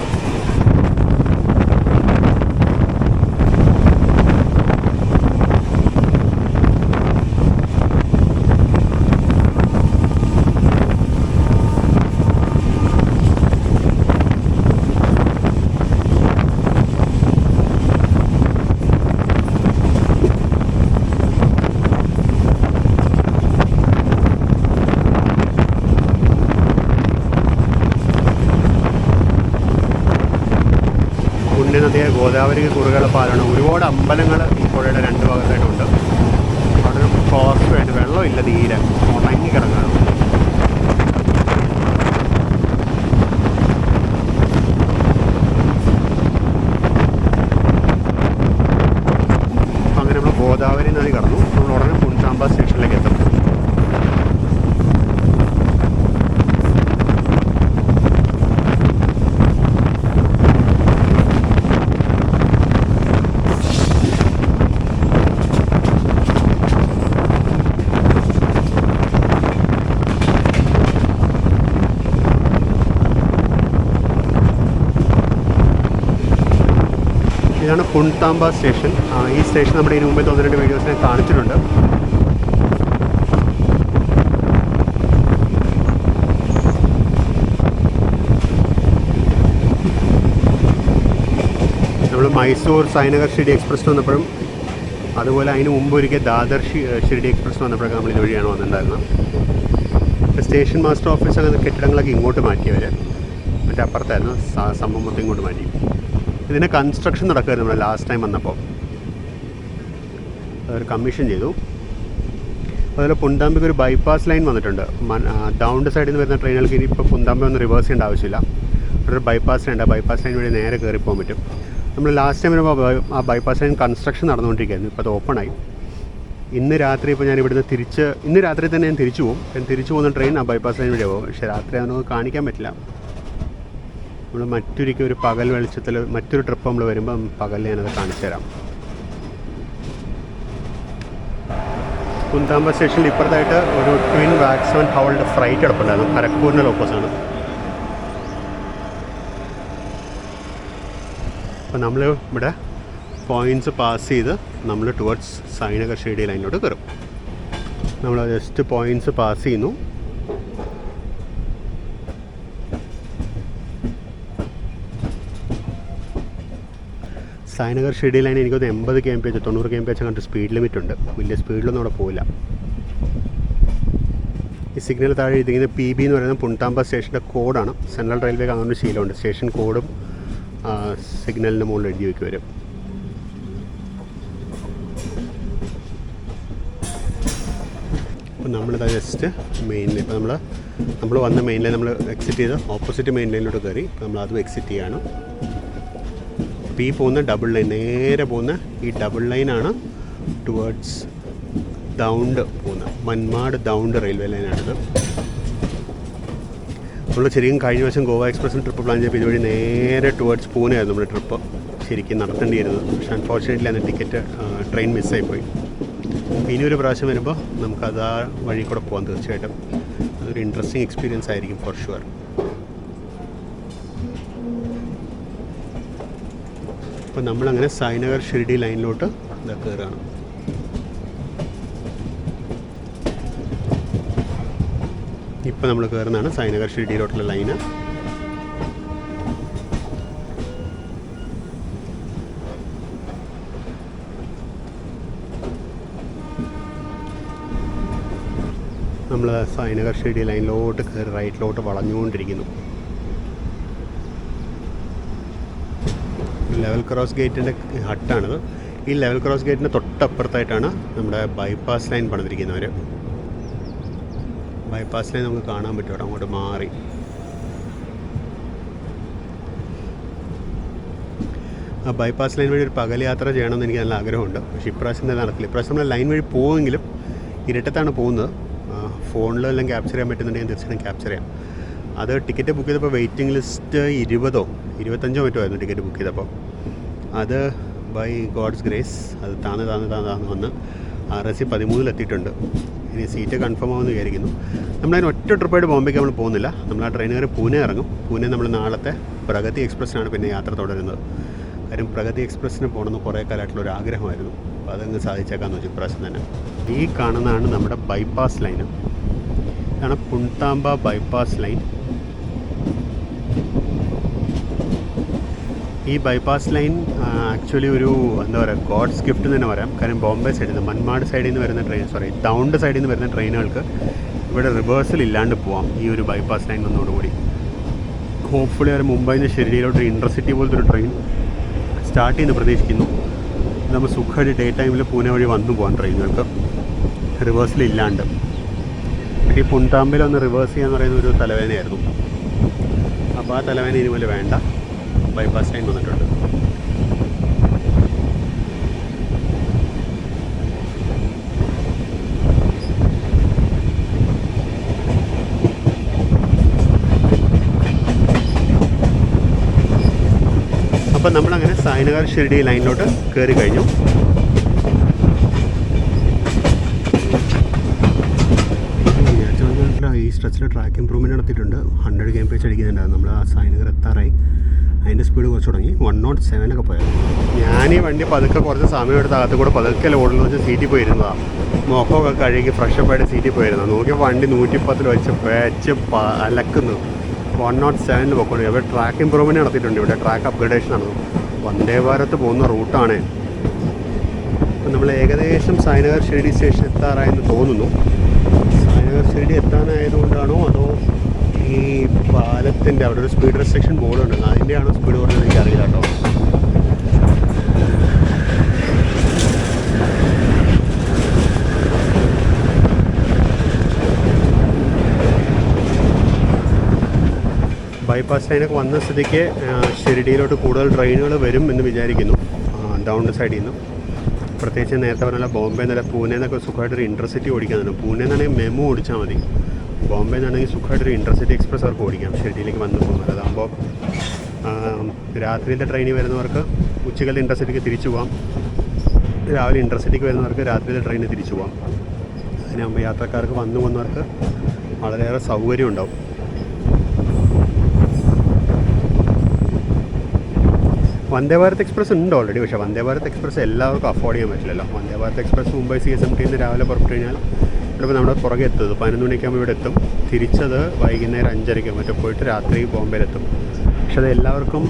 പുണ്യനദിയെ ഗോദാവരിക്ക് കുറുകെയുള്ള പാലമാണ്. ഒരുപാട് അമ്പലങ്ങൾ ഈ പുഴയുടെ രണ്ട് ഭാഗത്തായിട്ടുണ്ട്. അവിടെ ക്രോസ് വേണ്ട വെള്ളമില്ല, തീരെ ഉണങ്ങി കിടങ്ങാണ്. അപ്പം അങ്ങനെ നമ്മൾ ഗോദാവരി നദി കടന്നു. നമ്മൾ ഉടനെ പുൺതാമ്പ സ്റ്റേഷനിലേക്ക് എത്തും. ഇതാണ് പുൺതാമ്പ സ്റ്റേഷൻ. ഈ സ്റ്റേഷൻ നമ്മുടെ ഇതിനു മുമ്പേ 1-2 വീഡിയോസ് ഞാൻ കാണിച്ചിട്ടുണ്ട്. നമ്മൾ മൈസൂർ സായിനഗർ ഷിർഡി എക്സ്പ്രസ് വന്നപ്പോഴും അതുപോലെ അതിന് മുമ്പ് ഒരിക്കൽ ദാദർ ഷിർഡി എക്സ്പ്രസ് വന്നപ്പോഴൊക്കെ നമ്മൾ ഇതുവഴിയാണ് വന്നിട്ടുണ്ടായിരുന്നത്. സ്റ്റേഷൻ മാസ്റ്റർ ഓഫീസ് അങ്ങനെ കെട്ടിടങ്ങളൊക്കെ ഇങ്ങോട്ട് മാറ്റിയവർ, മറ്റേ അപ്പുറത്തായിരുന്നു സംഭവം മൊത്തം ഇങ്ങോട്ട് മാറ്റി. ഇതിൻ്റെ കൺസ്ട്രക്ഷൻ നടക്കുമായിരുന്നു നമ്മൾ ലാസ്റ്റ് ടൈം വന്നപ്പോൾ. അതൊരു കമ്മീഷൻ ചെയ്തു. അതുപോലെ പുൺതാമ്പയ്ക്ക് ഒരു ബൈപ്പാസ് ലൈൻ വന്നിട്ടുണ്ട്. ഡൗണ്ട് സൈഡിൽ നിന്ന് വരുന്ന ട്രെയിനുകൾക്ക് ഇനി ഇപ്പോൾ പുൺതാമ്പ ഒന്ന് റിവേഴ്സ് ചെയ്യേണ്ട ആവശ്യമില്ല. അവിടെ ഒരു ബൈപ്പാസ് ലൈൻ ഉണ്ട്. ആ ബൈപ്പാസ് ലൈൻ വഴി നേരെ കയറി പോകാൻ പറ്റും. നമ്മൾ ലാസ്റ്റ് ടൈം വരുമ്പോൾ ആ ബൈപ്പാസ് ലൈൻ കൺസ്ട്രക്ഷൻ നടന്നുകൊണ്ടിരിക്കുകയായിരുന്നു. ഇപ്പോൾ അത് ഓപ്പണായി. ഇന്ന് രാത്രി ഇപ്പോൾ ഞാൻ ഇവിടുന്ന് ഇന്ന് രാത്രി തന്നെ ഞാൻ തിരിച്ചു പോകും. ഞാൻ തിരിച്ചു പോകുന്ന ട്രെയിൻ ആ ബൈപ്പാസ് ലൈൻ വഴി പോകും. പക്ഷേ രാത്രി അതൊന്നും കാണിക്കാൻ പറ്റില്ല. നമ്മൾ മറ്റൊരിക്കൽ ഒരു പകൽ വെളിച്ചത്തിൽ മറ്റൊരു ട്രിപ്പ് നമ്മൾ വരുമ്പോൾ പകൽ ഞാനത് കാണിച്ചു തരാം. പുൺതാമ്പ സ്റ്റേഷനിൽ ഇപ്പുറത്തായിട്ട് ഒരു ട്വിൻ വാക്സൺ ഹൗൾഡ് ഫ്രൈറ്റ് കിടപ്പുണ്ടായിരുന്നു. ഖരഗ്പൂരിൻ്റെ ലോക്കോസാണ്. അപ്പോൾ നമ്മൾ ഇവിടെ പോയിൻറ്റ്സ് പാസ് ചെയ്ത് നമ്മൾ ടുവേർഡ്സ് സായിനഗർ ഷിർഡി ലൈനിലോട്ട് കയറും. നമ്മൾ ജസ്റ്റ് പോയിൻറ്റ്സ് പാസ് ചെയ്യുന്നു. സായിനഗർ ഷിർഡി ലൈൻ എനിക്കൊന്ന് 80 kmph 90 kmph അങ്ങനത്തെ സ്പീഡ് ലിമിറ്റ് ഉണ്ട്. വലിയ സ്പീഡിലൊന്നും അവിടെ പോവില്ല. ഈ സിഗ്നൽ താഴെ എഴുതിയിരിക്കുന്ന PB എന്ന് പറയുന്നത് പുൺതാമ്പ സ്റ്റേഷൻ്റെ കോഡാണ്. സെൻട്രൽ റെയിൽവേക്ക് അങ്ങനെ ഒരു ശീലമുണ്ട്. സ്റ്റേഷൻ കോഡും സിഗ്നലിൻ്റെ മുകളിൽ എഴുതി വയ്ക്ക് വരും. അപ്പോൾ നമ്മളിത് ജസ്റ്റ് മെയിൻ ഇപ്പോൾ നമ്മൾ വന്ന മെയിൻ ലൈൻ നമ്മൾ എക്സിറ്റ് ചെയ്ത് ഓപ്പോസിറ്റ് മെയിൻ ലൈനിലോട്ട് കയറി. ഇപ്പോൾ നമ്മൾ അതും എക്സിറ്റ് ചെയ്യാണ്. ഈ പോകുന്ന ഡബിൾ ലൈൻ നേരെ പോകുന്ന ഈ ഡബിൾ ലൈനാണ് ടുവേർഡ്സ് ദൗണ്ട് പോകുന്നത്. മൻമാഡ് ദൗണ്ട് റെയിൽവേ ലൈനാണിത്. നമ്മൾ ശരിക്കും കഴിഞ്ഞ വർഷം ഗോവ എക്സ്പ്രസ്സിൽ ട്രിപ്പ് പ്ലാൻ ചെയ്തപ്പോൾ ഇതുവഴി നേരെ ടുവേർഡ്സ് പൂനെ ആയിരുന്നു നമ്മുടെ ട്രിപ്പ് ശരിക്കും നടത്തേണ്ടിയിരുന്നത്. പക്ഷേ അൺഫോർച്ചുനേറ്റ്ലി അന്ന് ടിക്കറ്റ് ട്രെയിൻ മിസ്സായിപ്പോയി. ഇനിയൊരു പ്രാവശ്യം വരുമ്പോൾ നമുക്കത് ആ വഴി കൂടെ പോകാം. തീർച്ചയായിട്ടും അതൊരു ഇൻട്രസ്റ്റിംഗ് എക്സ്പീരിയൻസ് ആയിരിക്കും ഫോർ ഷുവർ. അപ്പോൾ നമ്മളങ്ങനെ സായിനഗർ ഷിർഡി ലൈനിലോട്ട് കയറുകയാണ്. ഇപ്പോൾ നമ്മൾ കയറുന്നതാണ് സായിനഗർ ഷിർഡിയിലോട്ടുള്ള ലൈന്. നമ്മൾ സായിനഗർ ഷിർഡി ലൈനിലോട്ട് കയറി റൈറ്റിലോട്ട് വളഞ്ഞുകൊണ്ടിരിക്കുന്നു. ലെവൽ ക്രോസ് ഗേറ്റിൻ്റെ ഹട്ടാണിത്. ഈ ലെവൽ ക്രോസ് ഗേറ്റിൻ്റെ തൊട്ടപ്പുറത്തായിട്ടാണ് നമ്മുടെ ബൈപ്പാസ് ലൈൻ പണിതിരിക്കുന്നവർ. ബൈപ്പാസ് ലൈൻ നമുക്ക് കാണാൻ പറ്റും. അവിടെ അങ്ങോട്ട് മാറി ആ ബൈപ്പാസ് ലൈൻ വഴി ഒരു പകൽ യാത്ര ചെയ്യണമെന്ന് എനിക്ക് നല്ല ആഗ്രഹമുണ്ട്. പക്ഷേ ഇപ്രാവശ്യം തന്നെ നടക്കില്ല. ഇപ്രാവശ്യം നമ്മൾ ലൈൻ വഴി പോവുമെങ്കിലും ഇരുട്ടത്താണ് പോകുന്നത്. ഫോണിലെല്ലാം ക്യാപ്ചർ ചെയ്യാൻ പറ്റുന്നുണ്ടെങ്കിൽ തീർച്ചയായിട്ടും ക്യാപ്ചർ ചെയ്യാം. അത് ടിക്കറ്റ് ബുക്ക് ചെയ്തപ്പോൾ വെയിറ്റിംഗ് ലിസ്റ്റ് 20-25 മറ്റോ ആയിരുന്നു ടിക്കറ്റ് ബുക്ക് ചെയ്തപ്പോൾ. അത് ബൈ ഗോഡ്സ് ഗ്രേസ് അത് താന്ന് വന്ന് RSC 13 എത്തിയിട്ടുണ്ട്. ഇനി സീറ്റ് കൺഫേം ആവുമെന്ന് വിചാരിക്കുന്നു. നമ്മളതിന് ഒറ്റ ട്രിപ്പായിട്ട് ബോംബെക്ക് നമ്മൾ പോകുന്നില്ല. നമ്മൾ ആ ട്രെയിൻ കയറി പൂനെ ഇറങ്ങും. പൂനെ നമ്മൾ നാളത്തെ പ്രഗതി എക്സ്പ്രസ്സിനാണ് പിന്നെ യാത്ര തുടരുന്നത്. കാര്യം പ്രഗതി എക്സ്പ്രസ്സിന് പോകണമെന്ന് കുറേ കാലമായിട്ടുള്ളൊരു ആഗ്രഹമായിരുന്നു. അപ്പോൾ അതങ്ങ് സാധിച്ചേക്കാമെന്ന് വെച്ചു ഇപ്രാവശ്യം തന്നെ. ഈ കാണുന്നതാണ് നമ്മുടെ ബൈപ്പാസ് ലൈന്. ഇതാണ് പുൺതാമ്പ ബൈപ്പാസ് ലൈൻ. ഈ ബൈപ്പാസ് ലൈൻ ആക്ച്വലി ഒരു എന്താ പറയുക ഗോഡ്സ് ഗിഫ്റ്റ് എന്ന് തന്നെ പറയാം. കാര്യം ബോംബെ സൈഡിൽ നിന്ന് മൻമാഡ് സൈഡിൽ നിന്ന് വരുന്ന ടൗണിൻ്റെ സൈഡിൽ നിന്ന് വരുന്ന ട്രെയിനുകൾക്ക് ഇവിടെ റിവേഴ്സൽ ഇല്ലാണ്ട് പോവാം ഈ ഒരു ബൈപ്പാസ് ലൈൻ വന്നതോടുകൂടി. ഹോപ്പ്ഫുള്ളി ഒരു മുംബൈയിൽ നിന്ന് ഷിരഡിയിലോട്ട് ഇൻ്റർസിറ്റി പോലത്തെ ഒരു ട്രെയിൻ സ്റ്റാർട്ട് ചെയ്യുന്ന പ്രതീക്ഷിക്കുന്നു. നമ്മൾ സുഖമായിട്ട് ഡേ ടൈമിൽ പൂനെ വഴി വന്നു പോകാൻ ട്രെയിനുകൾക്ക് റിവേഴ്സൽ ഇല്ലാണ്ട്. ഈ പുൺതാമ്പിൽ ഒന്ന് റിവേഴ്സ് ചെയ്യാന്ന് പറയുന്ന ഒരു തലവേദനയായിരുന്നു. അപ്പോൾ ആ തലവേദന ഇനിമേൽ വേണ്ട. ബൈപ്പാസ് ലൈൻ വന്നിട്ടുണ്ട്. അപ്പം നമ്മളങ്ങനെ സായ്നഗർ ഷിർഡി ലൈനിലോട്ട് കയറി കഴിഞ്ഞു. ഈ സ്ട്രെച്ചിൽ ട്രാക്ക് ഇമ്പ്രൂവ്മെൻറ്റ് നടത്തിയിട്ടുണ്ട്. 100 kmph അടിക്കുന്നുണ്ടായിരുന്നു. നമ്മൾ ആ സായ്നഗർ എത്താറായി. അതിൻ്റെ സ്പീഡ് കുറച്ച് തുടങ്ങി. 107 പോയത്. ഞാൻ ഈ വണ്ടി പതുക്കെ കുറച്ച് സമയം എടുത്ത് അകത്ത് കൂടെ പതുക്കെ ഓടുന്നു വെച്ച് സീറ്റിൽ പോയിരുന്നതാണ്. മുഖമൊക്കെ കഴുകി ഫ്രഷപ്പായിട്ട് സീറ്റിൽ പോയിരുന്നു. നോക്കിയ വണ്ടി 110 വെച്ച് പേച്ച് അലക്കുന്നു. 107 പോയിക്കൊണ്ട് ഇവിടെ ട്രാക്ക് ഇമ്പ്രൂവ്മെൻറ്റ് നടത്തിയിട്ടുണ്ട്. ഇവിടെ ട്രാക്ക് അപ്ഗ്രഡേഷൻ ആണ്. വന്ദേ ഭാരത് പോകുന്ന റൂട്ടാണ്. അപ്പം നമ്മൾ ഏകദേശം സായ്നഗർ ഷിർഡി സ്റ്റേഷൻ എത്താറായെന്ന് തോന്നുന്നു. സായ്നഗർ ഷിർഡി എത്താനായതുകൊണ്ടാണോ അതോ ഈ പാലത്തിൻ്റെ അവിടെ ഒരു സ്പീഡ് റെസ്ട്രിക്ഷൻ ബോർഡ് ഉണ്ട്, അതിൻ്റെയാണോ സ്പീഡ് കുറഞ്ഞത് എനിക്കറിയില്ല കേട്ടോ. ബൈപ്പാസ് ലൈനൊക്കെ വന്ന സ്ഥിതിക്ക് ഷിർഡിയിലോട്ട് കൂടുതൽ ട്രെയിനുകൾ വരും എന്ന് വിചാരിക്കുന്നു. ഡൗൺ സൈഡിൽ നിന്ന് പ്രത്യേകിച്ച് നേരത്തെ പറഞ്ഞാൽ ബോംബെ എന്നല്ല പൂനെ എന്നൊക്കെ സുഖമായിട്ടൊരു ഇൻ്റർസിറ്റി ഓടിക്കാനുണ്ട്. പൂനെ എന്നാണെങ്കിൽ മെമു ഓടിച്ചാൽ മതി. ബോംബെ എന്നാണെങ്കിൽ സുഖമായിട്ടൊരു ഇൻ്റർസിറ്റി എക്സ്പ്രസ് അവർക്ക് ഓടിക്കാം ഷിർഡിയിലേക്ക് വന്ന് പോകുന്നത്. അതാകുമ്പോൾ രാത്രിയിലത്തെ ട്രെയിനിൽ വരുന്നവർക്ക് ഉച്ചക്കലത്തെ ഇൻ്റർസിറ്റിക്ക് തിരിച്ചു പോകാം. രാവിലെ ഇൻ്റർസിറ്റിക്ക് വരുന്നവർക്ക് രാത്രിയിലെ ട്രെയിനിൽ തിരിച്ചു പോകാം. അതിനാകുമ്പോൾ യാത്രക്കാർക്ക് വന്നവർക്ക് വളരെയേറെ സൗകര്യം ഉണ്ടാവും. വന്ദേ ഭാരത് എക്സ്പ്രസ് ഉണ്ട് ഓൾറെഡി. പക്ഷേ വന്ദേ ഭാരത് എക്സ്പ്രസ് എല്ലാവർക്കും അഫോർഡ് ചെയ്യാൻ പറ്റില്ലല്ലോ. വന്ദേ ഭാരത് എക്സ്പ്രസ് മുംബൈ CSMT നിന്ന് രാവിലെ പുറപ്പെട്ടു കഴിഞ്ഞാൽ ഇവിടെ നമ്മുടെ പുറകെ എത്തുന്നത് 11 മണിക്കാകുമ്പോൾ ഇവിടെ എത്തും. തിരിച്ചത് വൈകുന്നേരം 5:30 മറ്റോ പോയിട്ട് രാത്രി ബോംബെയിലെത്തും. പക്ഷെ അത് എല്ലാവർക്കും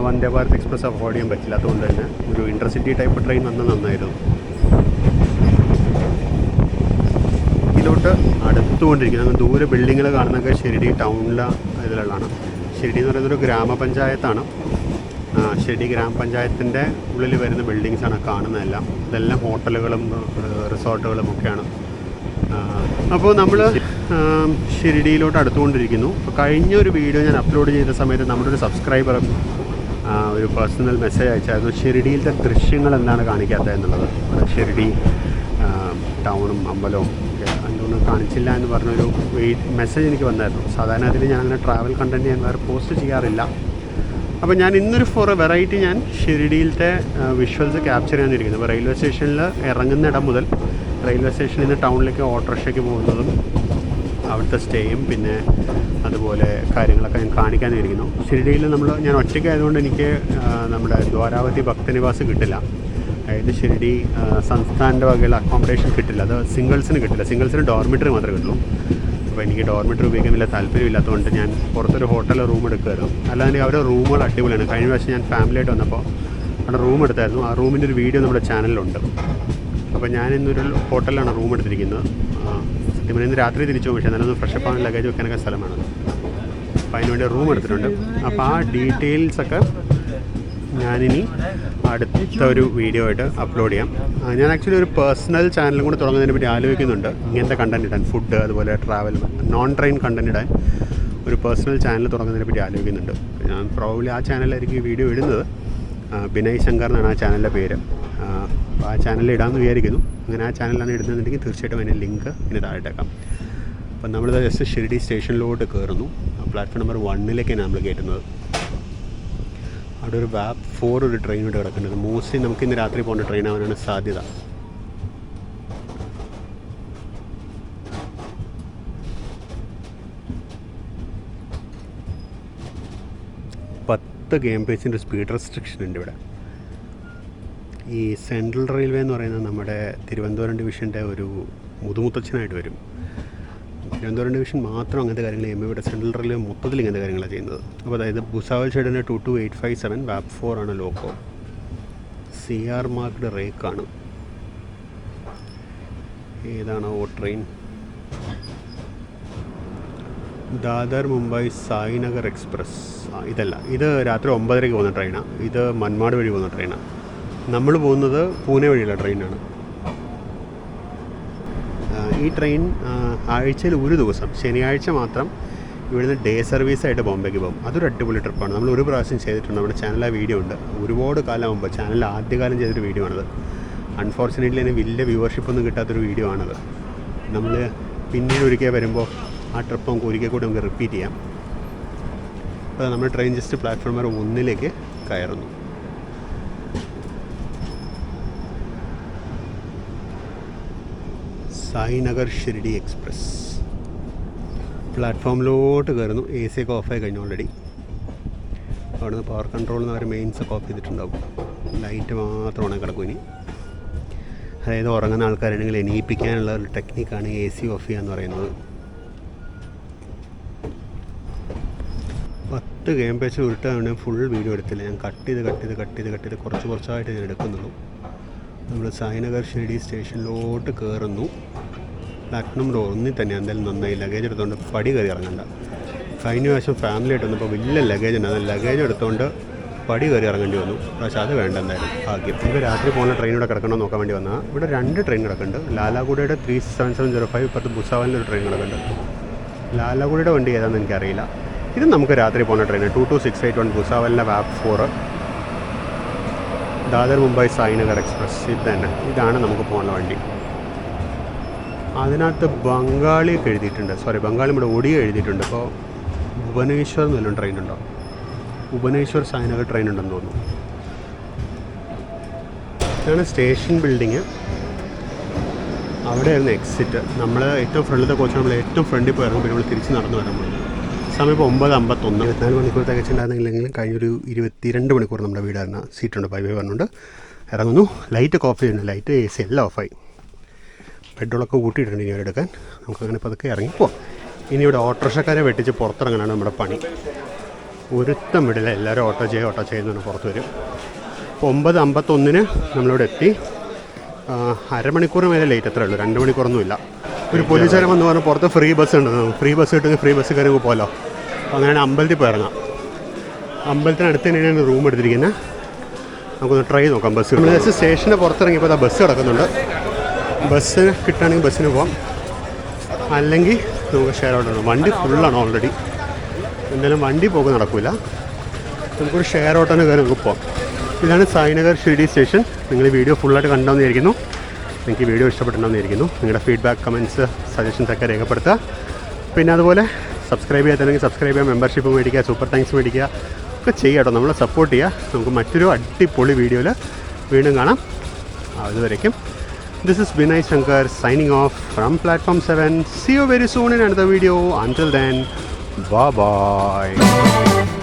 വന്ദേ ഭാരത് എക്സ്പ്രസ് അഫോർഡ് ചെയ്യാൻ പറ്റില്ല. അതുകൊണ്ട് തന്നെ ഒരു ഇൻ്റർസിറ്റി ടൈപ്പ് ട്രെയിൻ വന്നാൽ നന്നായിരുന്നു. ഇതിലോട്ട് അടുത്തുകൊണ്ടിരിക്കുന്നത് അങ്ങ് ദൂരെ ബിൽഡിങ്ങുകൾ കാണുന്നതൊക്കെ ഷിർഡി ടൗണിലെ ഇതിലുള്ളതാണ്. ഷിർഡി എന്ന് പറയുന്നൊരു ഗ്രാമപഞ്ചായത്താണ്. ഷിർഡി ഗ്രാമപഞ്ചായത്തിൻ്റെ ഉള്ളിൽ വരുന്ന ബിൽഡിങ്സാണ് കാണുന്നതെല്ലാം. ഇതെല്ലാം ഹോട്ടലുകളും റിസോർട്ടുകളും ഒക്കെയാണ്. അപ്പോൾ നമ്മൾ ഷിർഡിയിലോട്ട് അടുത്തുകൊണ്ടിരിക്കുന്നു. അപ്പോൾ കഴിഞ്ഞ ഒരു വീഡിയോ ഞാൻ അപ്ലോഡ് ചെയ്ത സമയത്ത് നമ്മുടെ ഒരു സബ്സ്ക്രൈബർ ഒരു പേഴ്സണൽ മെസ്സേജ് അയച്ചായിരുന്നു, ഷിർഡിയിലത്തെ ദൃശ്യങ്ങൾ എന്താണ് കാണിക്കാത്തത് എന്നുള്ളത്. ഷിർഡി ടൗണും അമ്പലവും എന്തുകൊണ്ട് കാണിച്ചില്ല എന്ന് പറഞ്ഞൊരു മെസ്സേജ് എനിക്ക് വന്നായിരുന്നു. സാധാരണ അതിൽ ഞാൻ അങ്ങനെ ട്രാവൽ കണ്ടൻറ്റ് ഞാൻ വേറെ പോസ്റ്റ് ചെയ്യാറില്ല. അപ്പോൾ ഞാൻ ഇന്നൊരു ഫോർ എ വെറൈറ്റി ഞാൻ ഷിർഡിയിലത്തെ വിഷ്വൽസ് ക്യാപ്ചർ ചെയ്യാനിരിക്കുന്നു. അപ്പോൾ റെയിൽവേ സ്റ്റേഷനിൽ ഇറങ്ങുന്ന ഇടം മുതൽ റെയിൽവേ സ്റ്റേഷനിൽ നിന്ന് ടൗണിലേക്ക് ഓട്ടോറിക്ഷയ്ക്ക് പോകുന്നതും അവിടുത്തെ സ്റ്റേയും പിന്നെ അതുപോലെ കാര്യങ്ങളൊക്കെ ഞാൻ കാണിക്കാനിരിക്കുന്നു. ഷിർഡിയിൽ ഞാൻ ഒറ്റയ്ക്കായതുകൊണ്ട് എനിക്ക് നമ്മുടെ ദ്വാരാവതി ഭക്തനിവാസ് കിട്ടില്ല. അതായത് ഷിർഡി സംസ്ഥാനൻ്റെ വകയുള്ള അക്കോമഡേഷൻ കിട്ടില്ല. അത് സിംഗിൾസിന് കിട്ടില്ല. സിംഗിൾസിന് ഡോർമിറ്ററി മാത്രമേ കിട്ടുള്ളൂ. അപ്പോൾ എനിക്ക് ഡോർമിറ്ററി ഉപയോഗിക്കാൻ വലിയ താല്പര്യമില്ലാത്തതുകൊണ്ട് ഞാൻ പുറത്തൊരു ഹോട്ടലിൽ റൂം എടുക്കുമായിരുന്നു. അല്ലാതെ അവരുടെ റൂമുകൾ അടിപൊളിയാണ്. കഴിഞ്ഞ പ്രാവശ്യം ഞാൻ ഫാമിലിയായിട്ട് വന്നപ്പോൾ അവിടെ റൂം എടുത്തായിരുന്നു. ആ റൂമിൻ്റെ ഒരു വീഡിയോ നമ്മുടെ ചാനലിലുണ്ട്. അപ്പോൾ ഞാൻ ഇന്നൊരു ഹോട്ടലിലാണ് റൂം എടുത്തിരിക്കുന്നത്. സത്യം പറഞ്ഞാൽ ഇന്ന് രാത്രി തിരിച്ചു പോകും. പക്ഷേ എന്നാലും ഫ്രഷപ്പ് ആവാൻ ലഗേജ് വെക്കാനൊക്കെ സ്ഥലമാണ്. അപ്പോൾ അതിനുവേണ്ടി റൂം എടുത്തിട്ടുണ്ട്. അപ്പോൾ ആ ഡീറ്റെയിൽസൊക്കെ ഞാനിനി അടുത്ത ഒരു വീഡിയോ ആയിട്ട് അപ്ലോഡ് ചെയ്യാം. ഞാൻ ആക്ച്വലി ഒരു പേഴ്സണൽ ചാനലും കൂടി തുടങ്ങുന്നതിനെ പറ്റി ആലോചിക്കുന്നുണ്ട്. ഇങ്ങനത്തെ കണ്ടൻറ് ഇടാൻ, ഫുഡ് അതുപോലെ ട്രാവൽ നോൺ ട്രെയിൻ കണ്ടൻറ് ഇടാൻ ഒരു പേഴ്സണൽ ചാനൽ തുടങ്ങുന്നതിനെ പറ്റി ആലോചിക്കുന്നുണ്ട്. ഞാൻ പ്രോബ്ലി ആ ചാനലിലായിരിക്കും ഈ വീഡിയോ ഇടുന്നത്. ബിനയ് ശങ്കർ എന്നാണ് ആ ചാനലിൻ്റെ പേര്. അപ്പോൾ ആ ചാനലിൽ ഇടാമെന്ന് വിചാരിക്കുന്നു. അങ്ങനെ ആ ചാനലിലാണ് ഇടുന്നതെന്നുണ്ടെങ്കിൽ തീർച്ചയായിട്ടും അതിൻ്റെ ലിങ്ക് ഇനി താഴെട്ടേക്കാം. അപ്പം നമ്മളിത് ജസ്റ്റ് ഷിർഡി സ്റ്റേഷനിലോട്ട് കയറുന്നു. പ്ലാറ്റ്ഫോം നമ്പർ 1 നമ്മൾ കയറ്റുന്നത്. അവിടെ ഒരു വാപ്പ് 4 ഒരു ട്രെയിൻ ഇവിടെ കിടക്കുന്നത്. മോസ്റ്റ്ലി നമുക്ക് ഇന്ന് രാത്രി പോകേണ്ട ട്രെയിൻ ആവാനാണ് സാധ്യത. KM/h സ്പീഡ് റെസ്ട്രിക്ഷൻ ഉണ്ട് ഇവിടെ. ഈ സെൻട്രൽ റെയിൽവേ എന്ന് പറയുന്നത് നമ്മുടെ തിരുവനന്തപുരം ഡിവിഷൻ്റെ ഒരു മുതുമുത്തച്ഛനായിട്ട് വരും. തിരുവനന്തപുരം ഡിവിഷൻ മാത്രം അങ്ങനത്തെ കാര്യങ്ങൾ ചെയ്യുമ്പോൾ ഇവിടെ സെൻട്രൽ റെയിൽവേ മൊത്തത്തിൽ ഇങ്ങനത്തെ കാര്യങ്ങളാണ് ചെയ്യുന്നത്. അപ്പോൾ അതായത് ഭുസാവൽ ഷെഡിൻ്റെ 22857 വാപ്പ് 4 ആണ് ലോക്കോ. CR മാർക്ക്ഡ് റേക്കാണ്. ഏതാണോ ട്രെയിൻ? ദാദർ മുംബൈ സായിനഗർ എക്സ്പ്രസ്. ഇതല്ല, ഇത് രാത്രി 9:30 പോകുന്ന ട്രെയിനാണ്. ഇത് മൻമാട് വഴി പോകുന്ന ട്രെയിനാണ്. നമ്മൾ പോകുന്നത് പൂനെ വഴിയുള്ള ട്രെയിനാണ്. ഈ ട്രെയിൻ ആഴ്ചയിൽ ഒരു ദിവസം ശനിയാഴ്ച മാത്രം ഇവിടുന്ന് ഡേ സർവീസായിട്ട് ബോംബെക്ക് പോകും. അതൊരു അടിപൊളി ട്രിപ്പാണ്. നമ്മൾ ഒരു പ്രാവശ്യം ചെയ്തിട്ടുണ്ട്. നമ്മുടെ ചാനലിൽ ആ വീഡിയോ ഉണ്ട്. ഒരുപാട് കാലം മുമ്പ് ചാനലിൽ ആദ്യകാലം ചെയ്തൊരു വീഡിയോ ആണത്. അൺഫോർച്ചുനേറ്റ്ലി അതിന് വലിയ വ്യൂവർഷിപ്പൊന്നും കിട്ടാത്തൊരു വീഡിയോ ആണത്. നമ്മൾ പിന്നീട് ഒരിക്കൽ വരുമ്പോൾ ആ ട്രിപ്പ് നമുക്ക് ഒരിക്കൽ കൂടി നമുക്ക് റിപ്പീറ്റ് ചെയ്യാം. അപ്പോൾ നമ്മൾ ട്രെയിൻ ജസ്റ്റ് പ്ലാറ്റ്ഫോം നമ്പർ 1 കയറുന്നു. സായിനഗർ ഷിർഡി എക്സ്പ്രസ് പ്ലാറ്റ്ഫോമിലോട്ട് കയറുന്നു. AC ഒക്കെ ഓഫായി കഴിഞ്ഞു ഓൾറെഡി. അവിടുന്ന് പവർ കൺട്രോളിൽ നിന്ന് അവർ മെയിൻസൊക്കെ ഓഫ് ചെയ്തിട്ടുണ്ടാവും. ലൈറ്റ് മാത്രമാണ് കിടക്കും ഇനി. അതായത് ഉറങ്ങുന്ന ആൾക്കാരാണെങ്കിൽ എണീപ്പിക്കാനുള്ള ഒരു ടെക്നിക്കാണ് AC ഓഫ് ചെയ്യുക എന്ന് പറയുന്നത്. 10 KM/h ഉരുട്ടാണ്. ഫുൾ വീഡിയോ എടുത്തില്ല. ഞാൻ കട്ട് ചെയ്ത് കുറച്ചായിട്ട് ഞാൻ എടുക്കുന്നുള്ളൂ. നമ്മൾ സായിനഗർ ഷിർഡി സ്റ്റേഷനിലോട്ട് കയറുന്നു. പ്ലാറ്റ്ഫോം നമ്പർ 1 തന്നെ. എന്തായാലും നന്നായി. ലഗേജ് എടുത്തുകൊണ്ട് പടി കയറി ഇറങ്ങണ്ട. കഴിഞ്ഞ പ്രാവശ്യം ഫാമിലി ആയിട്ട് വന്നപ്പോൾ വലിയ ലഗേജ് ഉണ്ട്. അത് ലഗേജ് എടുത്തുകൊണ്ട് പടി കയറി ഇറങ്ങേണ്ടി വന്നു. പക്ഷേ അത് വേണ്ട. എന്തായാലും ഭാഗ്യം. ഇപ്പോൾ രാത്രി പോകുന്ന ട്രെയിനൂടെ കിടക്കണമെന്ന് നോക്കാൻ വേണ്ടി വന്നാൽ ഇവിടെ 2 ട്രെയിൻ കിടക്കുന്നുണ്ട്. ലാലാഗുഡയുടെ 37705, ഇപ്പോഴത്തെ ഭുസാവലിൻ്റെ ഒരു ട്രെയിൻ കിടക്കുന്നുണ്ട്. ലാലാഗുഡയുടെ വണ്ടി ഏതാണെന്ന് എനിക്കറിയില്ല. ഇത് നമുക്ക് രാത്രി പോകുന്ന ട്രെയിൻ 22681 ഭുസാവലിൻ്റെ വാപ്പ് 4 ദാദർ മുംബൈ സായിനഗർ എക്സ്പ്രസ്. ഇത് തന്നെ. ഇതാണ് നമുക്ക് പോകുന്ന വണ്ടി. അതിനകത്ത് ബംഗാളിയൊക്കെ എഴുതിയിട്ടുണ്ട്. ബംഗാളി ഇവിടെ ഒഡിയ എഴുതിയിട്ടുണ്ട്. അപ്പോൾ ഭുവനേശ്വർ എന്നെല്ലാം ട്രെയിൻ ഉണ്ടോ? ഭുവനേശ്വർ സായിനഗർ ട്രെയിൻ ഉണ്ടെന്ന് തോന്നുന്നു. ഇതാണ് സ്റ്റേഷൻ ബിൽഡിങ്. അവിടെയായിരുന്നു എക്സിറ്റ്. നമ്മൾ ഏറ്റവും ഫ്രണ്ടിലത്തെ കോച്ച് നമ്മൾ ഏറ്റവും ഫ്രണ്ടിൽ പോയി ഇറങ്ങുമ്പോൾ നമ്മൾ തിരിച്ച് നടന്നു വരാൻ പോകുന്നത്. സമയം ഇപ്പോൾ 9:51. 24 മണിക്കൂർ തികച്ചുണ്ടായിരുന്നെങ്കിലും കഴിഞ്ഞൊരു 22 മണിക്കൂർ നമ്മുടെ വീടായിരുന്ന സീറ്റുണ്ട്. ബൈ പറഞ്ഞുകൊണ്ട് ഇറങ്ങുന്നു. ലൈറ്റ് ഓഫ് ചെയ്യുന്നുണ്ട്. ലൈറ്റ് AC എല്ലാം ഓഫായി. പെട്രോളൊക്കെ കൂട്ടിയിട്ടുണ്ട് ഇനി അവരെടുക്കാൻ. നമുക്കങ്ങനെ പതുക്കെ ഇറങ്ങിപ്പോവാം. ഇനി ഇവിടെ ഓട്ടോറിക്ഷക്കാരെ വെട്ടിച്ച് പുറത്തിറങ്ങാനാണ് നമ്മുടെ പണി. ഒരുത്തം വിടില്ല. എല്ലാവരും ഓട്ടോ ചെയ്യുന്നതാണ് പുറത്ത് വരും. അപ്പോൾ 9:51 നമ്മളിവിടെ എത്തി. അരമണിക്കൂർ മേലെ ലേറ്റ് അത്രേ ഉള്ളൂ. 2 മണിക്കൂറൊന്നുമില്ല. ഒരു പോലീസുകാരൻ വന്ന് പറഞ്ഞാൽ പുറത്ത് ഫ്രീ ബസ് ഉണ്ട്. ഫ്രീ ബസ് കിട്ടുമെങ്കിൽ ഫ്രീ ബസ് കയറി പോകാമല്ലോ. അങ്ങനെയാണ് അമ്പലത്തിൽ പോയി ഇറങ്ങാം. അമ്പലത്തിനടുത്ത് തന്നെയാണ് റൂം എടുത്തിരിക്കുന്നത്. നമുക്കൊന്ന് ട്രൈ നോക്കാം ബസ്. നമ്മൾ ജസ്റ്റ് സ്റ്റേഷൻ്റെ പുറത്തിറങ്ങിയപ്പോൾ അതാ ബസ് കിടക്കുന്നുണ്ട്. ബസ് കിട്ടുകയാണെങ്കിൽ ബസ്സിന് പോകാം, അല്ലെങ്കിൽ നമുക്ക് ഷെയർ ഓട്ടോ. വണ്ടി ഫുള്ളാണ് ഓൾറെഡി. എന്തായാലും വണ്ടി പോക്ക് നടക്കില്ല. നമുക്കൊരു ഷെയർ ഓട്ടോന് കയറി നമുക്ക് പോകാം. ഇതാണ് സായിനഗർ ഷിർഡി സ്റ്റേഷൻ. നിങ്ങൾ ഈ വീഡിയോ ഫുള്ളായിട്ട് കണ്ടോന്നിരിക്കുന്നു. നിങ്ങൾക്ക് ഈ വീഡിയോ ഇഷ്ടപ്പെട്ടുണ്ടെന്നിരിക്കുന്നു. നിങ്ങളുടെ ഫീഡ്ബാക്ക്, കമൻറ്റ്സ്, സജഷൻസൊക്കെ രേഖപ്പെടുത്തുക. പിന്നെ അതുപോലെ സബ്സ്ക്രൈബ് ചെയ്യാത്തല്ലെങ്കിൽ സബ്സ്ക്രൈബ് ചെയ്യുക, മെമ്പർഷിപ്പ് മേടിക്കുക, സൂപ്പർ താങ്ക്സ് മേടിക്കുക ഒക്കെ ചെയ്യുക കേട്ടോ. നമ്മളെ സപ്പോർട്ട് ചെയ്യുക. നമുക്ക് മറ്റൊരു അടിപൊളി വീഡിയോയിൽ വീണ്ടും കാണാം. അതുവരേക്കും this is Vinay Shankar signing off from Platform 7. See you very soon in another video. Until then, bye bye.